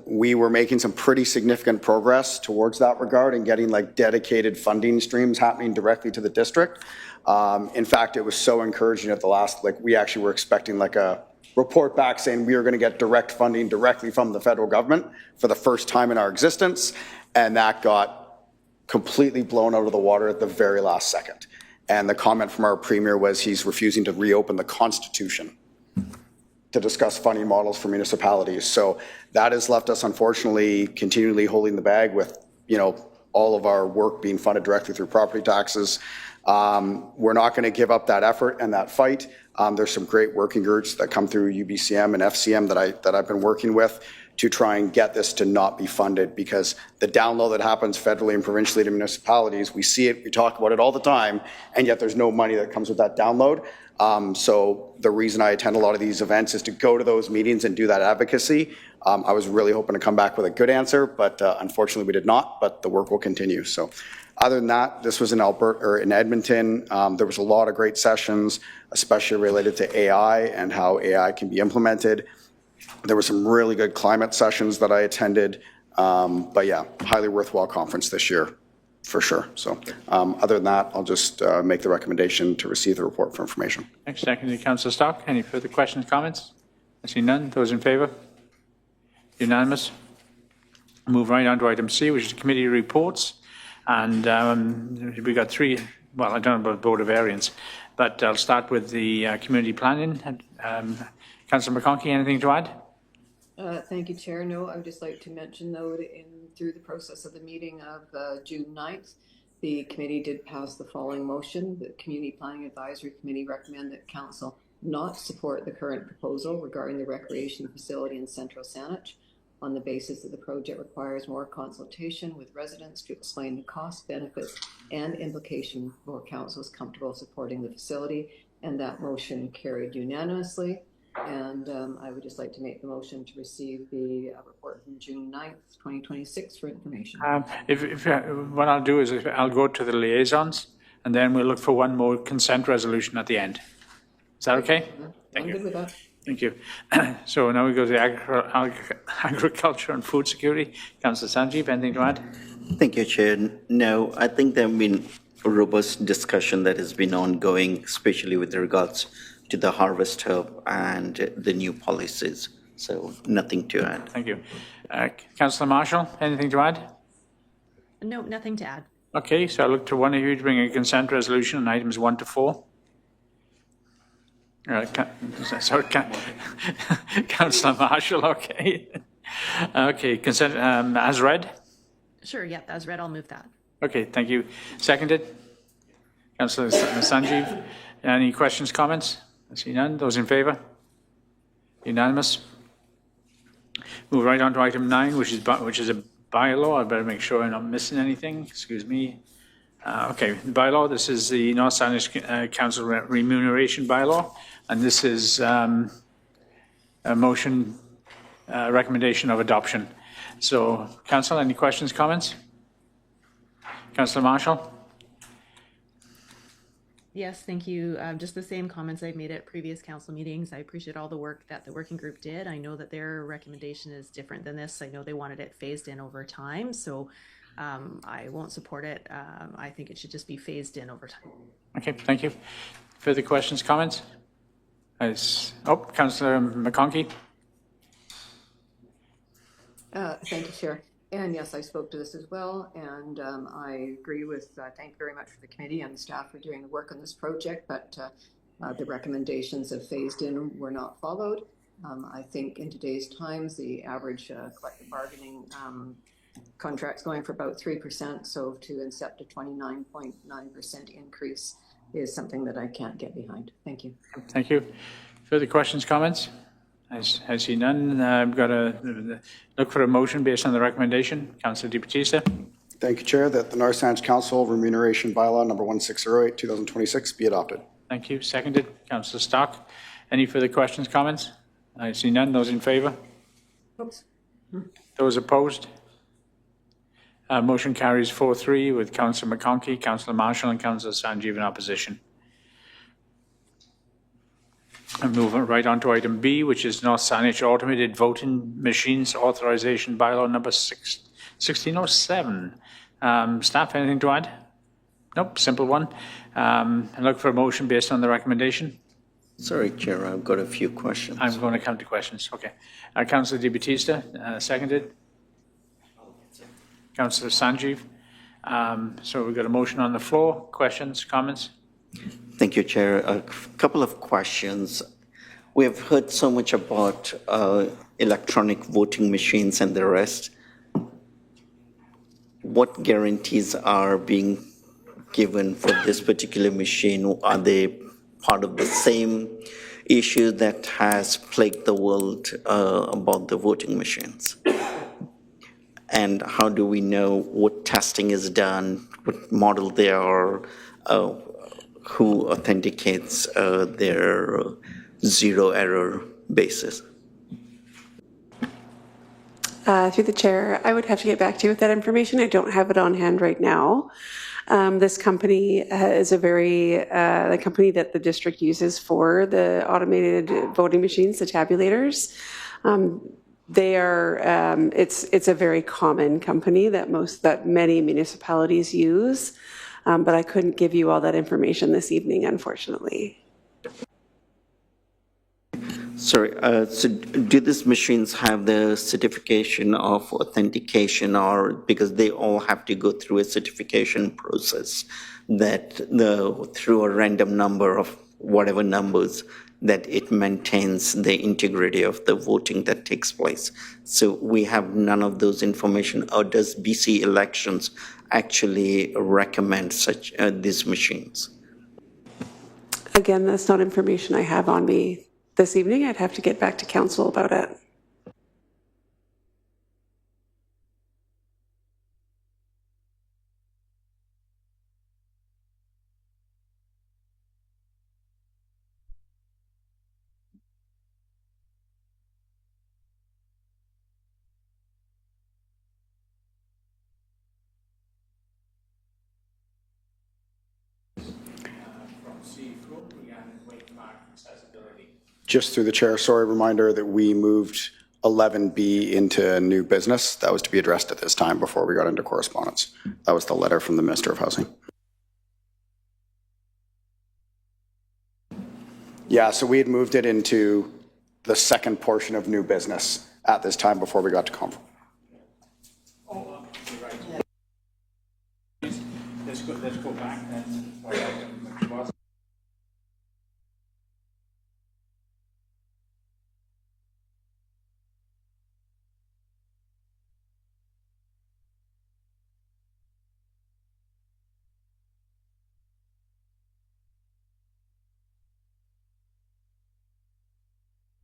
We were making some pretty significant progress towards that regard and getting dedicated funding streams happening directly to the district. In fact, it was so encouraging at the last, we actually were expecting a report back saying we are going to get direct funding directly from the federal government for the first time in our existence. And that got completely blown out of the water at the very last second. And the comment from our premier was he's refusing to reopen the Constitution to discuss funding models for municipalities. So that has left us, unfortunately, continually holding the bag with, all of our work being funded directly through property taxes. We're not going to give up that effort and that fight. There's some great working groups that come through UBCM and FCM that I've been working with to try and get this to not be funded, because the download that happens federally and provincially to municipalities, we see it, we talk about it all the time, and yet there's no money that comes with that download. So the reason I attend a lot of these events is to go to those meetings and do that advocacy. I was really hoping to come back with a good answer, but unfortunately we did not, but the work will continue. So other than that, this was in Edmonton. There was a lot of great sessions, especially related to AI and how AI can be implemented. There were some really good climate sessions that I attended. But yeah, highly worthwhile conference this year, for sure. So other than that, I'll just make the recommendation to receive the report for information. Thanks. Seconded, Councillor Stock. Any further questions, comments? I see none. Those in favour? Unanimous. Move right on to item C, which is committee reports. And we got three, well, I don't know about Board of Variance, but I'll start with the community planning. Councillor McConkey, anything to add? Thank you, Chair. No, I would just like to mention, though, that through the process of the meeting of June 9th, the committee did pass the following motion. The Community Planning Advisory Committee recommend that Council not support the current proposal regarding the recreation facility in Central Saanich on the basis that the project requires more consultation with residents to explain the costs, benefits, and implication for Council's comfortable supporting the facility, and that motion carried unanimously. And I would just like to make the motion to receive the report from June 9th, 2026 for information. What I'll do is I'll go to the liaisons, and then we'll look for one more consent resolution at the end. Is that okay? I'm good with that. Thank you. So now we go to the agriculture and food security. Councillor Sanjeev, anything to add? Thank you, Chair. No, I think there have been a robust discussion that has been ongoing, especially with regards to the harvest hub and the new policies. So nothing to add. Thank you. Councillor Marshall, anything to add? No, nothing to add. Okay, so I look to one of you to bring a consent resolution on items 1 to 4. Sorry, Councillor Marshall, okay. Okay, consent as read? Sure, yeah, as read, I'll move that. Okay, thank you. Seconded? Councillor Sanjeev, any questions, comments? I see none. Those in favour? Unanimous. Move right on to item 9, which is a bylaw. I better make sure I'm not missing anything. Excuse me. Okay, the bylaw. This is the North Saanich Council remuneration bylaw, and this is a motion recommendation of adoption. So, Council, any questions, comments? Councillor Marshall. Yes, thank you. Just the same comments I've made at previous council meetings. I appreciate all the work that the working group did. I know that their recommendation is different than this. I know they wanted it phased in over time, so I won't support it. I think it should just be phased in over time. Okay, thank you. Further questions, comments? Councillor McConkey. Thank you, Chair. And yes, I spoke to this as well, and I agree with, thank you very much for the committee and the staff for doing the work on this project, but the recommendations of phased in were not followed. I think in today's times, the average collective bargaining contract's going for about 3%, so to accept a 29.9% increase is something that I can't get behind. Thank you. Thank you. Further questions, comments? I see none. I've got to look for a motion based on the recommendation. Councillor Di Battista. Thank you, Chair, that the North Saanich Council remuneration bylaw number 1608, 2026 be adopted. Thank you. Seconded. Councillor Stock. Any further questions, comments? I see none. Those in favour? Oops. Those opposed? Motion carries 4-3 with Councillor McConkey, Councillor Marshall and Councillor Sanjeev in opposition. And move right on to item B, which is North Saanich Automated Voting Machines Authorization Bylaw number 1607. Staff, anything to add? Nope, simple one. I look for a motion based on the recommendation. Sorry, Chair, I've got a few questions. I'm going to come to questions. Okay. Councillor Di Battista, seconded. Councillor Sanjeev. So we've got a motion on the floor. Questions, comments? Thank you, Chair. A couple of questions. We have heard so much about electronic voting machines and the rest. What guarantees are being given for this particular machine? Are they part of the same issue that has plagued the world about the voting machines. And how do we know what testing is done, what model they are, who authenticates their zero error basis? Through the chair, I would have to get back to you with that information. I don't have it on hand right now. This company is the company that the district uses for the automated voting machines, the tabulators. It's a very common company that many municipalities use, but I couldn't give you all that information this evening, unfortunately. Sorry, so do these machines have the certification of authentication, or because they all have to go through a certification process that through a random number of whatever numbers that it maintains the integrity of the voting that takes place? So we have none of those information, or does BC Elections actually recommend such these machines? Again, that's not information I have on me this evening. I'd have to get back to council about it. Just through the chair, sorry, reminder that we moved 11B into new business. That was to be addressed at this time before we got into correspondence. That was the letter from the Minister of Housing. Yeah, so we had moved it into the second portion of new business at this time before we got to conference. Let's go back then.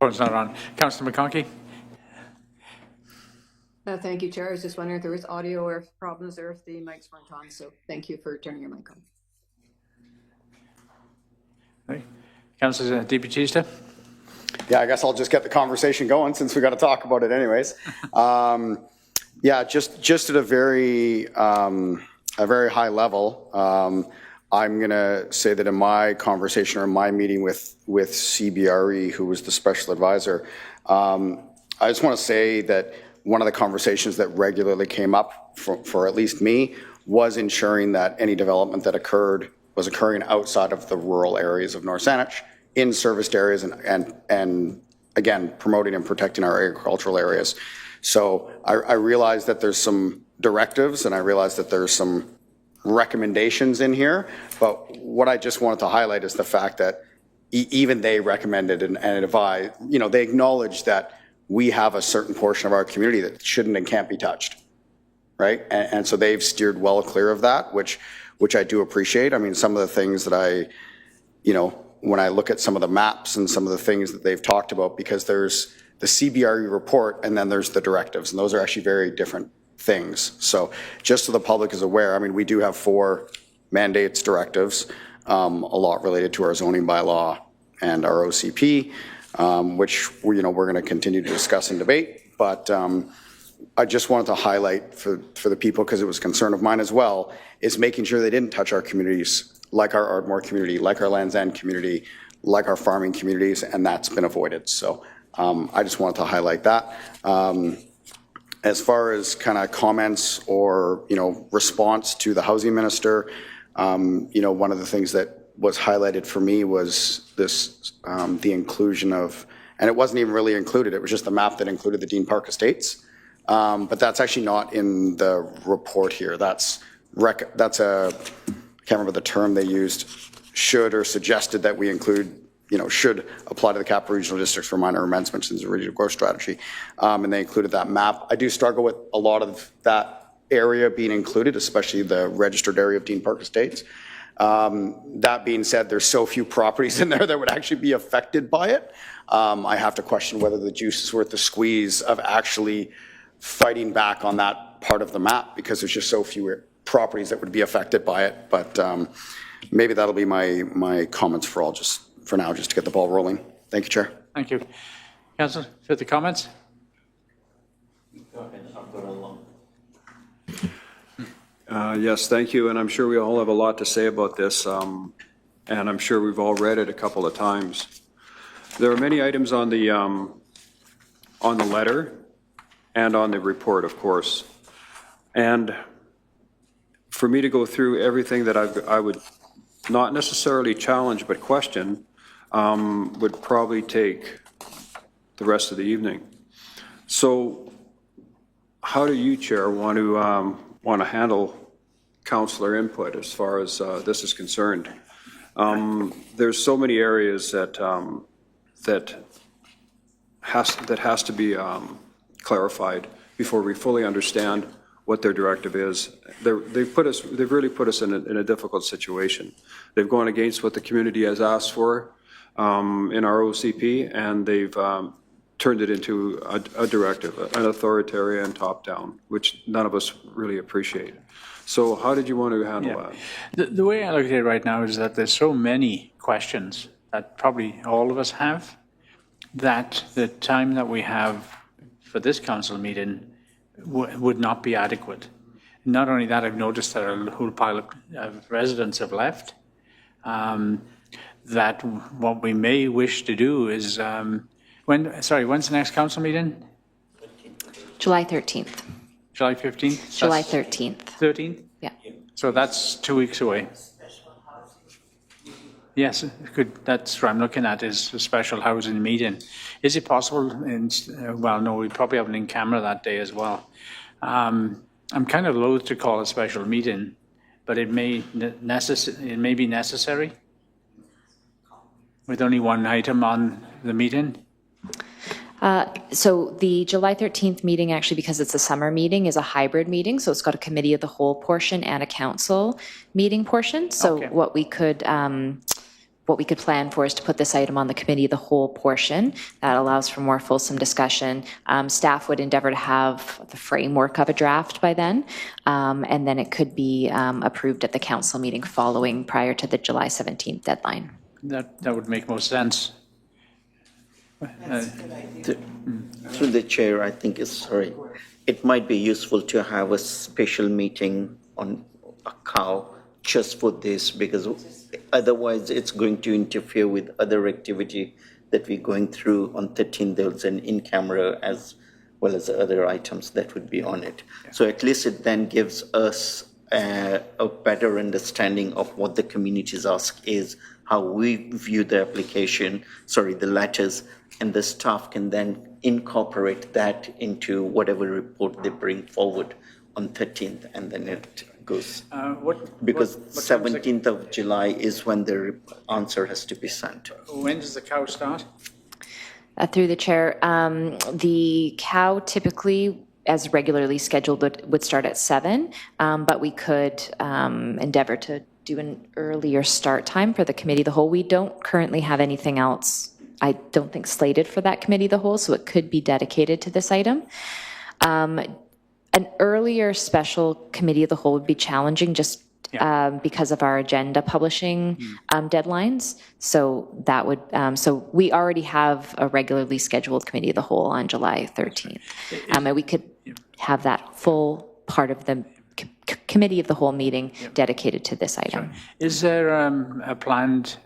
It's not on. Councillor McConkey. Thank you, Chair. I was just wondering if there was audio or problems or if the mics weren't on. So thank you for turning your mic on. Right. Councillor DeBattista. Yeah, I guess I'll just get the conversation going since we got to talk about it anyways. Yeah, just at a very high level, I'm going to say that in my conversation or in my meeting with CBRE, who was the special advisor, I just want to say that one of the conversations that regularly came up for at least me was ensuring that any development that occurred was occurring outside of the rural areas of North Saanich, in serviced areas, and again, promoting and protecting our agricultural areas. So I realize that there's some directives and I realize that there's some recommendations in here, but what I just wanted to highlight is the fact that even they recommended and advised, they acknowledge that we have a certain portion of our community that shouldn't and can't be touched, right? And so they've steered well clear of that, which I do appreciate. I mean, some of the things that when I look at some of the maps and some of the things that they've talked about, because there's the CBRE report and then there's the directives, and those are actually very different things. So just so the public is aware, I mean, we do have 4 mandates, directives, a lot related to our zoning bylaw and our OCP, which we're going to continue to discuss and debate. But I just wanted to highlight for the people, because it was a concern of mine as well, is making sure they didn't touch our communities, like our Ardmore community, like our Land's End community, like our farming communities, and that's been avoided. So I just wanted to highlight that. As far as kind of comments or, response to the housing minister, one of the things that was highlighted for me was this, the inclusion of, and it wasn't even really included, it was just the map that included the Dean Park Estates. But that's actually not in the report here. That's I can't remember the term they used, should or suggested that we include, should apply to the capital regional districts for minor amendments in the regional growth strategy. And they included that map. I do struggle with a lot of that area being included, especially the registered area of Dean Park Estates. That being said, there's so few properties in there that would actually be affected by it. I have to question whether the juice is worth the squeeze of actually fighting back on that part of the map, because there's just so few properties that would be affected by it. But maybe that'll be my comments for now, just to get the ball rolling. Thank you, Chair. Thank you. Councillor, further comments? Yes, thank you, and I'm sure we all have a lot to say about this, and I'm sure we've all read it a couple of times. There are many items on the letter and on the report, of course, and for me to go through everything that I would not necessarily challenge but question would probably take the rest of the evening. So how do you, Chair, want to handle councillor input as far as this is concerned? There's so many areas that has to be clarified before we fully understand what their directive is. They've really put us in a difficult situation. They've gone against what the community has asked for in our OCP, and they've turned it into a directive, an authoritarian top-down, which none of us really appreciate. So how did you want to handle that? The way I look at it right now is that there's so many questions that probably all of us have, that the time that we have for this council meeting would not be adequate. Not only that, I've noticed that a whole pile of residents have left. That what we may wish to do is, when's the next council meeting? July 13th. July 15th? July 13th. 13th? Yeah. So that's 2 weeks away. Yes, good. That's what I'm looking at, is a special housing meeting. Is it possible, well, no, we probably have an in-camera that day as well. I'm kind of loath to call a special meeting, but it may be necessary with only one item on the meeting. So the July 13th meeting, actually, because it's a summer meeting, is a hybrid meeting. So it's got a committee of the whole portion and a council meeting portion. So Okay. what we could plan for is to put this item on the committee of the whole portion. That allows for more fulsome discussion. Staff would endeavor to have the framework of a draft by then, and then it could be approved at the council meeting following, prior to the July 17th deadline. That would make most sense. Through the chair, I think it might be useful to have a special meeting on a cow just for this, because otherwise it's going to interfere with other activity that we're going through. On 13th, there's an in-camera as well as other items that would be on it. So at least it then gives us a better understanding of what the community's ask is, how we view the the letters, and the staff can then incorporate that into whatever report they bring forward on 13th, and then it goes. Because 17th of July is when the answer has to be sent. When does the cow start? Through the chair, the cow typically, as regularly scheduled, would start at 7, but we could endeavor to do an earlier start time for the committee of the whole. We don't currently have anything else, I don't think, slated for that committee of the whole, so it could be dedicated to this item. An earlier special committee of the whole would be challenging, just because of our agenda publishing deadlines. So that would, so we already have a regularly scheduled committee of the whole on July 13th. And we could have that full part of the committee of the whole meeting dedicated to this item. Sure. Is there a planned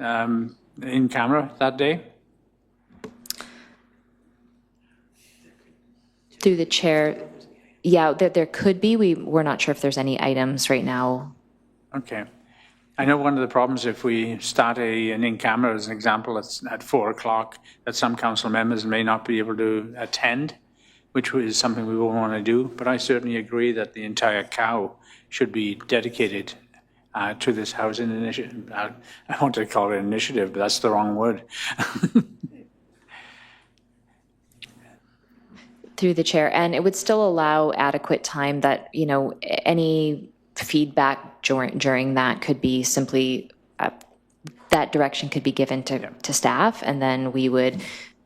in-camera that day? Through the chair, yeah, there could be. We're not sure if there's any items right now. Okay. I know one of the problems, if we start an in-camera, as an example, it's at 4 o'clock, that some council members may not be able to attend, which is something we won't want to do. But I certainly agree that the entire cow should be dedicated to this housing initiative. I wanted to call it an initiative, but that's the wrong word. Through the chair, and it would still allow adequate time that, any feedback during that could be simply, that direction could be given to staff, and then we would,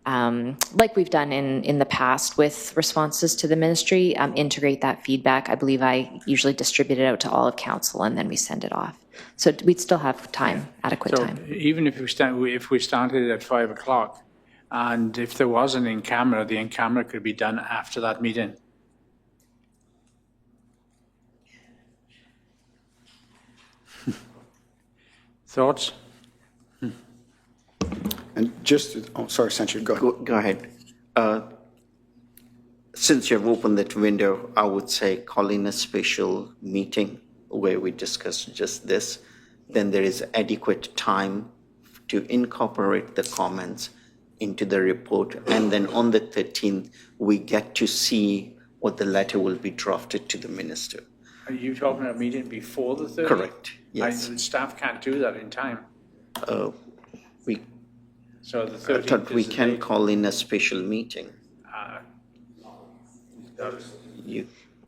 like we've done in the past with responses to the ministry, integrate that feedback. I believe I usually distribute it out to all of council, and then we send it off. So we'd still have time, adequate So time. even if we started at 5 o'clock, and if there was an in-camera, the in-camera could be done after that meeting. Thoughts? And just, oh, sorry, Sanjeev, go ahead. Go ahead. Since you've opened that window, I would say call in a special meeting where we discuss just this. Then there is adequate time to incorporate the comments into the report. And then on the 13th, we get to see what the letter will be drafted to the minister. Are you talking about a meeting before the 30th? Correct, yes. Staff can't do that in time. So the 13th I thought we is the can date. call in a special meeting.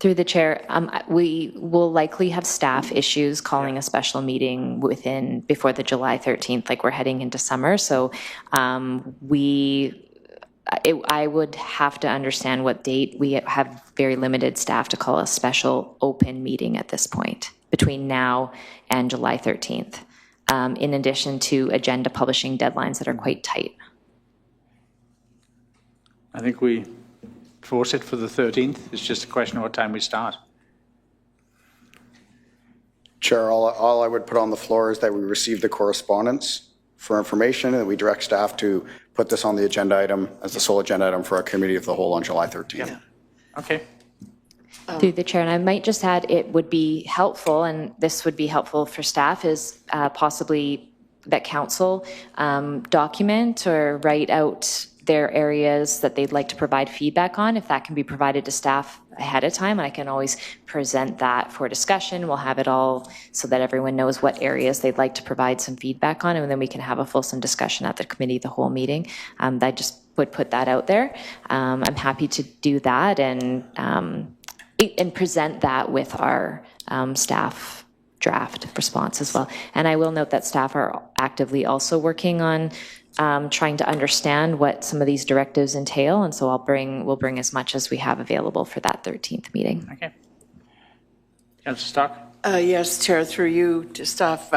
Through the chair, we will likely have staff issues calling a special meeting before the July 13th, like we're heading into summer. So I would have to understand what date. We have very limited staff to call a special open meeting at this point between now and July 13th, in addition to agenda publishing deadlines that are quite tight. I think we force it for the 13th. It's just a question of what time we start. Chair, all I would put on the floor is that we receive the correspondence for information, and we direct staff to put this on the agenda item as the sole agenda item for our committee of the whole on July 13th. Yeah. Okay. Through the chair, and I might just add, it would be helpful, and this would be helpful for staff, is possibly that council document or write out their areas that they'd like to provide feedback on. If that can be provided to staff ahead of time, I can always present that for discussion. We'll have it all so that everyone knows what areas they'd like to provide some feedback on, and then we can have a fulsome discussion at the committee, the whole meeting. I just would put that out there. I'm happy to do that and present that with our staff draft response as well. And I will note that staff are actively also working on trying to understand what some of these directives entail, and so we'll bring as much as we have available for that 13th meeting. Okay. Councillor Stock? Yes, Chair, through you to staff,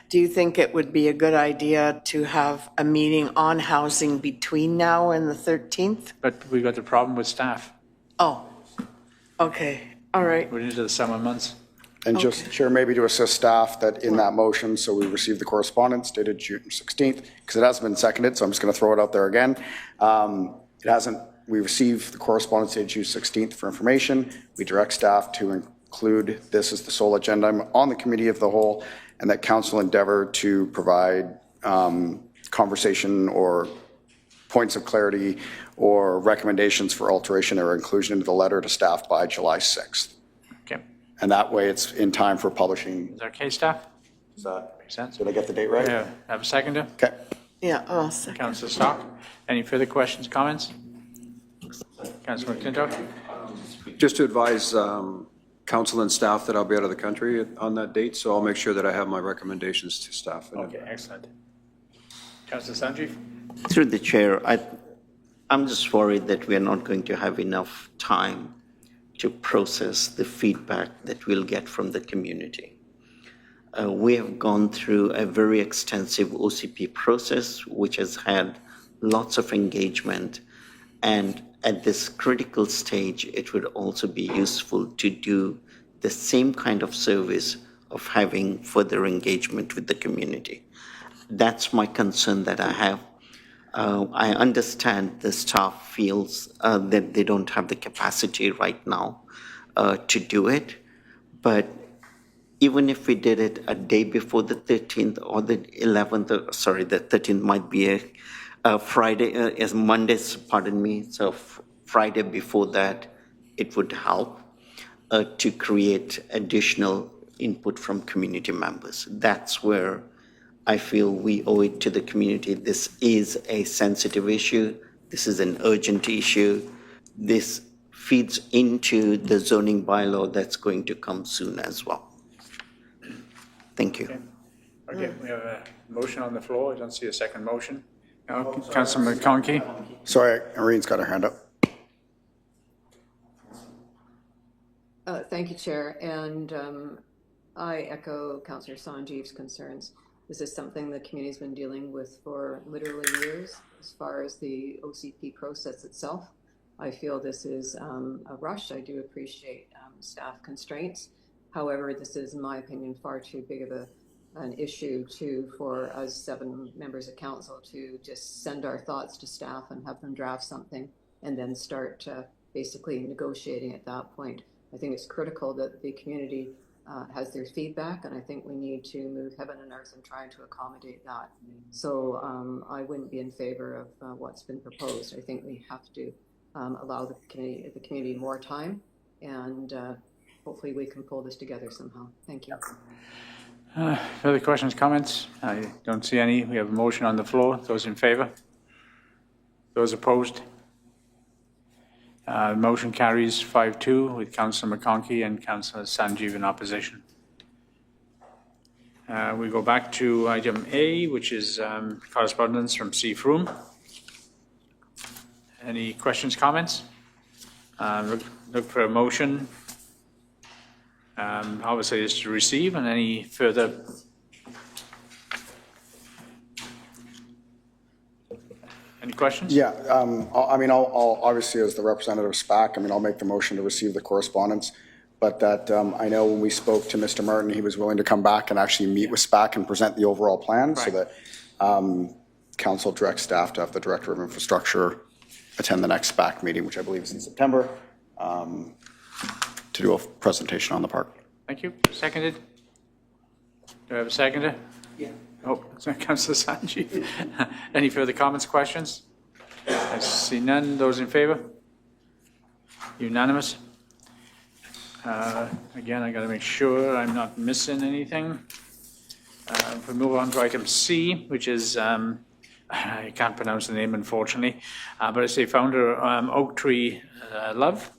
do you think it would be a good idea to have a meeting on housing between now and the 13th? But we got the problem with staff. Oh, okay, all right. We're into the summer months. And just, Chair, maybe to assist staff that in that motion, so we received the correspondence dated June 16th, because it hasn't been seconded, so I'm just going to throw it out there again. We received the correspondence dated June 16th for information. We direct staff to include this as the sole agenda item on the committee of the whole, and that council endeavor to provide conversation or points of clarity or recommendations for alteration or inclusion into the letter to staff by July 6th. And that way it's in time for publishing. Is that okay, staff? Does that make sense? Did I get the date right? Yeah. Have a seconder? Okay. Yeah, I'll second. Councillor Stock? Any further questions, comments? Councillor McClintock? Just to advise council and staff that I'll be out of the country on that date, so I'll make sure that I have my recommendations to staff. Okay, excellent. Councillor Sanjeev? Through the chair, I'm just worried that we're not going to have enough time to process the feedback that we'll get from the community. We have gone through a very extensive OCP process, which has had lots of engagement. And at this critical stage, it would also be useful to do the same kind of service of having further engagement with the community. That's my concern that I have. I understand the staff feels that they don't have the capacity right now to do it, but even if we did it a day before the 13th or the 11th, the 13th might be a Friday, as Mondays, pardon me, so Friday before that, it would help to create additional input from community members. That's where I feel we owe it to the community. This is a sensitive issue. This is an urgent issue. This feeds into the zoning bylaw that's going to come soon as well. Thank you. Okay, we have a motion on the floor. I don't see a second motion. Councillor McConkey. Sorry, Irene's got her hand up. Thank you, Chair. And I echo Councillor Sanjeev's concerns. This is something the community's been dealing with for literally years as far as the OCP process itself. I feel this is a rush. I do appreciate staff constraints. However, this is, in my opinion, far too big of an issue for us 7 members of council to just send our thoughts to staff and have them draft something and then start basically negotiating at that point. I think it's critical that the community has their feedback, and I think we need to move heaven and earth in trying to accommodate that. So I wouldn't be in favor of what's been proposed. I think we have to allow the community more time, and hopefully we can pull this together somehow. Thank you. Further questions, comments? I don't see any. We have a motion on the floor. Those in favor? Those opposed? Motion carries 5-2 with Councillor McConkey and Councillor Sanjeev in opposition. We go back to item A, which is correspondence from C. Froome. Any questions, comments? Look for a motion. Obviously, is to receive, and any further. Any questions? Yeah, I mean, I'll obviously, as the representative of SPAC, I mean, I'll make the motion to receive the correspondence, but that I know when we spoke to Mr. Martin, he was willing to come back and actually meet with SPAC and present the overall plan, so that council directs staff to have the Director of Infrastructure attend the next SPAC meeting, which I believe is in September, to do a presentation on the park. Thank you. Seconded? Do I have a seconder? Yeah. Oh, Councillor Sanjeev. Any further comments, questions? I see none. Those in favour? Unanimous. Again, I got to make sure I'm not missing anything. If we move on to item C, which is, I can't pronounce the name, unfortunately, but it's the founder, Oak Tree Love.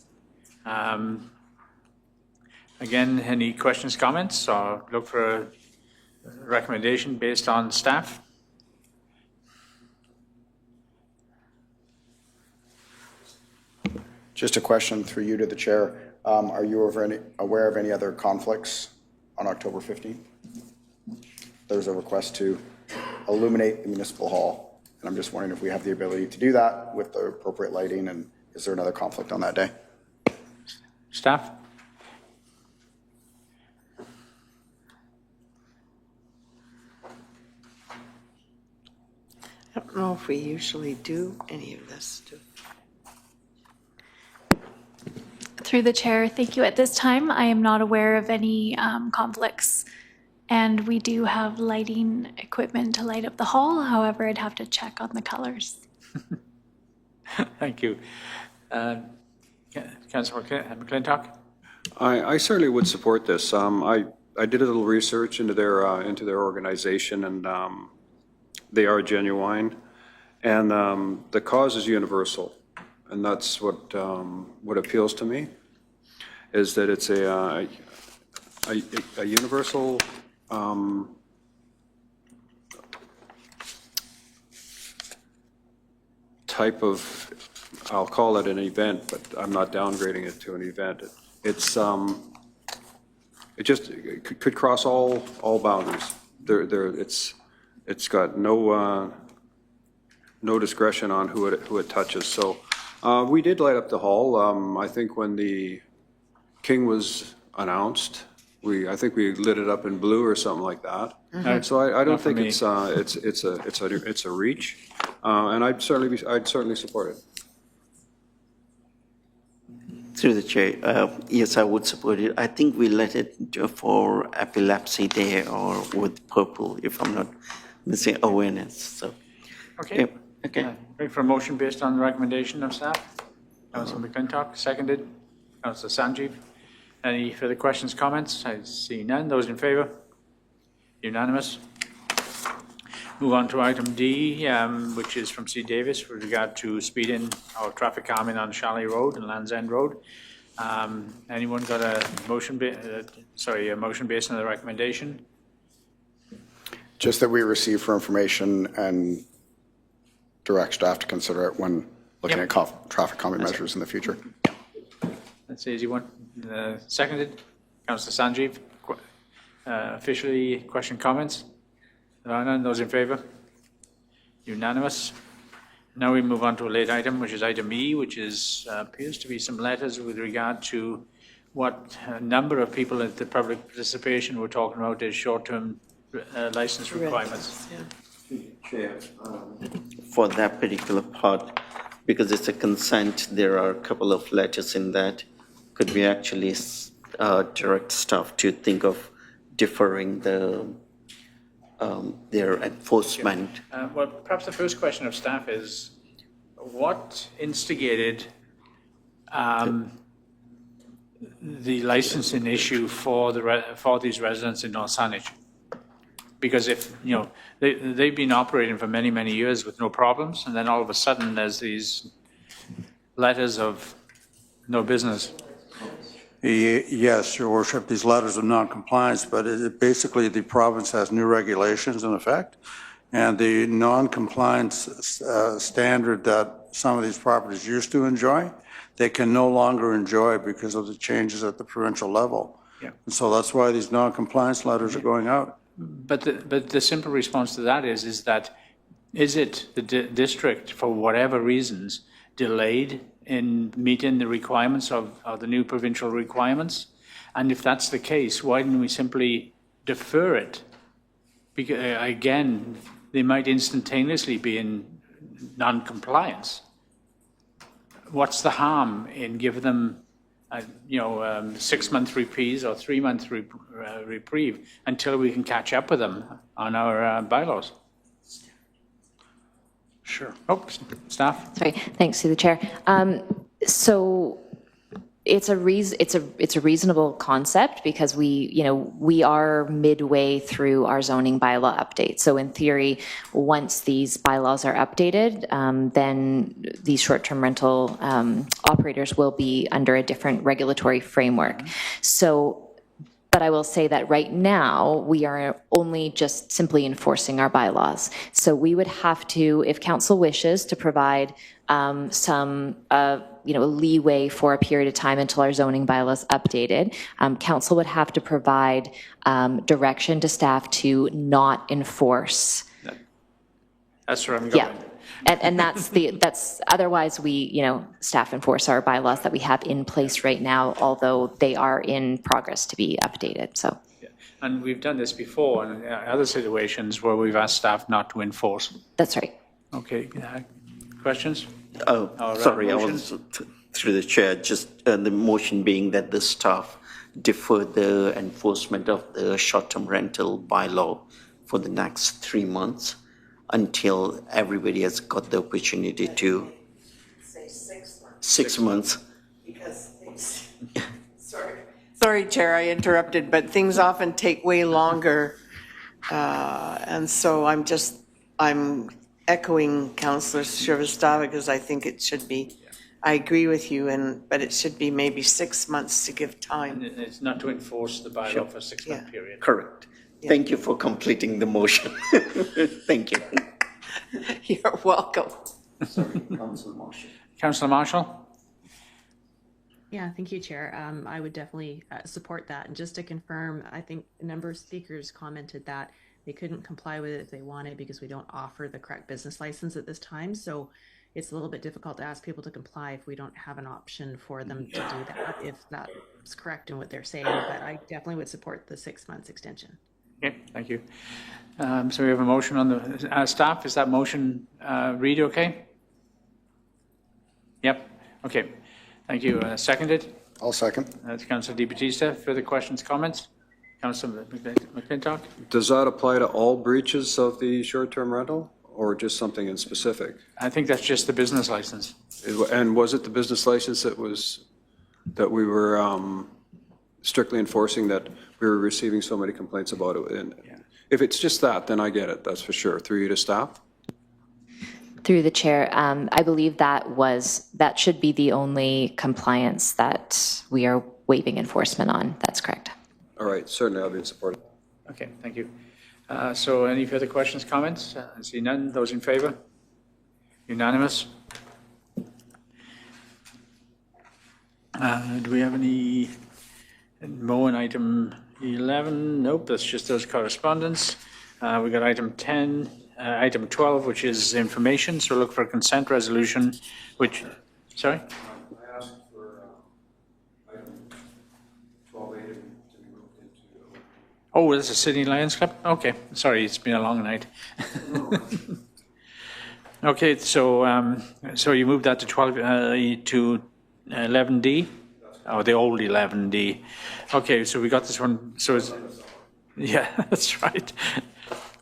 Again, any questions, comments, or look for a recommendation based on staff? Just a question through you to the chair. Are you aware of any other conflicts on October 15th? There's a request to illuminate the municipal hall, and I'm just wondering if we have the ability to do that with the appropriate lighting, and is there another conflict on that day? Staff? I don't know if we usually do any of this. Through the chair, thank you. At this time, I am not aware of any conflicts, and we do have lighting equipment to light up the hall. However, I'd have to check on the colors. Thank you. Councillor McClintock? I certainly would support this. I did a little research into their organization, and they are genuine, and the cause is universal, and that's what appeals to me, is that it's a universal type of, I'll call it an event, but I'm not downgrading it to an event. It could cross all boundaries. It's got no discretion on who it touches. So we did light up the hall. I think when the king was announced, I think we lit it up in blue or something like that. Mm-hmm. So I don't think it's a reach, and I'd certainly support it. Through the chair, yes, I would support it. I think we let it for Epilepsy Day or with purple, if I'm not missing awareness. So, okay. Yep. Okay. Ready for a motion based on the recommendation of staff? Councillor McClintock, seconded. Councillor Sanjeev. Any further questions, comments? I see none. Those in favour? Unanimous. Move on to item D, which is from C. Davis with regard to speeding or traffic calming on Charlie Road and Land's End Road. Anyone got a motion? A motion based on the recommendation? Just that we receive for information and direct staff to consider it when looking at traffic calming measures in the future. That's an easy one. Seconded. Councillor Sanjeev. Officially, question, comments? There are none. Those in favour? Unanimous. Now we move on to a late item, which is item E, which is appears to be some letters with regard to what number of people at the public participation we're talking about is short-term license requirements. Chair, for that particular part, because it's a consent, there are a couple of letters in that. Could we actually direct staff to think of deferring their enforcement? Well, perhaps the first question of staff is, what instigated the licensing issue for these residents in North Saanich? Because if, you know, they've been operating for many, many years with no problems, and then all of a sudden there's these letters of no business. Yes, Your Worship, these letters of non-compliance, but basically the province has new regulations in effect, and the non-compliance standard that some of these properties used to enjoy, they can no longer enjoy because of the changes at the provincial level. Yeah. And so that's why these non-compliance letters are going out. But the simple response to that is that, is it the district, for whatever reasons, delayed in meeting the requirements of the new provincial requirements? And if that's the case, why didn't we simply defer it? Because, again, they might instantaneously be in non-compliance. What's the harm in giving them 6-month reprieve or 3-month reprieve until we can catch up with them on our bylaws? Sure. Oh, staff. Sorry. Thanks to the chair. So it's a reasonable concept because we are midway through our zoning bylaw update. So in theory, once these bylaws are updated, then these short-term rental operators will be under a different regulatory framework. So, but I will say that right now, we are only just simply enforcing our bylaws. So we would have to, if council wishes to provide some leeway for a period of time until our zoning bylaws updated, council would have to provide direction to staff to not enforce. That's where I'm going. Yeah. And that's otherwise staff enforce our bylaws that we have in place right now, although they are in progress to be updated. So. Yeah. And we've done this before in other situations where we've asked staff not to enforce. That's right. Okay. Questions? Oh, sorry, I was through the chair. Just the motion being that the staff defer the enforcement of the short-term rental bylaw for the next 3 months. Until everybody has got the opportunity to. Say 6 months. 6 months. Because things, sorry, Chair, I interrupted, but things often take way longer. And so I'm echoing Councillor Shrivastava because I think it should be, I agree with you, but it should be maybe 6 months to give time. And it's not to enforce the bylaw for a 6-month period. Correct. Yeah. Thank you for completing the motion. Thank you. You're welcome. Sorry, Councillor Marshall. Councillor Marshall? Yeah, thank you, Chair. I would definitely support that. And just to confirm, I think a number of speakers commented that they couldn't comply with it if they wanted because we don't offer the correct business license at this time. So it's a little bit difficult to ask people to comply if we don't have an option for them to do that, if that's correct in what they're saying. But I definitely would support the 6 months extension. Okay, thank you. So we have a motion on the staff. Is that motion read okay? Yep. Okay. Thank you. Seconded? I'll second. That's Councillor Di Battista. Further questions, comments? Councillor McClintock? Does that apply to all breaches of the short-term rental or just something in specific? I think that's just the business license. And was it the business license that we were strictly enforcing, that we were receiving so many complaints about it? And if it's just that, then I get it, that's for sure. Through you to staff? Through the chair, I believe that should be the only compliance that we are waiving enforcement on. That's correct. All right, certainly I'll be in support. Okay, thank you. So any further questions, comments? I see none. Those in favor? Unanimous. Do we have any more on item 11? Nope, that's just those correspondence. We got item 10, item 12, which is information. So look for a consent resolution, which, sorry? I asked for item 12A to be moved into. Oh, this is Sydney Lions Club? Okay, sorry, it's been a long night. Okay, so so you moved that to 12 to 11D, or the old 11D. Okay, so we got this one. So it's, yeah, that's right.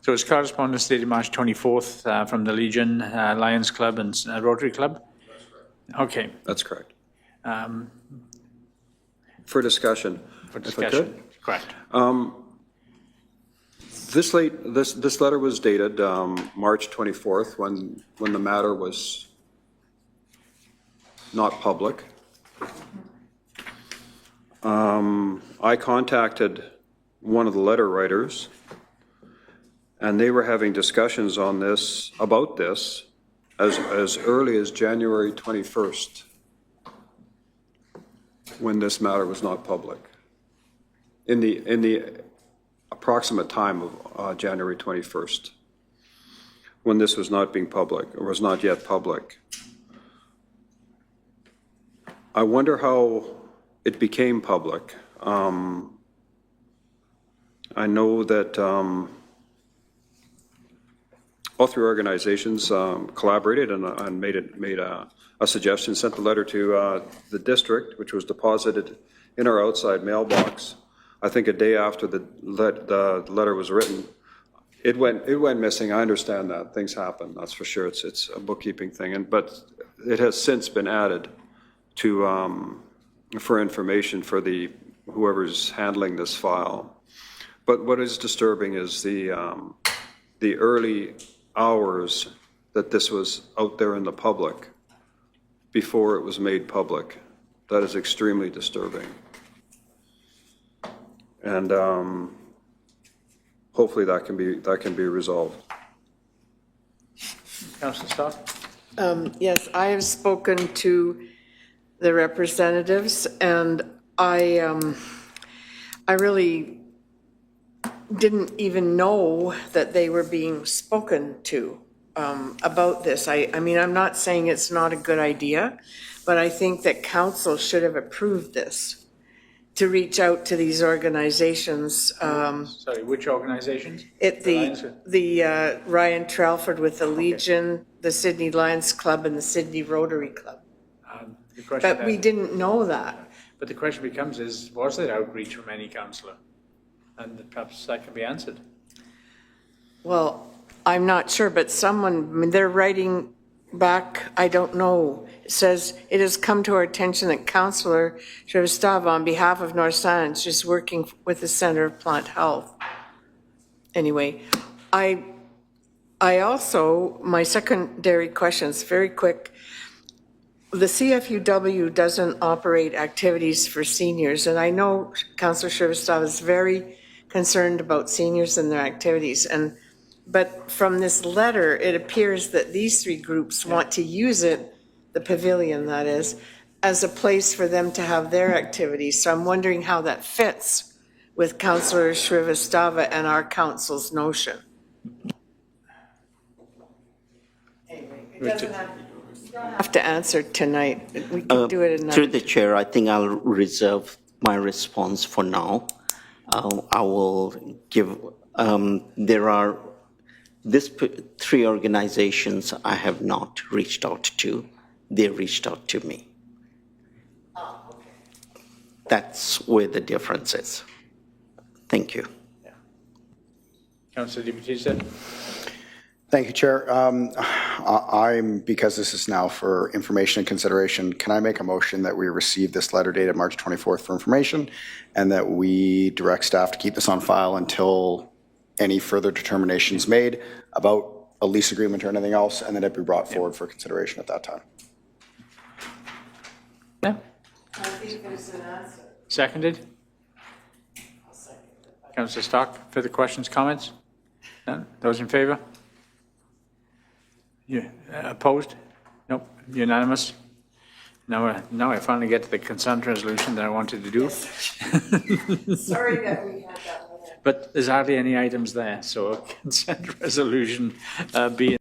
So it's correspondence dated March 24th from the Legion, Lions Club, and Rotary Club. That's correct. Okay. That's correct. For discussion. For discussion. Correct. This letter was dated March 24th when the matter was not public. I contacted one of the letter writers, and they were having discussions on this, about this, as early as January 21st, when this matter was not public. In the approximate time of January 21st, when this was not being public, or was not yet public. I wonder how it became public. I know that all three organizations collaborated and made a suggestion, sent the letter to the district, which was deposited in our outside mailbox. I think a day after the letter was written. It went missing. I understand that things happen. That's for sure. It's a bookkeeping thing, but it has since been added to for information for whoever's handling this file. But what is disturbing is the early hours that this was out there in the public before it was made public. That is extremely disturbing. And hopefully that can be resolved. Councillor Stock? Yes, I have spoken to the representatives, and I really didn't even know that they were being spoken to about this. I mean, I'm not saying it's not a good idea, but I think that council should have approved this, to reach out to these organizations. Sorry, which organizations? The Ryan Tralford with the Legion, the Sydney Lions Club, and the Sydney Rotary Club. But we didn't know that. But the question becomes was there outreach from any councillor? And perhaps that can be answered. Well, I'm not sure, but they're writing back, I don't know. It says, it has come to our attention that Councillor Shrivastava, on behalf of North Saanich, is working with the Centre of Plant Health. Anyway, I also, my secondary questions, very quick. The CFUW doesn't operate activities for seniors, and I know Councillor Shrivastava is very concerned about seniors and their activities. But from this letter, it appears that these three groups want to use it, the pavilion that is, as a place for them to have their activities. So I'm wondering how that fits with Councillor Shrivastava and our council's notion. Anyway, it doesn't have to answer tonight. We can do it another. Through the chair, I think I'll reserve my response for now. I will give, there are three organizations I have not reached out to. They reached out to me. Oh, okay. That's where the difference is. Thank you. Yeah. Councillor Di. Thank you, Chair. Because this is now for information and consideration, can I make a motion that we receive this letter dated March 24th for information, and that we direct staff to keep this on file until any further determinations made about a lease agreement or anything else, and then it be brought forward for consideration at that time? Yeah. I think there's an answer. Seconded? Councillor Stock, further questions, comments? None? Those in favor? You, opposed? Nope, unanimous. Now I finally get to the consent resolution that I wanted to do. Sorry that we had that. But there's hardly any items there, so a consent resolution being